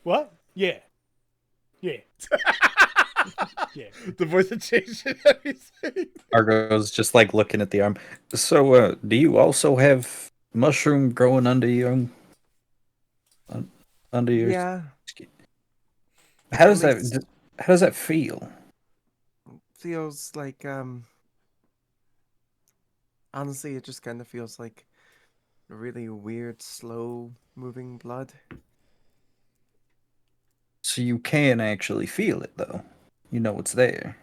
[SPEAKER 10] What? Yeah. Yeah. Yeah.
[SPEAKER 3] The voice had changed and everything.
[SPEAKER 6] Argo's just like looking at the arm. So, do you also have mushroom growing under your under your
[SPEAKER 4] Yeah.
[SPEAKER 6] skin? How does
[SPEAKER 4] At least
[SPEAKER 6] that how does that feel?
[SPEAKER 4] feels like honestly, it just kind of feels like really weird, slow moving blood.
[SPEAKER 6] So you can actually feel it though. You know it's there.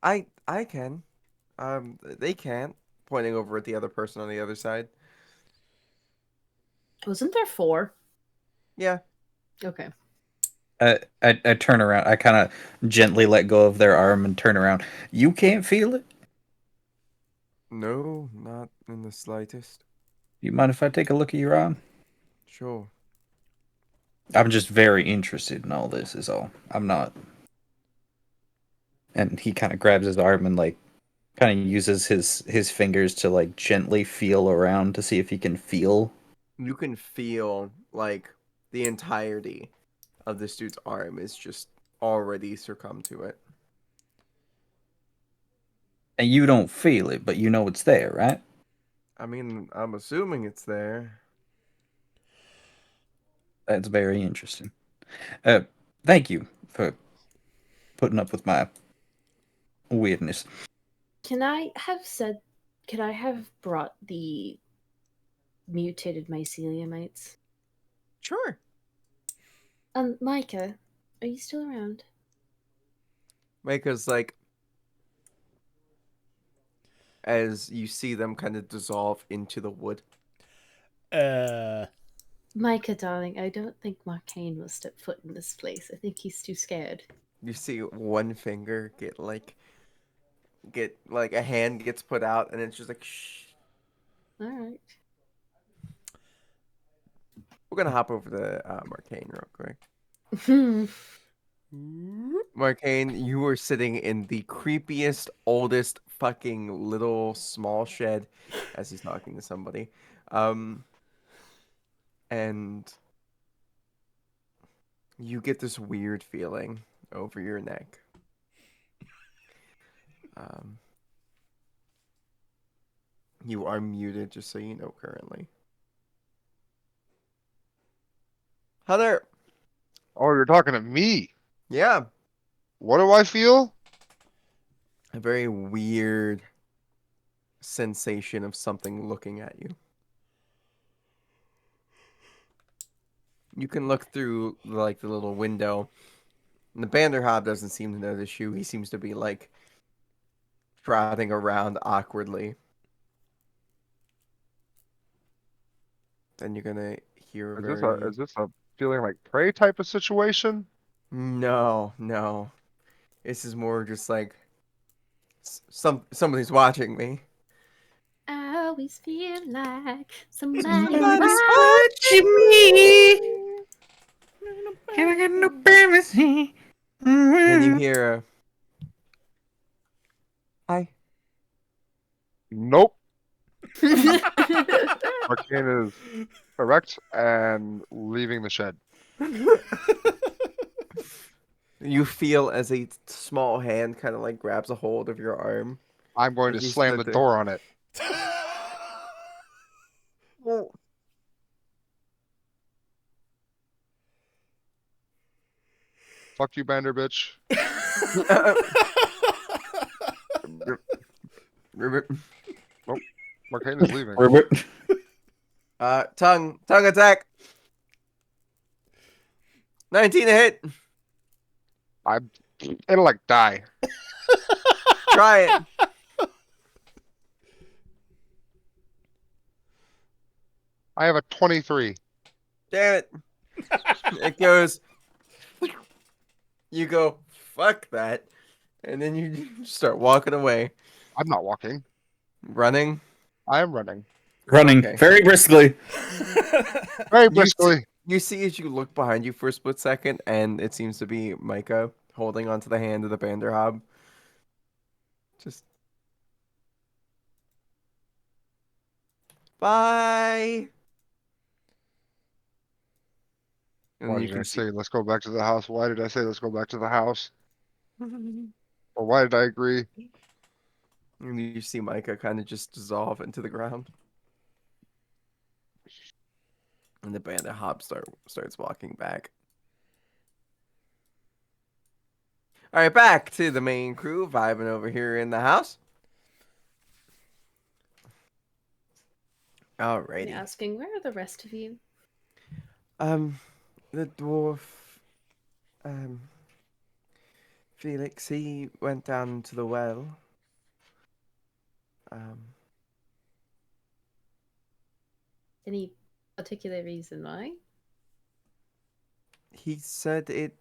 [SPEAKER 4] I can. They can't. Pointing over at the other person on the other side.
[SPEAKER 2] Wasn't there 4?
[SPEAKER 4] Yeah.
[SPEAKER 2] Okay.
[SPEAKER 6] I turn around. I kind of gently let go of their arm and turn around. You can't feel it?
[SPEAKER 4] No, not in the slightest.
[SPEAKER 6] You mind if I take a look at your arm?
[SPEAKER 4] Sure.
[SPEAKER 6] I'm just very interested in all this is all. I'm not. And he kind of grabs his arm and like kind of uses his fingers to like gently feel around to see if he can feel.
[SPEAKER 4] You can feel like the entirety of this dude's arm is just already succumbed to it.
[SPEAKER 6] And you don't feel it, but you know it's there, right?
[SPEAKER 4] I mean, I'm assuming it's there.
[SPEAKER 6] That's very interesting. Uh, Thank you for putting up with my weirdness.
[SPEAKER 2] Can I have brought the mutated myceliumites?
[SPEAKER 4] Sure.
[SPEAKER 2] Micah, are you still around?
[SPEAKER 4] Because like as you see them kind of dissolve into the wood.
[SPEAKER 2] Micah, darling, I don't think Marcane will step foot in this place. I think he's too scared.
[SPEAKER 4] You see one finger get like a hand gets put out and it's just like shh.
[SPEAKER 2] All right.
[SPEAKER 4] We're gonna hop over to Marcane real quick. Marcane, you were sitting in the creepiest, oldest fucking little small shed as he's talking to somebody. And you get this weird feeling over your neck. You are muted, just so you know, currently. Heather!
[SPEAKER 9] Oh, you're talking to me.
[SPEAKER 4] Yeah.
[SPEAKER 9] What do I feel?
[SPEAKER 4] A very weird sensation of something looking at you. You can look through like the little window. And the Banderhob doesn't seem to notice you. He seems to be like trotting around awkwardly. Then you're gonna hear
[SPEAKER 9] Is this a feeling like prey type of situation?
[SPEAKER 4] No. This is more just like somebody's watching me.
[SPEAKER 2] I always feel like somebody's
[SPEAKER 4] Somebody's
[SPEAKER 2] watching
[SPEAKER 6] me. And I got no privacy.
[SPEAKER 4] Then you hear a hi.
[SPEAKER 9] Nope. Arcane is correct and leaving the shed.
[SPEAKER 4] You feel as a small hand kind of like grabs a hold of your arm.
[SPEAKER 9] I'm going to
[SPEAKER 4] As you
[SPEAKER 9] slam the
[SPEAKER 4] stood there.
[SPEAKER 9] door on it. Fuck you, Bander bitch. Nope. Marcane is leaving.
[SPEAKER 4] Tongue attack. 19 to hit.
[SPEAKER 9] It'll like die.
[SPEAKER 4] Try it.
[SPEAKER 9] I have a 23.
[SPEAKER 4] Damn it. It goes. You go, fuck that. And then you start walking away.
[SPEAKER 9] I'm not walking.
[SPEAKER 4] Running.
[SPEAKER 9] I am running.
[SPEAKER 1] running
[SPEAKER 4] Okay.
[SPEAKER 1] very briskly.
[SPEAKER 9] Very
[SPEAKER 4] You see,
[SPEAKER 9] briskly.
[SPEAKER 4] you see as you look behind you for a split second, and it seems to be Micah holding onto the hand of the Banderhob. Just bye. And
[SPEAKER 9] Why
[SPEAKER 4] you
[SPEAKER 9] did I
[SPEAKER 4] can see.
[SPEAKER 9] say let's go back to the house? Why did I say let's go back to the house? Or why did I agree?
[SPEAKER 4] And you see Micah kind of just dissolve into the ground. And the Banderhob starts walking back. All right, back to the main crew vibing over here in the house.
[SPEAKER 2] I'm
[SPEAKER 4] Alrighty.
[SPEAKER 2] asking, where are the rest of you?
[SPEAKER 4] The dwarf, Felix, he went down to the well.
[SPEAKER 2] Any particular reason why?
[SPEAKER 4] He said it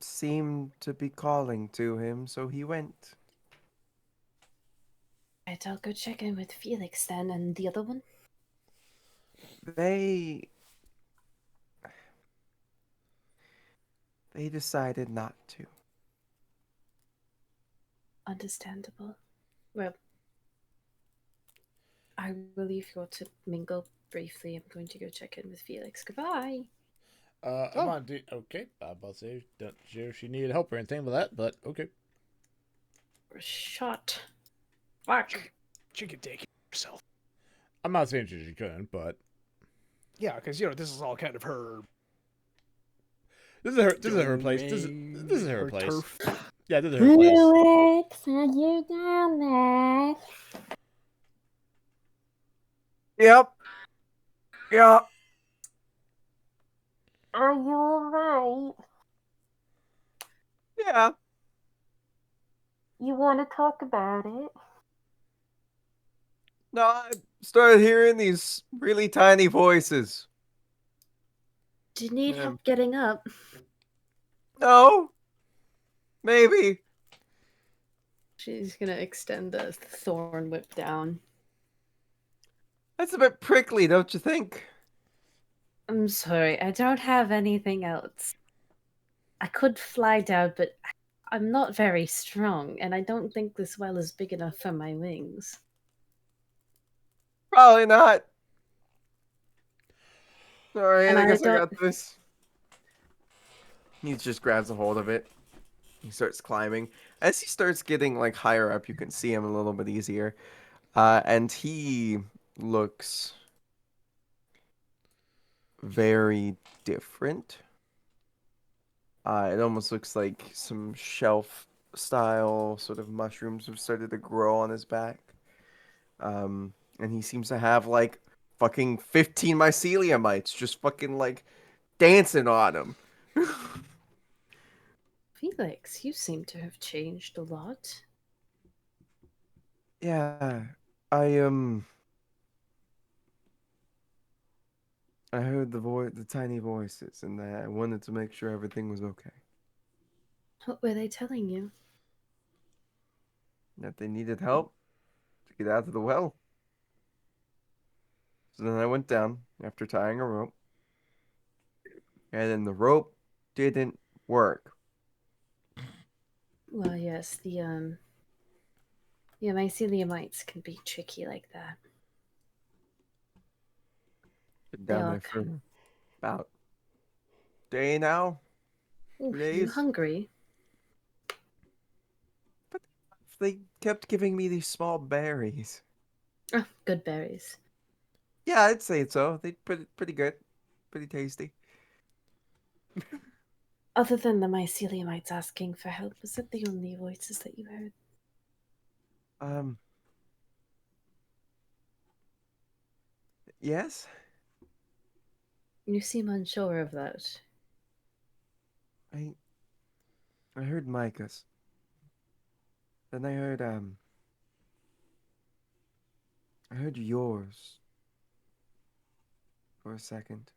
[SPEAKER 4] seemed to be calling to him, so he went.
[SPEAKER 2] Right, I'll go check in with Felix then, and the other one?
[SPEAKER 4] They decided not to.
[SPEAKER 2] Understandable. Well, I will leave you all to mingle briefly. I'm going to go check in with Felix. Goodbye.
[SPEAKER 3] I'm on. Okay, I'm about to say, not sure if she needed help or anything with that, but okay.
[SPEAKER 2] Shot. Fuck.
[SPEAKER 10] She could take care of herself.
[SPEAKER 3] I'm not saying she couldn't, but
[SPEAKER 10] Yeah, because this is all kind of her.
[SPEAKER 3] this is her. This is her place. This is her place.
[SPEAKER 10] Turf.
[SPEAKER 3] Yeah, this is her place.
[SPEAKER 7] Felix, are you down there?
[SPEAKER 4] Yep. Yep.
[SPEAKER 7] Are you alright?
[SPEAKER 4] Yeah.
[SPEAKER 7] You want to talk about it?
[SPEAKER 4] No, I started hearing these really tiny voices.
[SPEAKER 2] Do you need
[SPEAKER 4] Yeah.
[SPEAKER 2] help getting up?
[SPEAKER 4] No. Maybe.
[SPEAKER 2] She's gonna extend the thorn whip down.
[SPEAKER 4] That's a bit prickly, don't you think?
[SPEAKER 2] I'm sorry, I don't have anything else. I could fly down, but I'm not very strong, and I don't think this well is big enough for my wings.
[SPEAKER 4] Probably not. Alright,
[SPEAKER 2] And
[SPEAKER 4] I
[SPEAKER 2] I
[SPEAKER 4] guess I
[SPEAKER 2] don't-
[SPEAKER 4] got this. He just grabs a hold of it. He starts climbing. As he starts getting like higher up, you can see him a little bit easier. And he looks very different. It almost looks like some shelf style sort of mushrooms have started to grow on his back. And he seems to have like fucking 15 mycelium mites just fucking like dancing on him.
[SPEAKER 2] Felix, you seem to have changed a lot.
[SPEAKER 4] Yeah, I heard the tiny voices, and I wanted to make sure everything was okay.
[SPEAKER 2] What were they telling you?
[SPEAKER 4] That they needed help to get out of the well. So then I went down after tying a rope, and then the rope didn't work.
[SPEAKER 2] Well, yes, yeah, myceliumites can be tricky like that.
[SPEAKER 4] Been
[SPEAKER 2] They
[SPEAKER 4] down
[SPEAKER 2] are
[SPEAKER 4] there for
[SPEAKER 2] kind
[SPEAKER 4] about a day now.
[SPEAKER 2] of... Ooh,
[SPEAKER 4] 2
[SPEAKER 2] you
[SPEAKER 4] days.
[SPEAKER 2] hungry?
[SPEAKER 4] But they kept giving me these small berries.
[SPEAKER 2] Oh, good berries.
[SPEAKER 4] Yeah, I'd say so. They pretty good, pretty tasty.
[SPEAKER 2] Other than the myceliumites asking for help, was that the only voices that you heard?
[SPEAKER 4] Yes.
[SPEAKER 2] You seem unsure of that.
[SPEAKER 4] I heard Micah's. Then I heard yours for a second.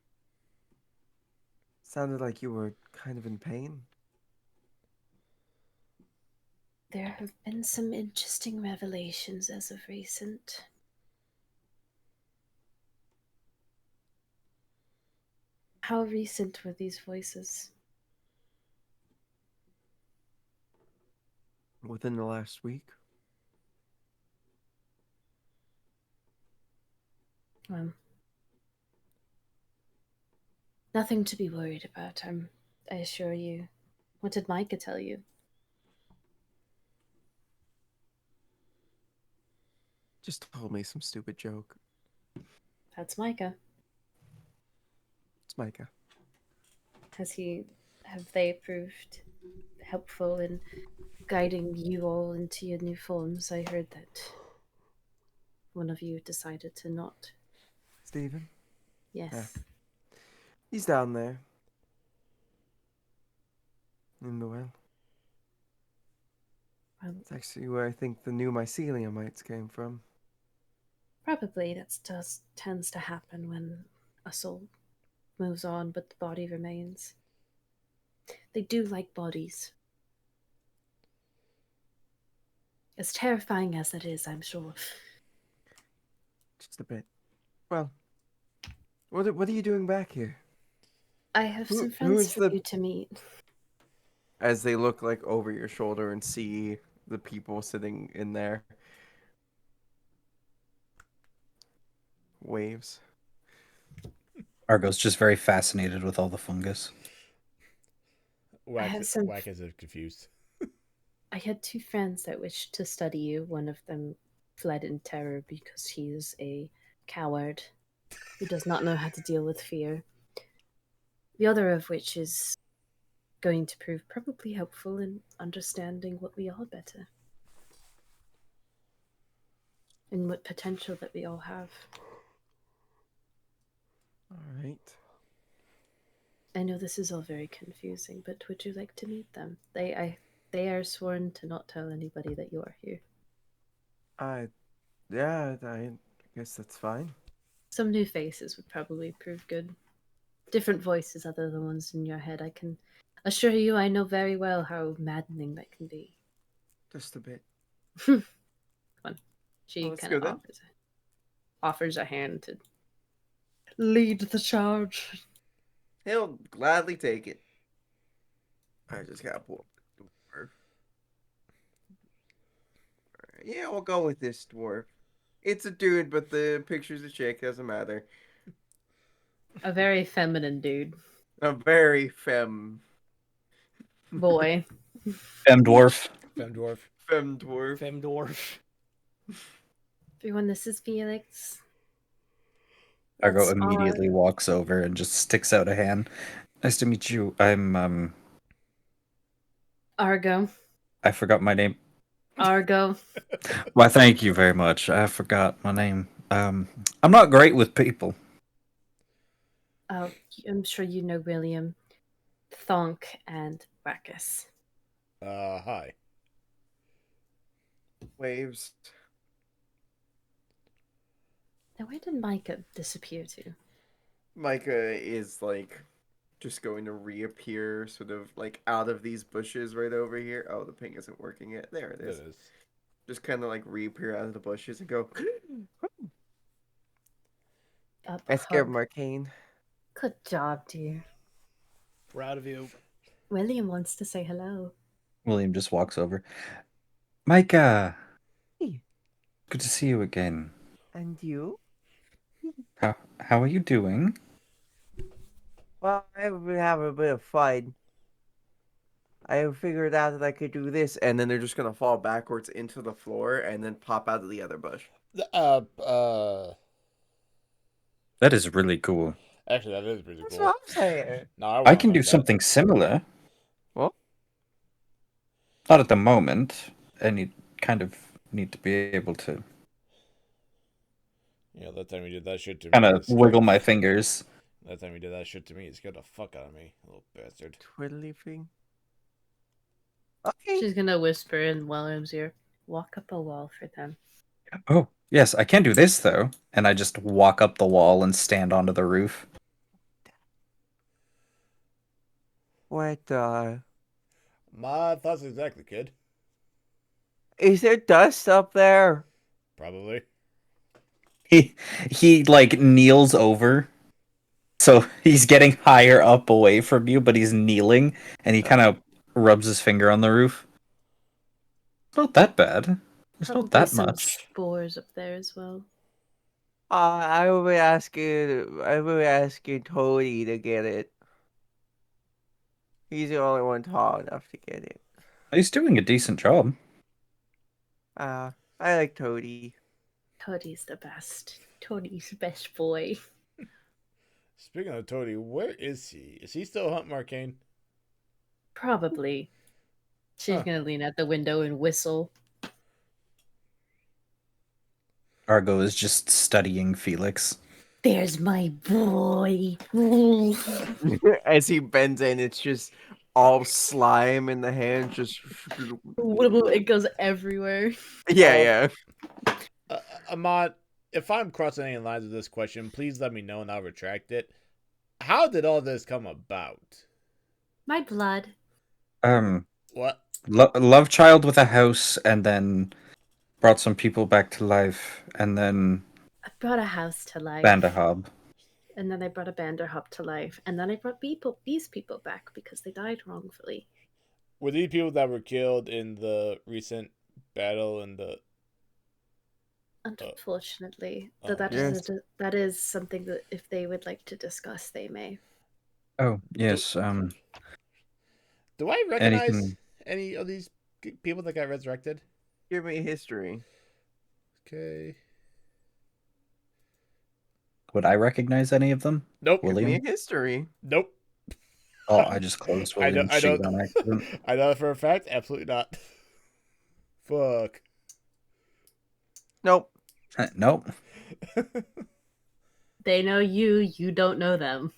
[SPEAKER 4] Sounded like you were kind of in pain.
[SPEAKER 2] There have been some interesting revelations as of recent. How recent were these voices?
[SPEAKER 4] Within the last week.
[SPEAKER 2] Nothing to be worried about, I assure you. What did Micah tell you?
[SPEAKER 4] Just told me some stupid joke.
[SPEAKER 2] That's Micah.
[SPEAKER 4] It's Micah.
[SPEAKER 2] Have they proved helpful in guiding you all into your new forms? I heard that one of you decided to not.
[SPEAKER 4] Steven?
[SPEAKER 2] Yes.
[SPEAKER 4] He's down there. In the well. It's actually where I think the new myceliumites came from.
[SPEAKER 2] Probably that tends to happen when a soul moves on, but the body remains. They do like bodies. As terrifying as that is, I'm sure.
[SPEAKER 4] Just a bit. Well, what are you doing back here?
[SPEAKER 2] I have some
[SPEAKER 4] who
[SPEAKER 2] friends
[SPEAKER 4] is
[SPEAKER 2] for
[SPEAKER 4] the-
[SPEAKER 2] you to meet.
[SPEAKER 4] As they look like over your shoulder and see the people sitting in there. Waves.
[SPEAKER 6] Argo's just very fascinated with all the fungus.
[SPEAKER 3] Whack
[SPEAKER 2] have some-
[SPEAKER 3] is confused.
[SPEAKER 2] I had two friends that wished to study you. One of them fled in terror because he is a coward who does not know how to deal with fear. The other of which is going to prove probably helpful in understanding what we are better. And what potential that we all have.
[SPEAKER 4] Alright.
[SPEAKER 2] I know this is all very confusing, but would you like to meet them? They are sworn to not tell anybody that you are here.
[SPEAKER 4] Yeah, I guess that's fine.
[SPEAKER 2] Some new faces would probably prove good. Different voices other than the ones in your head. I can assure you I know very well how maddening that can be.
[SPEAKER 4] Just a bit.
[SPEAKER 2] Come on. She
[SPEAKER 4] Let's
[SPEAKER 2] kind of
[SPEAKER 4] go then.
[SPEAKER 2] offers a hand to lead the charge.
[SPEAKER 4] He'll gladly take it. I just gotta pull up the dwarf. Yeah, we'll go with this dwarf. It's a dude, but the picture's a chick. Doesn't matter.
[SPEAKER 2] A very feminine dude.
[SPEAKER 4] A very femme
[SPEAKER 2] Boy.
[SPEAKER 6] Dwarf.
[SPEAKER 3] Fem dwarf.
[SPEAKER 4] femme dwarf.
[SPEAKER 10] Femdorf.
[SPEAKER 2] Everyone, this is Felix.
[SPEAKER 6] Argo
[SPEAKER 2] That's
[SPEAKER 6] immediately walks over and just sticks out a hand. Nice to meet you. I'm
[SPEAKER 2] Argo.
[SPEAKER 6] I forgot my name.
[SPEAKER 2] Argo.
[SPEAKER 6] Why, thank you very much. I forgot my name. I'm not great with people.
[SPEAKER 2] Oh, I'm sure you know William, Thonk, and Wackus.
[SPEAKER 3] Hi.
[SPEAKER 4] Waves.
[SPEAKER 2] Now, where did Micah disappear to?
[SPEAKER 4] Micah is like just going to reappear sort of like out of these bushes right over here. Oh, the ping isn't working yet. There it is.
[SPEAKER 3] It is.
[SPEAKER 4] Just kind of like reappear out of the bushes and go. I scared
[SPEAKER 2] Hug.
[SPEAKER 4] Marcane.
[SPEAKER 2] Good job, dear.
[SPEAKER 10] Proud of you.
[SPEAKER 2] William wants to say hello.
[SPEAKER 6] William just walks over. Micah,
[SPEAKER 4] Hey,
[SPEAKER 6] good to see you again.
[SPEAKER 4] and you?
[SPEAKER 6] How are you doing?
[SPEAKER 4] Well, I've been having a bit of fun. I figured out that I could do this, and then they're just gonna fall backwards into the floor and then pop out of the other bush.
[SPEAKER 6] That is really cool.
[SPEAKER 3] Actually, that is pretty
[SPEAKER 4] That's
[SPEAKER 3] cool.
[SPEAKER 4] what I'm saying.
[SPEAKER 3] No,
[SPEAKER 6] I can
[SPEAKER 3] wanna
[SPEAKER 6] do
[SPEAKER 3] like that.
[SPEAKER 6] something similar.
[SPEAKER 4] Well,
[SPEAKER 6] Not at the moment. I need to be able to
[SPEAKER 3] Yeah, that time you did that shit to me.
[SPEAKER 6] kind of
[SPEAKER 3] it
[SPEAKER 6] wiggle
[SPEAKER 3] scared-
[SPEAKER 6] my fingers.
[SPEAKER 3] That time you did that shit to me, it scared the fuck out of me, little bastard.
[SPEAKER 4] twiddly thing. Okay.
[SPEAKER 2] She's gonna whisper in William's ear, walk up a wall for them.
[SPEAKER 6] Oh, yes, I can do this though. And I just walk up the wall and stand onto the roof.
[SPEAKER 4] What,
[SPEAKER 3] My thoughts exactly, kid.
[SPEAKER 4] is there dust up there?
[SPEAKER 3] Probably.
[SPEAKER 6] He like kneels over So he's getting higher up away from you, but he's kneeling, and he kind of rubs his finger on the roof. It's not that bad. It's not
[SPEAKER 2] Probably
[SPEAKER 6] that
[SPEAKER 2] some
[SPEAKER 6] much.
[SPEAKER 2] spores up there as well.
[SPEAKER 4] I will be asking Toady to get it. He's the only one tall enough to get it.
[SPEAKER 6] He's doing a decent job.
[SPEAKER 4] I like Toady.
[SPEAKER 2] Toadie's the best. Toadie's the best boy.
[SPEAKER 3] Speaking of Toady, where is he? Is he still hunting Arcane?
[SPEAKER 2] Probably. She's
[SPEAKER 3] Huh.
[SPEAKER 2] gonna lean out the window and whistle.
[SPEAKER 6] Argo is just studying Felix.
[SPEAKER 2] There's my boy.
[SPEAKER 4] As he bends in, it's just all slime in the hand. Just
[SPEAKER 2] It goes everywhere.
[SPEAKER 4] yeah.
[SPEAKER 3] Ahmad, if I'm crossing any lines with this question, please let me know and I'll retract it. How did all this come about?
[SPEAKER 2] My blood.
[SPEAKER 3] What?
[SPEAKER 6] Love child with a house, and then brought some people back to life, and then
[SPEAKER 2] I brought a house to life.
[SPEAKER 6] Bandahob.
[SPEAKER 2] And then I brought a Banderhop to life. And then I brought these people back because they died wrongfully.
[SPEAKER 3] Were these people that were killed in the recent battle in the...
[SPEAKER 2] Unfortunately.
[SPEAKER 3] oh,
[SPEAKER 2] Though
[SPEAKER 4] yes.
[SPEAKER 2] that is something that if they would like to discuss, they may.
[SPEAKER 6] Oh, yes.
[SPEAKER 3] Do I recognize
[SPEAKER 6] Anything?
[SPEAKER 3] any of these people that got resurrected?
[SPEAKER 4] Give me history.
[SPEAKER 3] Okay.
[SPEAKER 6] Would I recognize any of them?
[SPEAKER 3] Nope.
[SPEAKER 4] Give me
[SPEAKER 6] William?
[SPEAKER 4] a history.
[SPEAKER 3] Nope.
[SPEAKER 6] Oh, I just closed William's sheet on accident.
[SPEAKER 3] I know that for a fact. Absolutely not. Fuck.
[SPEAKER 4] Nope.
[SPEAKER 6] Nope.
[SPEAKER 2] They know you, you don't know them.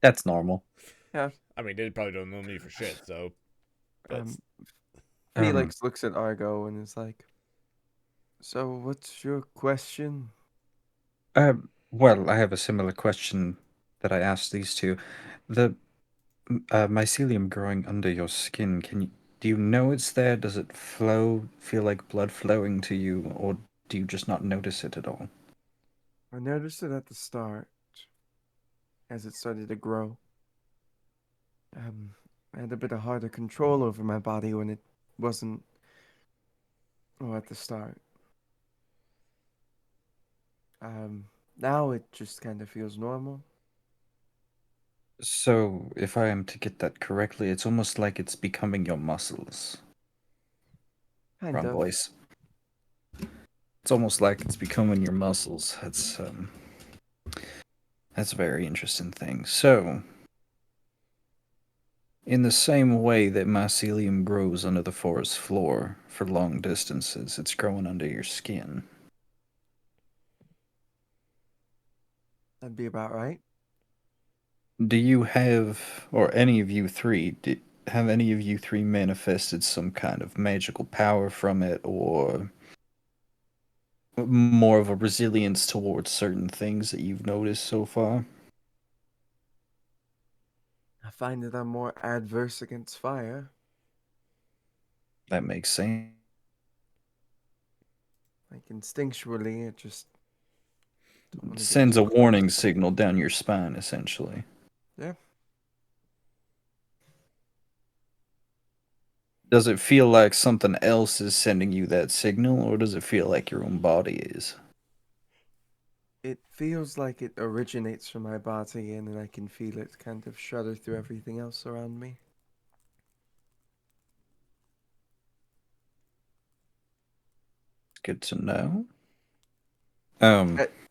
[SPEAKER 6] That's normal.
[SPEAKER 3] I mean, they probably don't know me for shit, so...
[SPEAKER 4] Felix looks at Argo and is like, "So, what's your question?"
[SPEAKER 6] Well, I have a similar question that I asked these two. The mycelium growing under your skin, do you know it's there? Does it feel like blood flowing to you, or do you just not notice it at all?
[SPEAKER 4] I noticed it at the start, as it started to grow. I had a bit of harder control over my body when it wasn't, well, at the start. Now it just kind of feels normal.
[SPEAKER 6] So, if I am to get that correctly, it's almost like it's becoming your muscles.
[SPEAKER 4] Kind
[SPEAKER 6] Wrong
[SPEAKER 4] of.
[SPEAKER 6] voice. It's almost like it's becoming your muscles. That's a very interesting thing. So, in the same way that mycelium grows under the forest floor for long distances, it's growing under your skin.
[SPEAKER 4] That'd be about right.
[SPEAKER 6] Do you have, or any of you three, have any of you three manifested some kind of magical power from it, or more of a resilience towards certain things that you've noticed so far?
[SPEAKER 4] I find that I'm more adverse against fire.
[SPEAKER 6] That makes sense.
[SPEAKER 4] Like instinctually, it just don't want to get
[SPEAKER 6] Sends a
[SPEAKER 4] too
[SPEAKER 6] warning
[SPEAKER 4] close.
[SPEAKER 6] signal down your spine, essentially.
[SPEAKER 4] Yeah.
[SPEAKER 6] Does it feel like something else is sending you that signal, or does it feel like your own body is?
[SPEAKER 4] It feels like it originates from my body, and then I can feel it kind of shudder through everything else around me.
[SPEAKER 6] Good to know.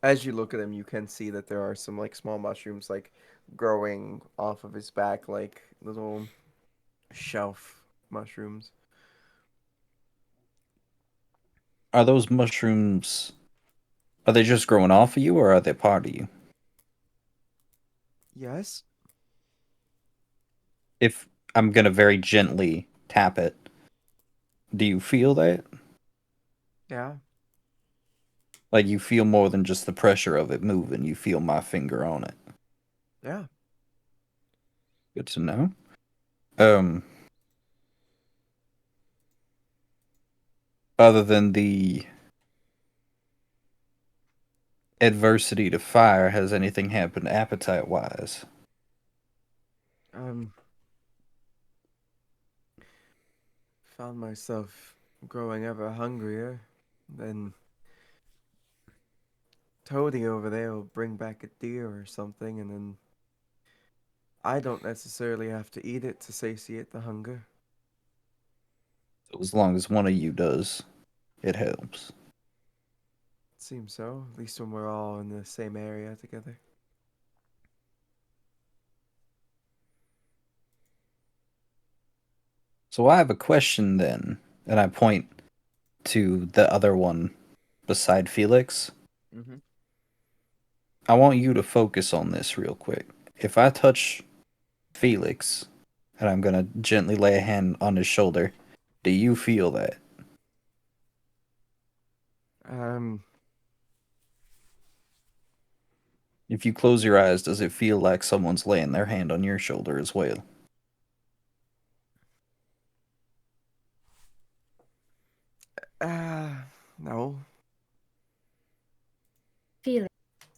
[SPEAKER 4] As you look at him, you can see that there are some like small mushrooms like growing off of his back, like little shelf mushrooms.
[SPEAKER 6] Are those mushrooms, are they just growing off of you, or are they part of you?
[SPEAKER 4] Yes.
[SPEAKER 6] If I'm gonna very gently tap it, do you feel that?
[SPEAKER 4] Yeah.
[SPEAKER 6] Like you feel more than just the pressure of it moving, you feel my finger on it.
[SPEAKER 4] Yeah.
[SPEAKER 6] Good to know. Um, other than the adversity to fire, has anything happened appetite-wise?
[SPEAKER 4] Found myself growing ever hungrier. Then Toady over there will bring back a deer or something, and then I don't necessarily have to eat it to satiate the hunger.
[SPEAKER 6] So as long as one of you does, it helps.
[SPEAKER 4] Seems so, at least when we're all in the same area together.
[SPEAKER 6] So I have a question then, and I point to the other one beside Felix.
[SPEAKER 4] Mm-hmm.
[SPEAKER 6] I want you to focus on this real quick. If I touch Felix, and I'm gonna gently lay a hand on his shoulder, do you feel that? If you close your eyes, does it feel like someone's laying their hand on your shoulder as well?
[SPEAKER 4] No.
[SPEAKER 7] Felix,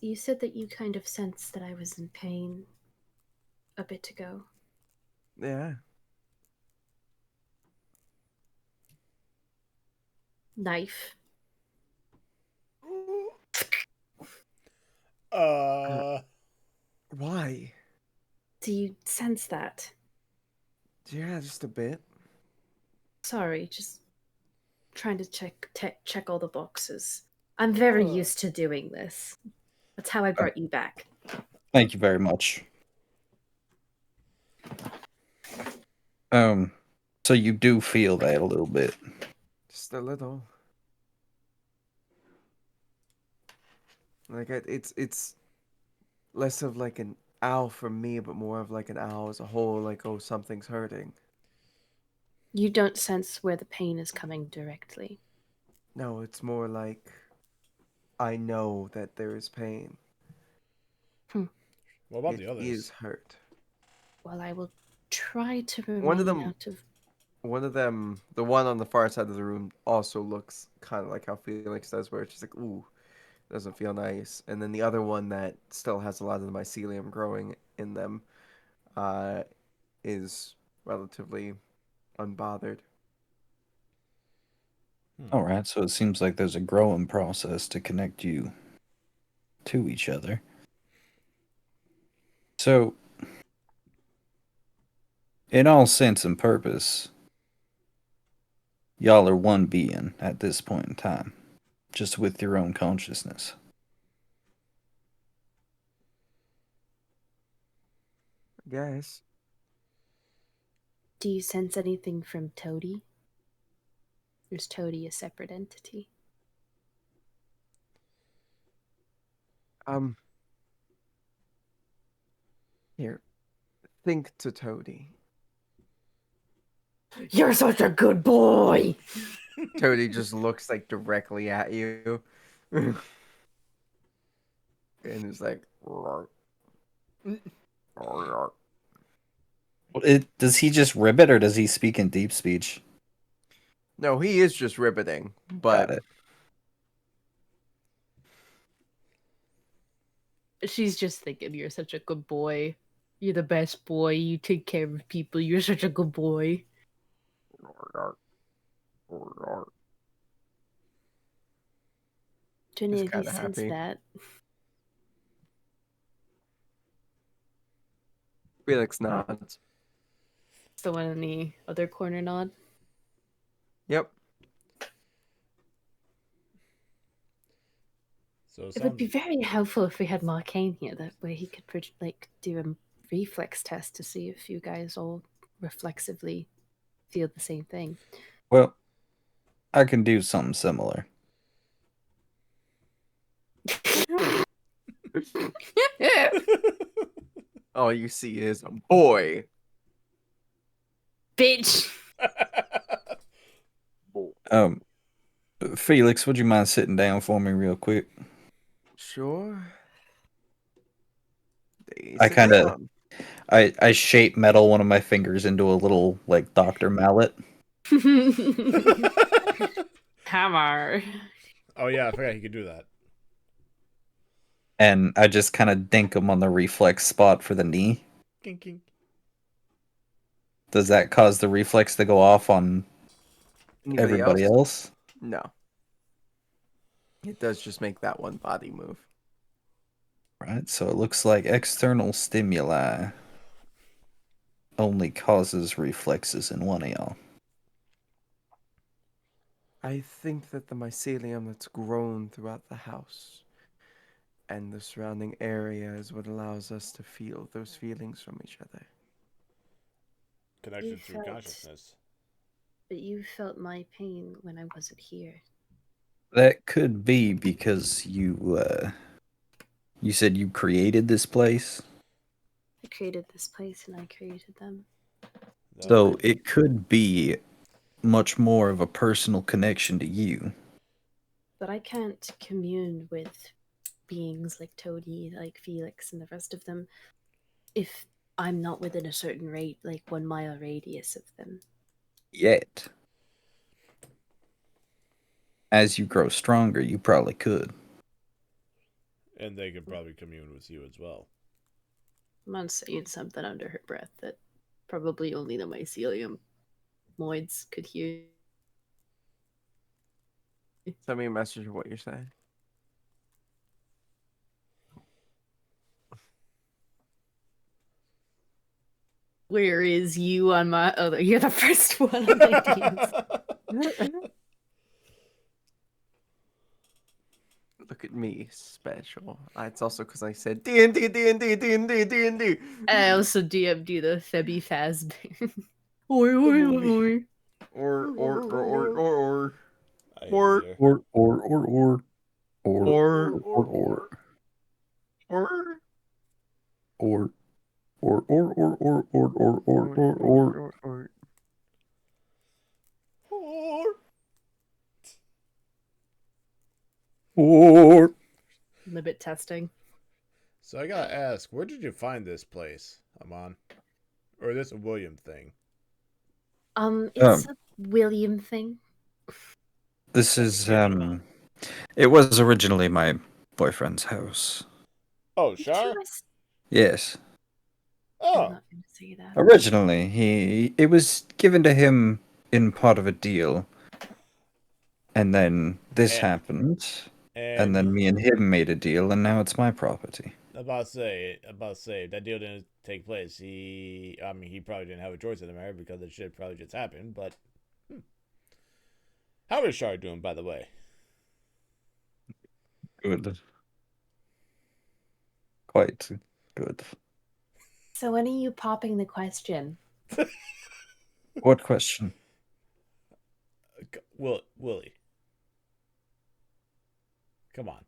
[SPEAKER 7] you said that you kind of sensed that I was in pain a bit ago.
[SPEAKER 4] Yeah.
[SPEAKER 7] Knife.
[SPEAKER 4] Why?
[SPEAKER 7] Do you sense that?
[SPEAKER 4] Yeah, just a bit.
[SPEAKER 7] Sorry, just trying to check all the boxes. I'm very used to doing this. That's how I brought you back.
[SPEAKER 6] Thank you very much. So you do feel that a little bit.
[SPEAKER 4] Just a little. Like it's less of like an owl for me, but more of like an owl as a whole. Like, oh, something's hurting.
[SPEAKER 7] You don't sense where the pain is coming directly.
[SPEAKER 4] No, it's more like I know that there is pain.
[SPEAKER 3] What about
[SPEAKER 4] It
[SPEAKER 3] the others?
[SPEAKER 4] is hurt.
[SPEAKER 7] Well, I will try to remain
[SPEAKER 4] One of them,
[SPEAKER 7] out of...
[SPEAKER 4] the one on the far side of the room, also looks kind of like how Felix does, where it's just like, ooh, doesn't feel nice. And then the other one that still has a lot of the mycelium growing in them, is relatively unbothered.
[SPEAKER 6] All right, so it seems like there's a growing process to connect you to each other. So, in all sense and purpose, y'all are one being at this point in time, just with your own consciousness.
[SPEAKER 4] I guess.
[SPEAKER 7] Do you sense anything from Toady? Or is Toady a separate entity?
[SPEAKER 4] Here, think to Toady.
[SPEAKER 2] You're such a good boy.
[SPEAKER 4] Toady just looks like directly at you, and is like, "Roar." Roar.
[SPEAKER 6] Does he just ribbit, or does he speak in deep speech?
[SPEAKER 4] No, he is just ribbiting, but
[SPEAKER 6] Got it.
[SPEAKER 2] She's just thinking, you're such a good boy. You're the best boy. You take care of people. You're such a good boy.
[SPEAKER 4] Roar. Roar.
[SPEAKER 7] Do any
[SPEAKER 4] He's
[SPEAKER 7] of you
[SPEAKER 4] kinda
[SPEAKER 7] sense
[SPEAKER 4] happy.
[SPEAKER 7] that?
[SPEAKER 4] Felix nods.
[SPEAKER 2] It's the one in the other corner nod.
[SPEAKER 4] Yep.
[SPEAKER 3] So
[SPEAKER 2] It would be very helpful if we had Marcane here. That way he could do a reflex test to see if you guys all reflexively feel the same thing.
[SPEAKER 6] Well, I can do something similar.
[SPEAKER 4] All you see is a boy.
[SPEAKER 2] Bitch.
[SPEAKER 6] Felix, would you mind sitting down for me real quick?
[SPEAKER 4] Sure.
[SPEAKER 6] I kind of, I shape metal one of my fingers into a little like Dr. Mallet.
[SPEAKER 2] Hammer.
[SPEAKER 3] Oh yeah, I forgot he could do that.
[SPEAKER 6] and I just kind of dink him on the reflex spot for the knee.
[SPEAKER 3] Kink, kink.
[SPEAKER 6] Does that cause the reflex to go off on
[SPEAKER 4] Anybody
[SPEAKER 6] everybody
[SPEAKER 4] else?
[SPEAKER 6] else?
[SPEAKER 4] No. It does just make that one body move.
[SPEAKER 6] Right, so it looks like external stimuli only causes reflexes in one of y'all.
[SPEAKER 4] I think that the mycelium that's grown throughout the house and the surrounding area is what allows us to feel those feelings from each other.
[SPEAKER 3] Connection
[SPEAKER 2] You
[SPEAKER 3] through
[SPEAKER 2] felt-
[SPEAKER 3] consciousness.
[SPEAKER 2] But you felt my pain when I wasn't here.
[SPEAKER 6] That could be because you said you created this place.
[SPEAKER 2] I created this place and I created them.
[SPEAKER 6] So it could be much more of a personal connection to you.
[SPEAKER 2] But I can't commune with beings like Toady, like Felix, and the rest of them if I'm not within a certain rate, like 1 mile radius of them.
[SPEAKER 6] Yet. As you grow stronger, you probably could.
[SPEAKER 3] And they could probably commune with you as well.
[SPEAKER 2] I'm not saying something under her breath that probably only the mycelium moids could hear.
[SPEAKER 4] Send me a message of what you're saying.
[SPEAKER 2] Where is you on my other? You're the first one on my teams.
[SPEAKER 4] Look at me, special. It's also because I said D&D, D&D, D&D, D&D.
[SPEAKER 2] I also DM'd you the Febby Fazbear. Oi, oi, oi, oi.
[SPEAKER 4] Or.
[SPEAKER 3] I
[SPEAKER 4] Or-
[SPEAKER 3] hear.
[SPEAKER 6] Or
[SPEAKER 4] Or.
[SPEAKER 2] Limit testing.
[SPEAKER 3] So I gotta ask, where did you find this place, Amon? Or this William thing?
[SPEAKER 2] It's a William thing.
[SPEAKER 6] This is it was originally my boyfriend's house.
[SPEAKER 3] Oh, Shar?
[SPEAKER 6] Yes.
[SPEAKER 2] I'm
[SPEAKER 3] Oh,
[SPEAKER 2] not going to say that.
[SPEAKER 6] Originally, it was given to him in part of a deal. And then this
[SPEAKER 3] And-
[SPEAKER 6] happened.
[SPEAKER 3] and
[SPEAKER 6] And then me and him made a deal, and now it's my property.
[SPEAKER 3] about to say, that deal didn't take place. He probably didn't have a choice in the matter because the shit probably just happened. But how is Shar doing, by the way?
[SPEAKER 6] Good. Quite good.
[SPEAKER 2] So when are you popping the question?
[SPEAKER 6] What question?
[SPEAKER 3] Willie, come on.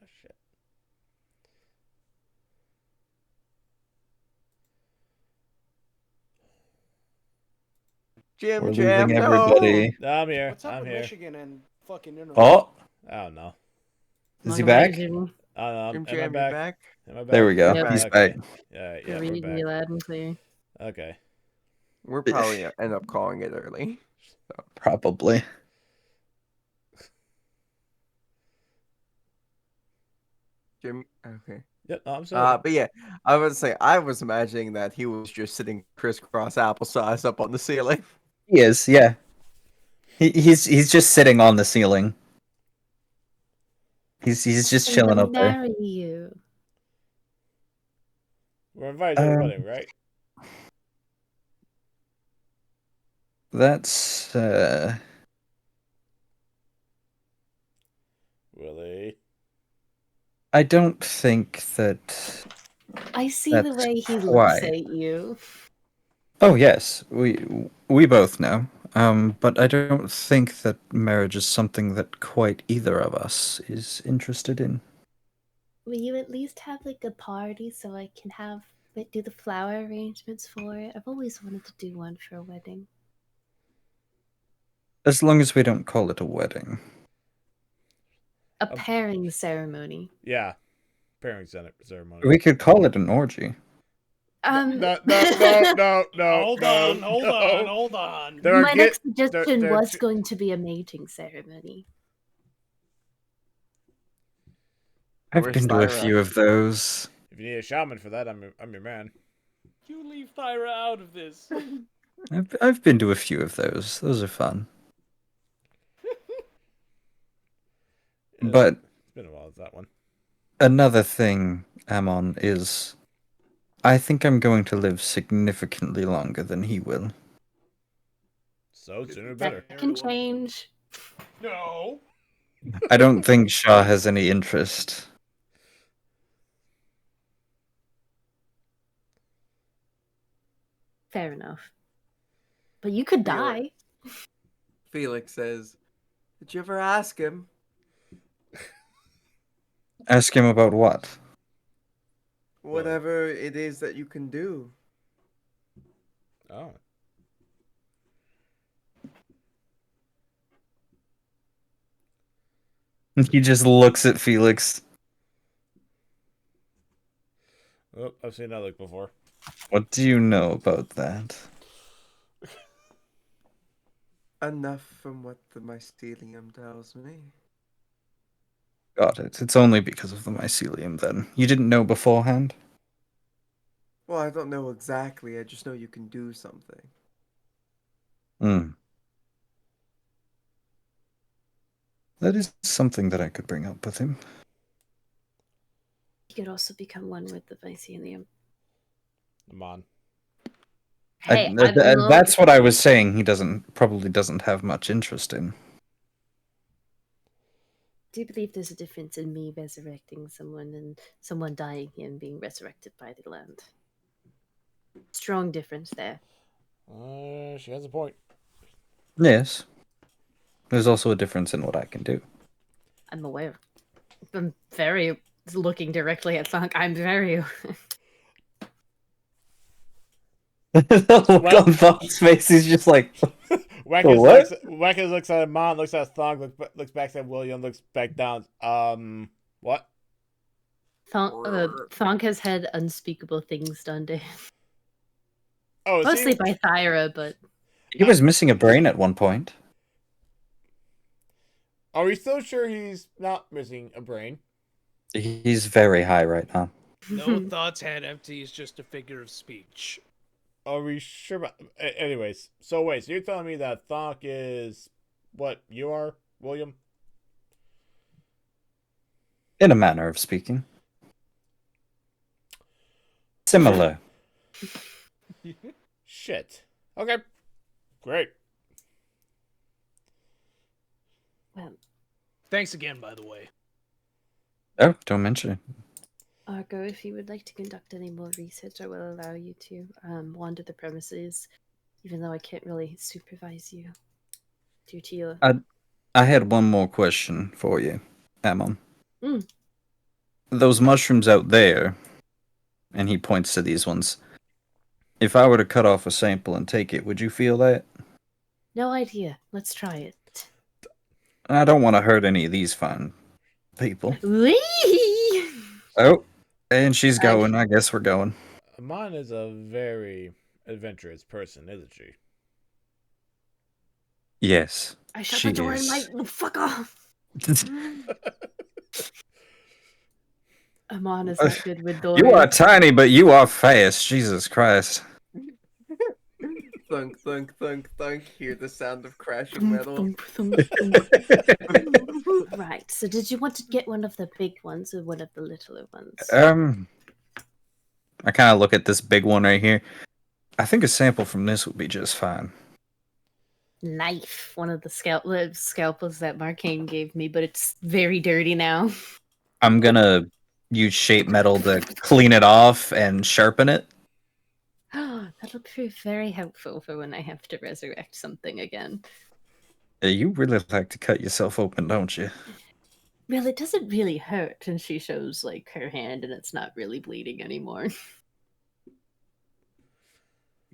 [SPEAKER 3] Oh shit.
[SPEAKER 6] We're
[SPEAKER 4] Jim Jam,
[SPEAKER 6] losing
[SPEAKER 4] no!
[SPEAKER 6] everybody.
[SPEAKER 3] No, I'm here.
[SPEAKER 10] What's up
[SPEAKER 3] I'm
[SPEAKER 10] with
[SPEAKER 3] here.
[SPEAKER 10] Michigan and fucking internet?
[SPEAKER 6] Oh,
[SPEAKER 3] I don't know.
[SPEAKER 6] is he back?
[SPEAKER 3] I don't know.
[SPEAKER 4] Jim
[SPEAKER 3] Am I
[SPEAKER 4] Jam, you
[SPEAKER 3] back?
[SPEAKER 4] back?
[SPEAKER 3] Am I back?
[SPEAKER 6] There we go.
[SPEAKER 2] Yep.
[SPEAKER 6] He's
[SPEAKER 3] Okay.
[SPEAKER 6] back.
[SPEAKER 3] Yeah,
[SPEAKER 2] We're
[SPEAKER 3] we're
[SPEAKER 2] reading
[SPEAKER 3] back.
[SPEAKER 2] you loud and clear.
[SPEAKER 3] Okay.
[SPEAKER 4] We're probably end up calling it early.
[SPEAKER 6] Probably.
[SPEAKER 4] Jim, okay.
[SPEAKER 3] Yep, no, I'm sorry.
[SPEAKER 4] But yeah, I was say I was imagining that he was just sitting crisscross applesauce up on the ceiling.
[SPEAKER 6] He is, yeah. He's just sitting on the ceiling. He's just
[SPEAKER 2] I'm
[SPEAKER 6] chilling
[SPEAKER 2] gonna
[SPEAKER 6] up there.
[SPEAKER 2] marry you.
[SPEAKER 3] We're invited to the wedding, right?
[SPEAKER 6] That's
[SPEAKER 3] Willie.
[SPEAKER 6] I don't think that
[SPEAKER 2] I see the
[SPEAKER 6] That's
[SPEAKER 2] way he looks
[SPEAKER 6] why.
[SPEAKER 2] at you.
[SPEAKER 6] Oh yes, we both know. But I don't think that marriage is something that quite either of us is interested in.
[SPEAKER 2] Will you at least have like a party so I can do the flower arrangements for it? I've always wanted to do one for a wedding.
[SPEAKER 6] As long as we don't call it a wedding.
[SPEAKER 2] A pairing ceremony.
[SPEAKER 3] Yeah. Pairing ceremony.
[SPEAKER 6] We could call it an orgy.
[SPEAKER 3] No.
[SPEAKER 10] Hold on.
[SPEAKER 3] There are
[SPEAKER 2] My
[SPEAKER 3] get-
[SPEAKER 2] next suggestion
[SPEAKER 3] there are
[SPEAKER 2] was
[SPEAKER 3] two-
[SPEAKER 2] going to be a mating ceremony.
[SPEAKER 6] I've
[SPEAKER 4] Where's
[SPEAKER 6] been to a
[SPEAKER 4] Thyra?
[SPEAKER 6] few of those.
[SPEAKER 3] If you need a shaman for that, I'm your man.
[SPEAKER 10] You leave Thyra out of this.
[SPEAKER 6] I've been to a few of those. Those are fun. But
[SPEAKER 3] It's been a while with that one.
[SPEAKER 6] another thing, Amon, is I think I'm going to live significantly longer than he will.
[SPEAKER 3] So sooner better.
[SPEAKER 2] That can change.
[SPEAKER 10] No.
[SPEAKER 6] I don't think Shah has any interest.
[SPEAKER 2] Fair enough. But you could die.
[SPEAKER 4] Felix says, "Did you ever ask him?"
[SPEAKER 6] Ask him about what?
[SPEAKER 4] Whatever it is that you can do.
[SPEAKER 3] Oh.
[SPEAKER 6] He just looks at Felix.
[SPEAKER 3] Oh, I've seen that look before.
[SPEAKER 6] What do you know about that?
[SPEAKER 4] Enough from what the mycelium tells me.
[SPEAKER 6] Got it. It's only because of the mycelium, then. You didn't know beforehand?
[SPEAKER 4] Well, I don't know exactly. I just know you can do something.
[SPEAKER 6] Hmm. That is something that I could bring up with him.
[SPEAKER 2] You could also become one with the mycelium.
[SPEAKER 3] Come on.
[SPEAKER 2] Hey, I don't know.
[SPEAKER 6] That's what I was saying. He probably doesn't have much interest in.
[SPEAKER 2] Do you believe there's a difference in me resurrecting someone and someone dying and being resurrected by the land? Strong difference there.
[SPEAKER 3] She has a point.
[SPEAKER 6] Yes. There's also a difference in what I can do.
[SPEAKER 2] I'm aware. I'm very looking directly at Thunk. I'm very.
[SPEAKER 6] The look on Thunk's face is just like,
[SPEAKER 3] Wackers looks at Amon, looks at Thong, looks back at William, looks back down. What?
[SPEAKER 2] Thonk has had unspeakable things done to him.
[SPEAKER 3] Oh,
[SPEAKER 2] Mostly by Thyra, but
[SPEAKER 6] he was missing a brain at one point.
[SPEAKER 3] Are we still sure he's not missing a brain?
[SPEAKER 6] He's very high right now.
[SPEAKER 10] No thoughts had empty is just a figure of speech.
[SPEAKER 3] Are we sure about... Anyways, so you're telling me that Thonk is what you are, William?
[SPEAKER 6] In a manner of speaking. Similar.
[SPEAKER 3] Shit. Okay. Great.
[SPEAKER 2] well,
[SPEAKER 10] Thanks again, by the way.
[SPEAKER 6] Oh, don't mention it.
[SPEAKER 2] Argo, if you would like to conduct any more research, I will allow you to wander the premises, even though I can't really supervise you due to your.
[SPEAKER 6] I had one more question for you, Amon.
[SPEAKER 2] Mm.
[SPEAKER 6] Those mushrooms out there, and he points to these ones. If I were to cut off a sample and take it, would you feel that?
[SPEAKER 2] No idea. Let's try it.
[SPEAKER 6] I don't want to hurt any of these fine people.
[SPEAKER 2] Whee!
[SPEAKER 6] Oh, and she's going. I guess we're going.
[SPEAKER 3] Amon is a very adventurous person, isn't she?
[SPEAKER 6] Yes.
[SPEAKER 2] I shut
[SPEAKER 6] she
[SPEAKER 2] the door
[SPEAKER 6] is.
[SPEAKER 2] and like, fuck off. Amon is not good with doors.
[SPEAKER 6] You are tiny, but you are fast. Jesus Christ.
[SPEAKER 4] Thunk, thunk, thunk, thunk. Hear the sound of crashing metal.
[SPEAKER 2] Right. So, did you want to get one of the big ones or one of the littler ones?
[SPEAKER 6] I kind of look at this big one right here. I think a sample from this would be just fine.
[SPEAKER 2] Knife. One of the scalpels that Marcane gave me, but it's very dirty now.
[SPEAKER 6] I'm gonna use shape metal to clean it off and sharpen it.
[SPEAKER 2] That'll prove very helpful for when I have to resurrect something again.
[SPEAKER 6] You really like to cut yourself open, don't you?
[SPEAKER 2] Well, it doesn't really hurt, and she shows like her hand, and it's not really bleeding anymore.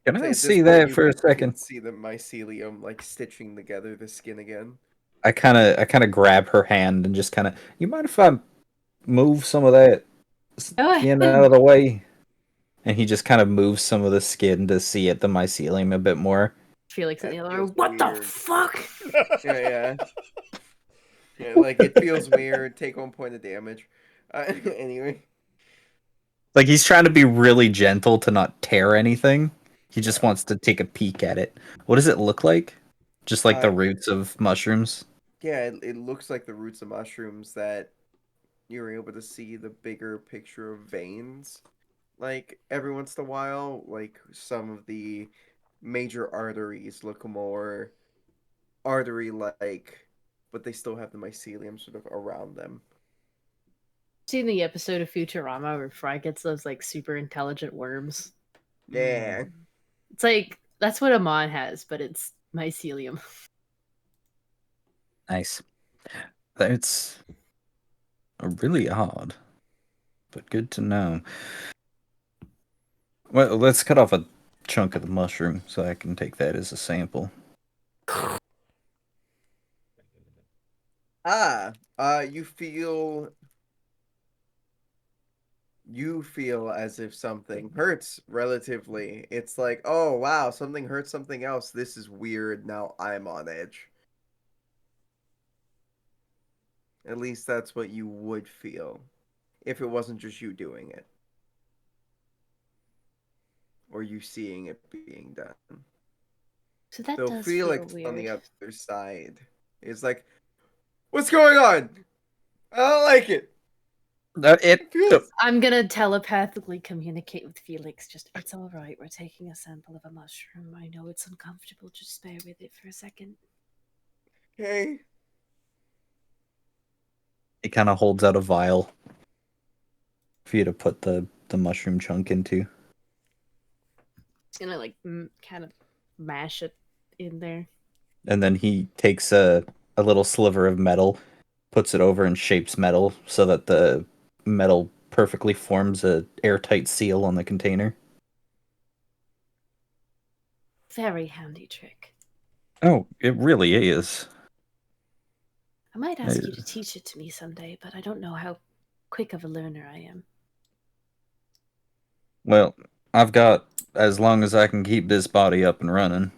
[SPEAKER 6] Can I
[SPEAKER 4] At
[SPEAKER 6] see
[SPEAKER 4] this
[SPEAKER 6] that
[SPEAKER 4] point,
[SPEAKER 6] for a
[SPEAKER 4] you can
[SPEAKER 6] second?
[SPEAKER 4] see the mycelium like stitching together the skin again.
[SPEAKER 6] I kind of grab her hand and just kind of. You mind if I move some of that skin out of the way? And he just kind of moves some of the skin to see the mycelium a bit more.
[SPEAKER 2] Felix and the
[SPEAKER 4] That
[SPEAKER 2] other,
[SPEAKER 4] feels
[SPEAKER 2] what the
[SPEAKER 4] weird.
[SPEAKER 2] fuck?
[SPEAKER 4] Yeah, like it feels weird. Take 1 point of damage. Anyway.
[SPEAKER 6] Like he's trying to be really gentle to not tear anything. He just wants to take a peek at it. What does it look like? Just like the roots of mushrooms?
[SPEAKER 4] Yeah, it looks like the roots of mushrooms that you're able to see the bigger picture of veins. Like every once in a while, like some of the major arteries look more artery like, but they still have the mycelium sort of around them.
[SPEAKER 2] Seen the episode of Futurama where Fry gets those like super intelligent worms?
[SPEAKER 4] Yeah.
[SPEAKER 2] It's like that's what Amon has, but it's mycelium.
[SPEAKER 6] Nice. That's really odd, but good to know. Well, let's cut off a chunk of the mushroom so I can take that as a sample.
[SPEAKER 4] You feel as if something hurts relatively. It's like, oh wow, something hurts something else. This is weird. Now I'm on edge. At least that's what you would feel if it wasn't just you doing it or you seeing it being done.
[SPEAKER 2] So that
[SPEAKER 4] So
[SPEAKER 2] does
[SPEAKER 4] Felix
[SPEAKER 2] feel
[SPEAKER 4] on the
[SPEAKER 2] weird.
[SPEAKER 4] other side is like, what's going on? I don't like it.
[SPEAKER 2] I'm gonna telepathically communicate with Felix. Just, it's all right. We're taking a sample of a mushroom. I know it's uncomfortable. Just bear with it for a second.
[SPEAKER 4] Okay.
[SPEAKER 6] It kind of holds out a vial for you to put the mushroom chunk into.
[SPEAKER 2] Just gonna like kind of mash it in there.
[SPEAKER 6] And then he takes a little sliver of metal, puts it over and shapes metal so that the metal perfectly forms a airtight seal on the container.
[SPEAKER 2] Very handy trick.
[SPEAKER 6] Oh, it really is.
[SPEAKER 2] I might ask you to teach it to me someday, but I don't know how quick of a learner I am.
[SPEAKER 6] Well, I've got as long as I can keep this body up and running.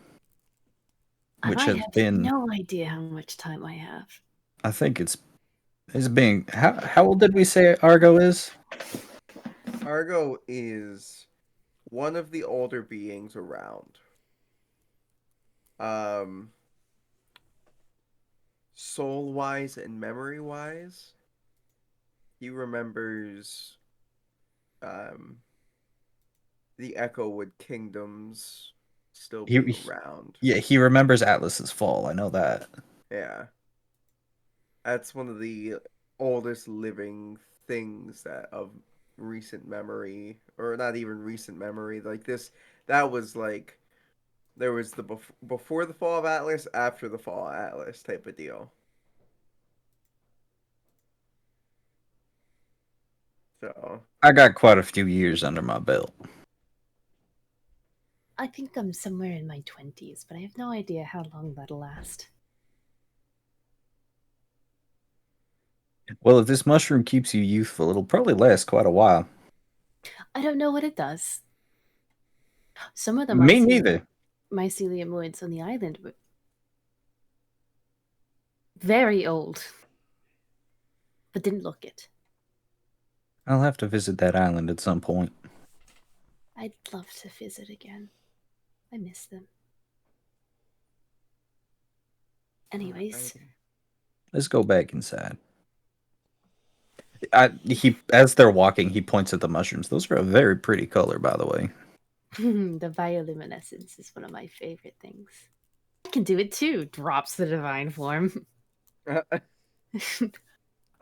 [SPEAKER 2] And
[SPEAKER 6] Which
[SPEAKER 2] I
[SPEAKER 6] has
[SPEAKER 2] have
[SPEAKER 6] been,
[SPEAKER 2] no idea how much time I have.
[SPEAKER 6] I think it's being, how old did we say Argo is?
[SPEAKER 4] Argo is one of the older beings around. Soul wise and memory wise, he remembers the Echowood kingdoms still being around.
[SPEAKER 6] Yeah, he remembers Atlas's fall. I know that.
[SPEAKER 4] Yeah. That's one of the oldest living things that of recent memory, or not even recent memory. Like this, that was like there was the before the fall of Atlas, after the fall of Atlas type of deal. So
[SPEAKER 6] I got quite a few years under my belt.
[SPEAKER 2] I think I'm somewhere in my 20s, but I have no idea how long that'll last.
[SPEAKER 6] Well, if this mushroom keeps you youthful, it'll probably last quite a while.
[SPEAKER 2] I don't know what it does. Some of the
[SPEAKER 6] Me neither.
[SPEAKER 2] mycelium woods on the island were very old, but didn't look it.
[SPEAKER 6] I'll have to visit that island at some point.
[SPEAKER 2] I'd love to visit again. I miss them. Anyways.
[SPEAKER 6] Let's go back inside. As they're walking, he points at the mushrooms. Those are a very pretty color, by the way.
[SPEAKER 2] The bioluminescence is one of my favorite things. I can do it too. Drops the divine form.
[SPEAKER 6] I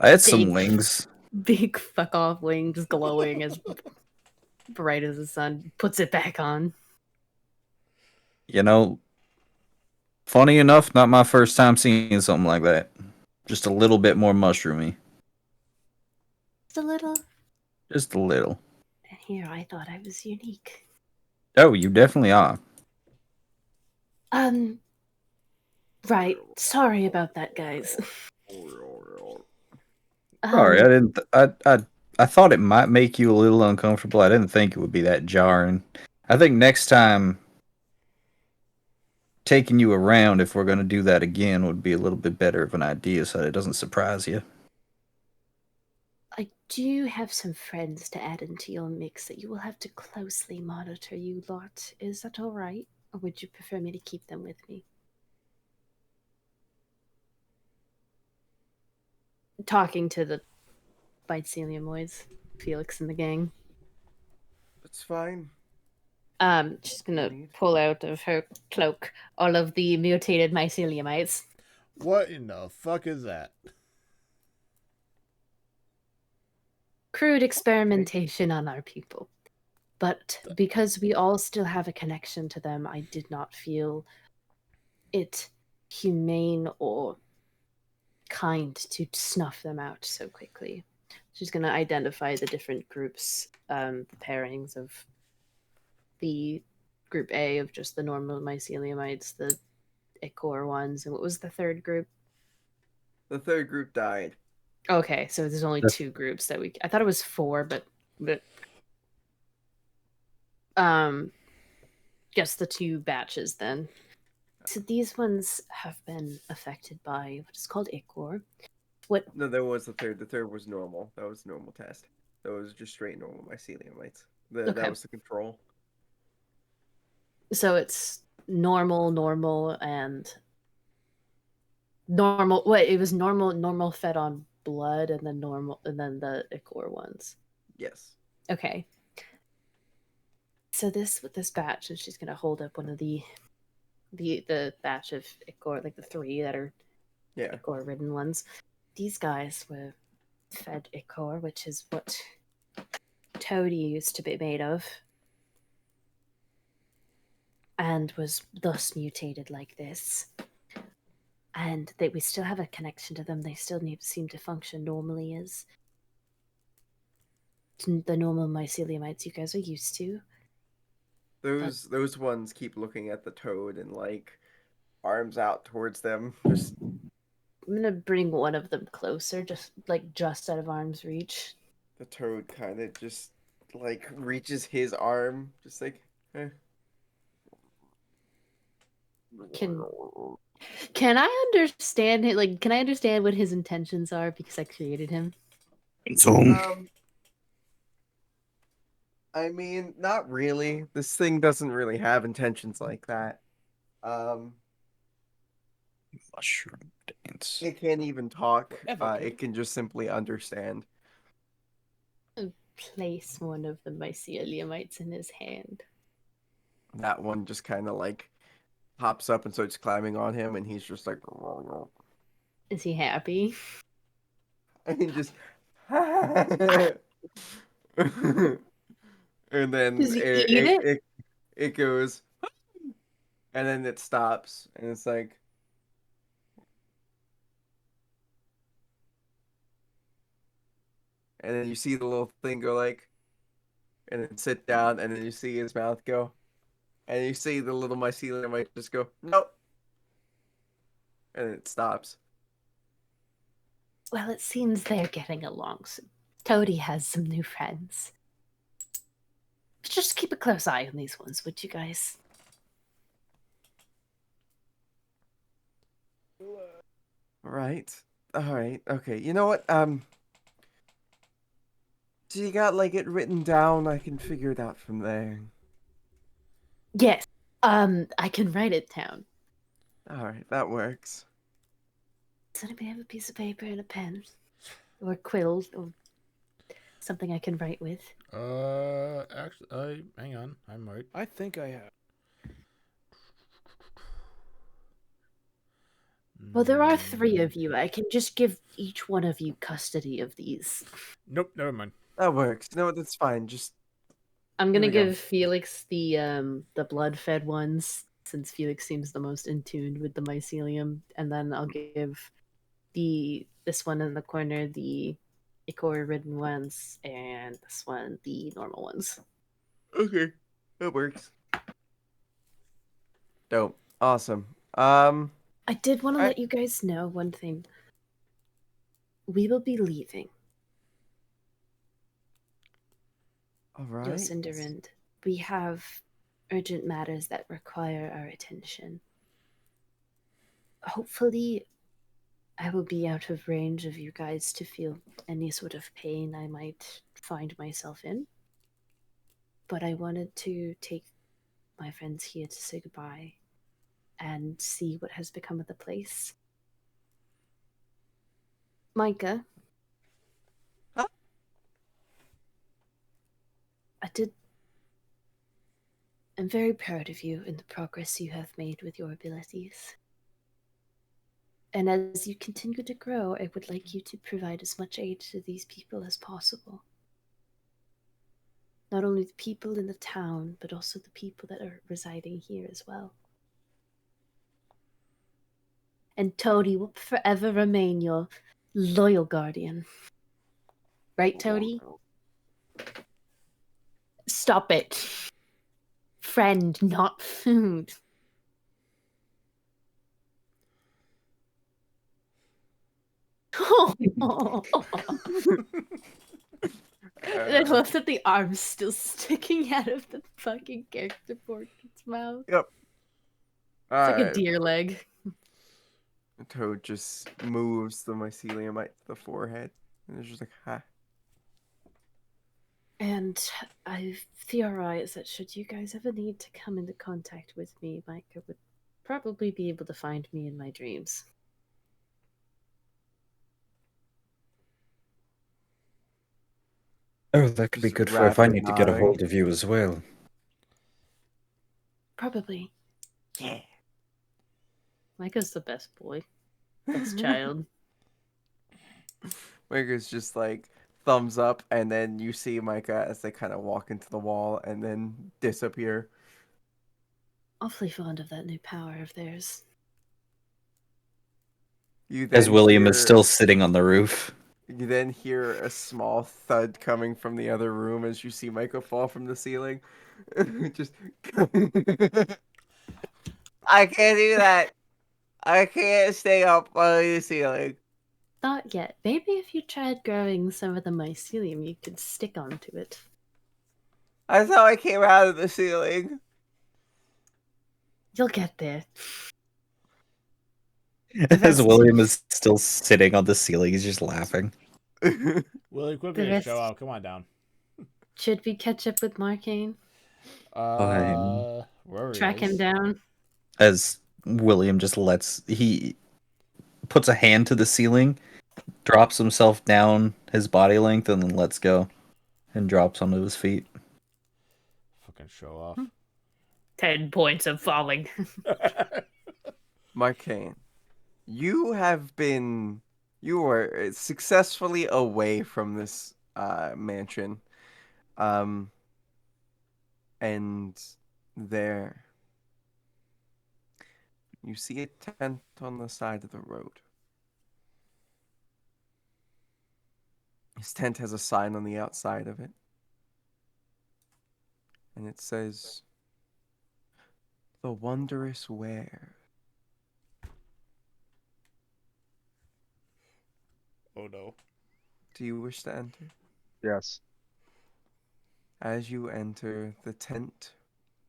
[SPEAKER 6] had some wings.
[SPEAKER 2] Big fuck off wings glowing as bright as the sun. Puts it back on.
[SPEAKER 6] You know, funny enough, not my first time seeing something like that. Just a little bit more mushroomy.
[SPEAKER 2] Just a little.
[SPEAKER 6] Just a little.
[SPEAKER 2] And here I thought I was unique.
[SPEAKER 6] Oh, you definitely are.
[SPEAKER 2] Right. Sorry about that, guys.
[SPEAKER 6] Sorry, I didn't. I thought it might make you a little uncomfortable. I didn't think it would be that jarring. I think next time, taking you around, if we're going to do that again, would be a little bit better of an idea, so that it doesn't surprise you.
[SPEAKER 2] I do have some friends to add into your mix that you will have to closely monitor, you lot. Is that all right? Or would you prefer me to keep them with me? Talking to the myceliumoids, Felix and the gang.
[SPEAKER 4] It's fine.
[SPEAKER 2] She's
[SPEAKER 4] No
[SPEAKER 2] gonna
[SPEAKER 4] need.
[SPEAKER 2] pull out of her cloak all of the mutated myceliumites.
[SPEAKER 3] What in the fuck is that?
[SPEAKER 2] Crude experimentation on our people. But because we all still have a connection to them, I did not feel it humane or kind to snuff them out so quickly. She's going to identify the different groups, the pairings of the group A of just the normal myceliumites, the ichor ones, and what was the third group?
[SPEAKER 4] The third group died.
[SPEAKER 2] Okay, so there's only
[SPEAKER 6] That's-
[SPEAKER 2] 2 groups that we. I thought it was 4, but just the 2 batches then. So these ones have been affected by what is called ichor. What?
[SPEAKER 4] No, there was the third. The third was normal. That was a normal test. That was just straight normal myceliumites.
[SPEAKER 2] Okay.
[SPEAKER 4] That was the control.
[SPEAKER 2] So it's normal, and normal. What? It was normal fed on blood, and then normal, and then the ichor ones.
[SPEAKER 4] Yes.
[SPEAKER 2] Okay. So with this batch, and she's gonna hold up one of the batch of ichor, like the 3 that are
[SPEAKER 4] Yeah.
[SPEAKER 2] ichor ridden ones. These guys were fed ichor, which is what Toady used to be made of, and was thus mutated like this. And we still have a connection to them. They still seem to function normally as the normal myceliumites you guys are used to.
[SPEAKER 4] Those ones keep looking at the toad and like arms out towards them. Just
[SPEAKER 2] I'm gonna bring one of them closer, just out of arm's reach.
[SPEAKER 4] the toad kind of just like reaches his arm, just like. Eh.
[SPEAKER 2] Can I understand it? Like, can I understand what his intentions are because I created him?
[SPEAKER 4] I mean, not really. This thing doesn't really have intentions like that.
[SPEAKER 6] Mushroom dance.
[SPEAKER 4] It can't even talk.
[SPEAKER 10] Whatever, kid.
[SPEAKER 4] It can just simply understand.
[SPEAKER 2] Place one of the myceliumites in his hand.
[SPEAKER 4] That one just kind of like pops up and starts climbing on him, and he's just like,
[SPEAKER 2] Is he happy?
[SPEAKER 4] and he just, and then
[SPEAKER 2] Does he eat it?
[SPEAKER 4] it goes, and then it stops, and it's like, and then you see the little thing go like, and then sit down, and then you see his mouth go, and you see the little mycelium might just go, nope, and it stops.
[SPEAKER 2] Well, it seems they're getting along. So Toady has some new friends. Just keep a close eye on these ones, would you guys?
[SPEAKER 4] All right, okay. You know what? So you got like it written down? I can figure it out from there.
[SPEAKER 2] Yes. I can write it down.
[SPEAKER 4] All right, that works.
[SPEAKER 2] Does anybody have a piece of paper and a pen? Or quill, or something I can write with?
[SPEAKER 3] Actually, hang on. I might.
[SPEAKER 10] I think I have.
[SPEAKER 2] Well, there are 3 of you. I can just give each one of you custody of these.
[SPEAKER 3] Nope, never mind.
[SPEAKER 4] That works. No, that's fine. Just
[SPEAKER 2] I'm gonna
[SPEAKER 4] Here we go.
[SPEAKER 2] give Felix the blood-fed ones, since Felix seems the most in tune with the mycelium, and then I'll give this one in the corner the ichor-ridden ones, and this one the normal ones.
[SPEAKER 4] okay. That works. Dope. Awesome.
[SPEAKER 2] I did want to
[SPEAKER 4] I-
[SPEAKER 2] let you guys know one thing. We will be leaving.
[SPEAKER 4] All right.
[SPEAKER 2] Yosindarand. We have urgent matters that require our attention. Hopefully, I will be out of range of you guys to feel any sort of pain I might find myself in. But I wanted to take my friends here to say goodbye and see what has become of the place. Micah?
[SPEAKER 4] Huh?
[SPEAKER 2] I'm very proud of you in the progress you have made with your abilities. And as you continue to grow, I would like you to provide as much aid to these people as possible. Not only the people in the town, but also the people that are residing here as well. And Toady will forever remain your loyal guardian. Right, Toady? Stop it. Friend, not food. I love that the arm's still sticking out of the fucking character portrait's mouth.
[SPEAKER 4] Yep.
[SPEAKER 2] It's like a
[SPEAKER 4] Alright.
[SPEAKER 2] deer leg.
[SPEAKER 4] Toad just moves the myceliumite to the forehead. And it's just like, ha.
[SPEAKER 2] And I theorize that should you guys ever need to come into contact with me, Micah would probably be able to find me in my dreams.
[SPEAKER 6] Oh, that could be
[SPEAKER 4] Just
[SPEAKER 6] good for if I
[SPEAKER 4] rapid
[SPEAKER 6] need to get a
[SPEAKER 4] nodding.
[SPEAKER 6] hold of you as well.
[SPEAKER 2] Probably.
[SPEAKER 4] Yeah.
[SPEAKER 2] Micah's the best boy. Best child.
[SPEAKER 4] Micah's just like thumbs up, and then you see Micah as they kind of walk into the wall and then disappear.
[SPEAKER 2] Awfully fond of that new power of theirs.
[SPEAKER 4] You
[SPEAKER 6] As
[SPEAKER 4] then
[SPEAKER 6] William
[SPEAKER 4] hear,
[SPEAKER 6] is still sitting on the roof.
[SPEAKER 4] You then hear a small thud coming from the other room as you see Micah fall from the ceiling. Just. I can't do that. I can't stay up on the ceiling.
[SPEAKER 2] Not yet. Maybe if you tried growing some of the mycelium, you could stick onto it.
[SPEAKER 4] I thought I came out of the ceiling.
[SPEAKER 2] You'll get there.
[SPEAKER 6] As William is still sitting on the ceiling, he's just laughing.
[SPEAKER 3] Willie, quit
[SPEAKER 2] The
[SPEAKER 3] being a
[SPEAKER 2] rest-
[SPEAKER 3] show off. Come on down.
[SPEAKER 2] Should we catch up with Marcane?
[SPEAKER 3] Wherever
[SPEAKER 2] Track
[SPEAKER 3] he
[SPEAKER 2] him
[SPEAKER 3] is.
[SPEAKER 2] down?
[SPEAKER 6] As William just he puts a hand to the ceiling, drops himself down his body length, and then lets go and drops onto his feet.
[SPEAKER 3] Fucking show off.
[SPEAKER 2] 10 points of falling.
[SPEAKER 4] Marcane, you were successfully away from this mansion. And there you see a tent on the side of the road. This tent has a sign on the outside of it. And it says, "The Wondrous Ware."
[SPEAKER 3] Oh no.
[SPEAKER 4] Do you wish to enter?
[SPEAKER 9] Yes.
[SPEAKER 4] As you enter the tent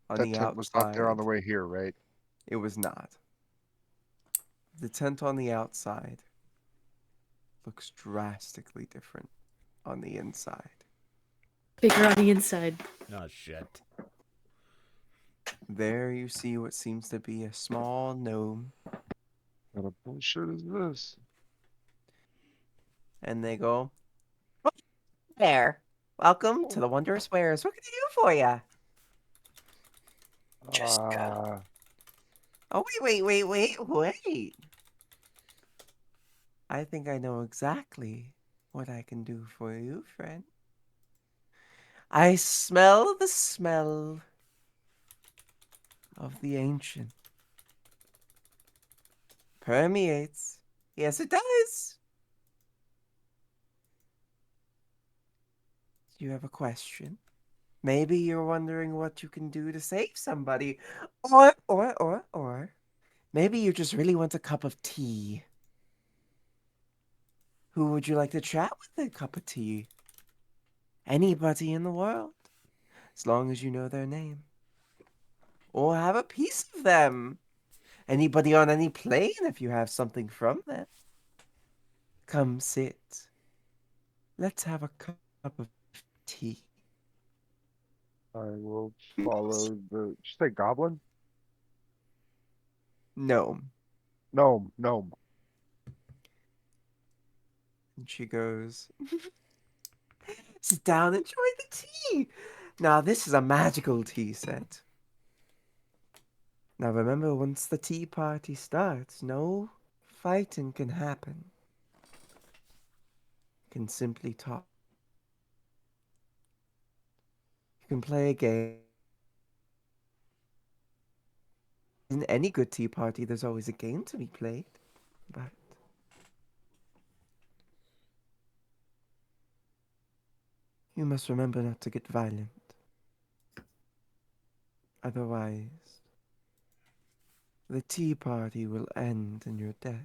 [SPEAKER 4] on
[SPEAKER 9] That
[SPEAKER 4] the
[SPEAKER 9] tent was not there on the
[SPEAKER 4] outside,
[SPEAKER 9] way here, right?
[SPEAKER 4] it was not. The tent on the outside looks drastically different on the inside.
[SPEAKER 2] Bigger on the inside.
[SPEAKER 3] Oh shit.
[SPEAKER 4] There you see what seems to be a small gnome,
[SPEAKER 9] What a bullshit is this?
[SPEAKER 4] and they go, "There, welcome to the Wondrous Wares. What can I do for you?"
[SPEAKER 8] Just go.
[SPEAKER 4] Oh, wait. I think I know exactly what I can do for you, friend. I smell the smell of the ancient. Permeates. Yes, it does. Do you have a question? Maybe you're wondering what you can do to save somebody. Or maybe you just really want a cup of tea. Who would you like to chat with a cup of tea? Anybody in the world, as long as you know their name. Or have a piece of them. Anybody on any plane if you have something from them. Come sit. Let's have a cup of tea.
[SPEAKER 9] I will follow the. Did you say goblin?
[SPEAKER 4] Gnome.
[SPEAKER 9] Gnome, gnome.
[SPEAKER 4] And she goes, sit down, enjoy the tea. Now, this is a magical tea set. Now, remember, once the tea party starts, no fighting can happen. You can simply talk. You can play a game. In any good tea party, there's always a game to be played. But you must remember not to get violent. Otherwise, the tea party will end in your death.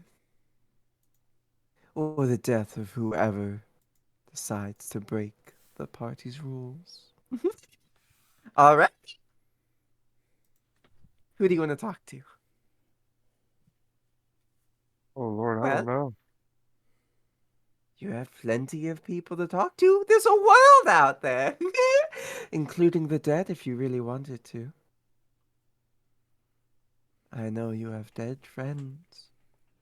[SPEAKER 4] Or the death of whoever decides to break the party's rules. All right. Who do you want to talk to?
[SPEAKER 9] Oh Lord, I don't
[SPEAKER 4] Well,
[SPEAKER 9] know.
[SPEAKER 4] you have plenty of people to talk to. There's a world out there, including the dead if you really wanted to. I know you have dead friends,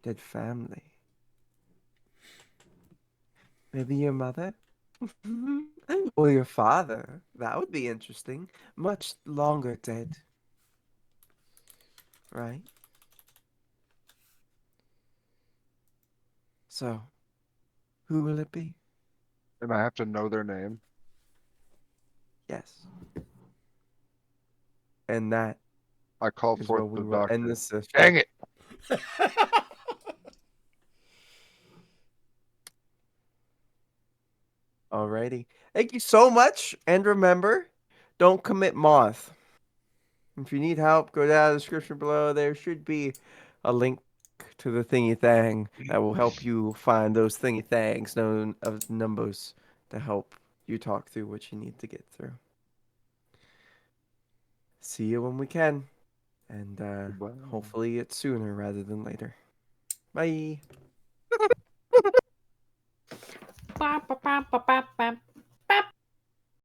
[SPEAKER 4] dead family. Maybe your mother? Or your father. That would be interesting. Much longer dead. Right? So, who will it be?
[SPEAKER 9] And I have to know their name.
[SPEAKER 4] Yes. And that
[SPEAKER 9] I call
[SPEAKER 4] is
[SPEAKER 9] forth
[SPEAKER 4] where we
[SPEAKER 9] the
[SPEAKER 4] will end
[SPEAKER 9] doctor.
[SPEAKER 4] this session.
[SPEAKER 9] Dang it!
[SPEAKER 4] Alrighty. Thank you so much. And remember, don't commit moth. If you need help, go down to the description below. There should be a link to the thingy thing that will help you find those thingy things known as numbers to help you talk through what you need to get through. See you when we can. And
[SPEAKER 9] Goodbye.
[SPEAKER 4] hopefully it's sooner rather than later. Bye.
[SPEAKER 2] Ba, ba, ba, ba, ba, ba.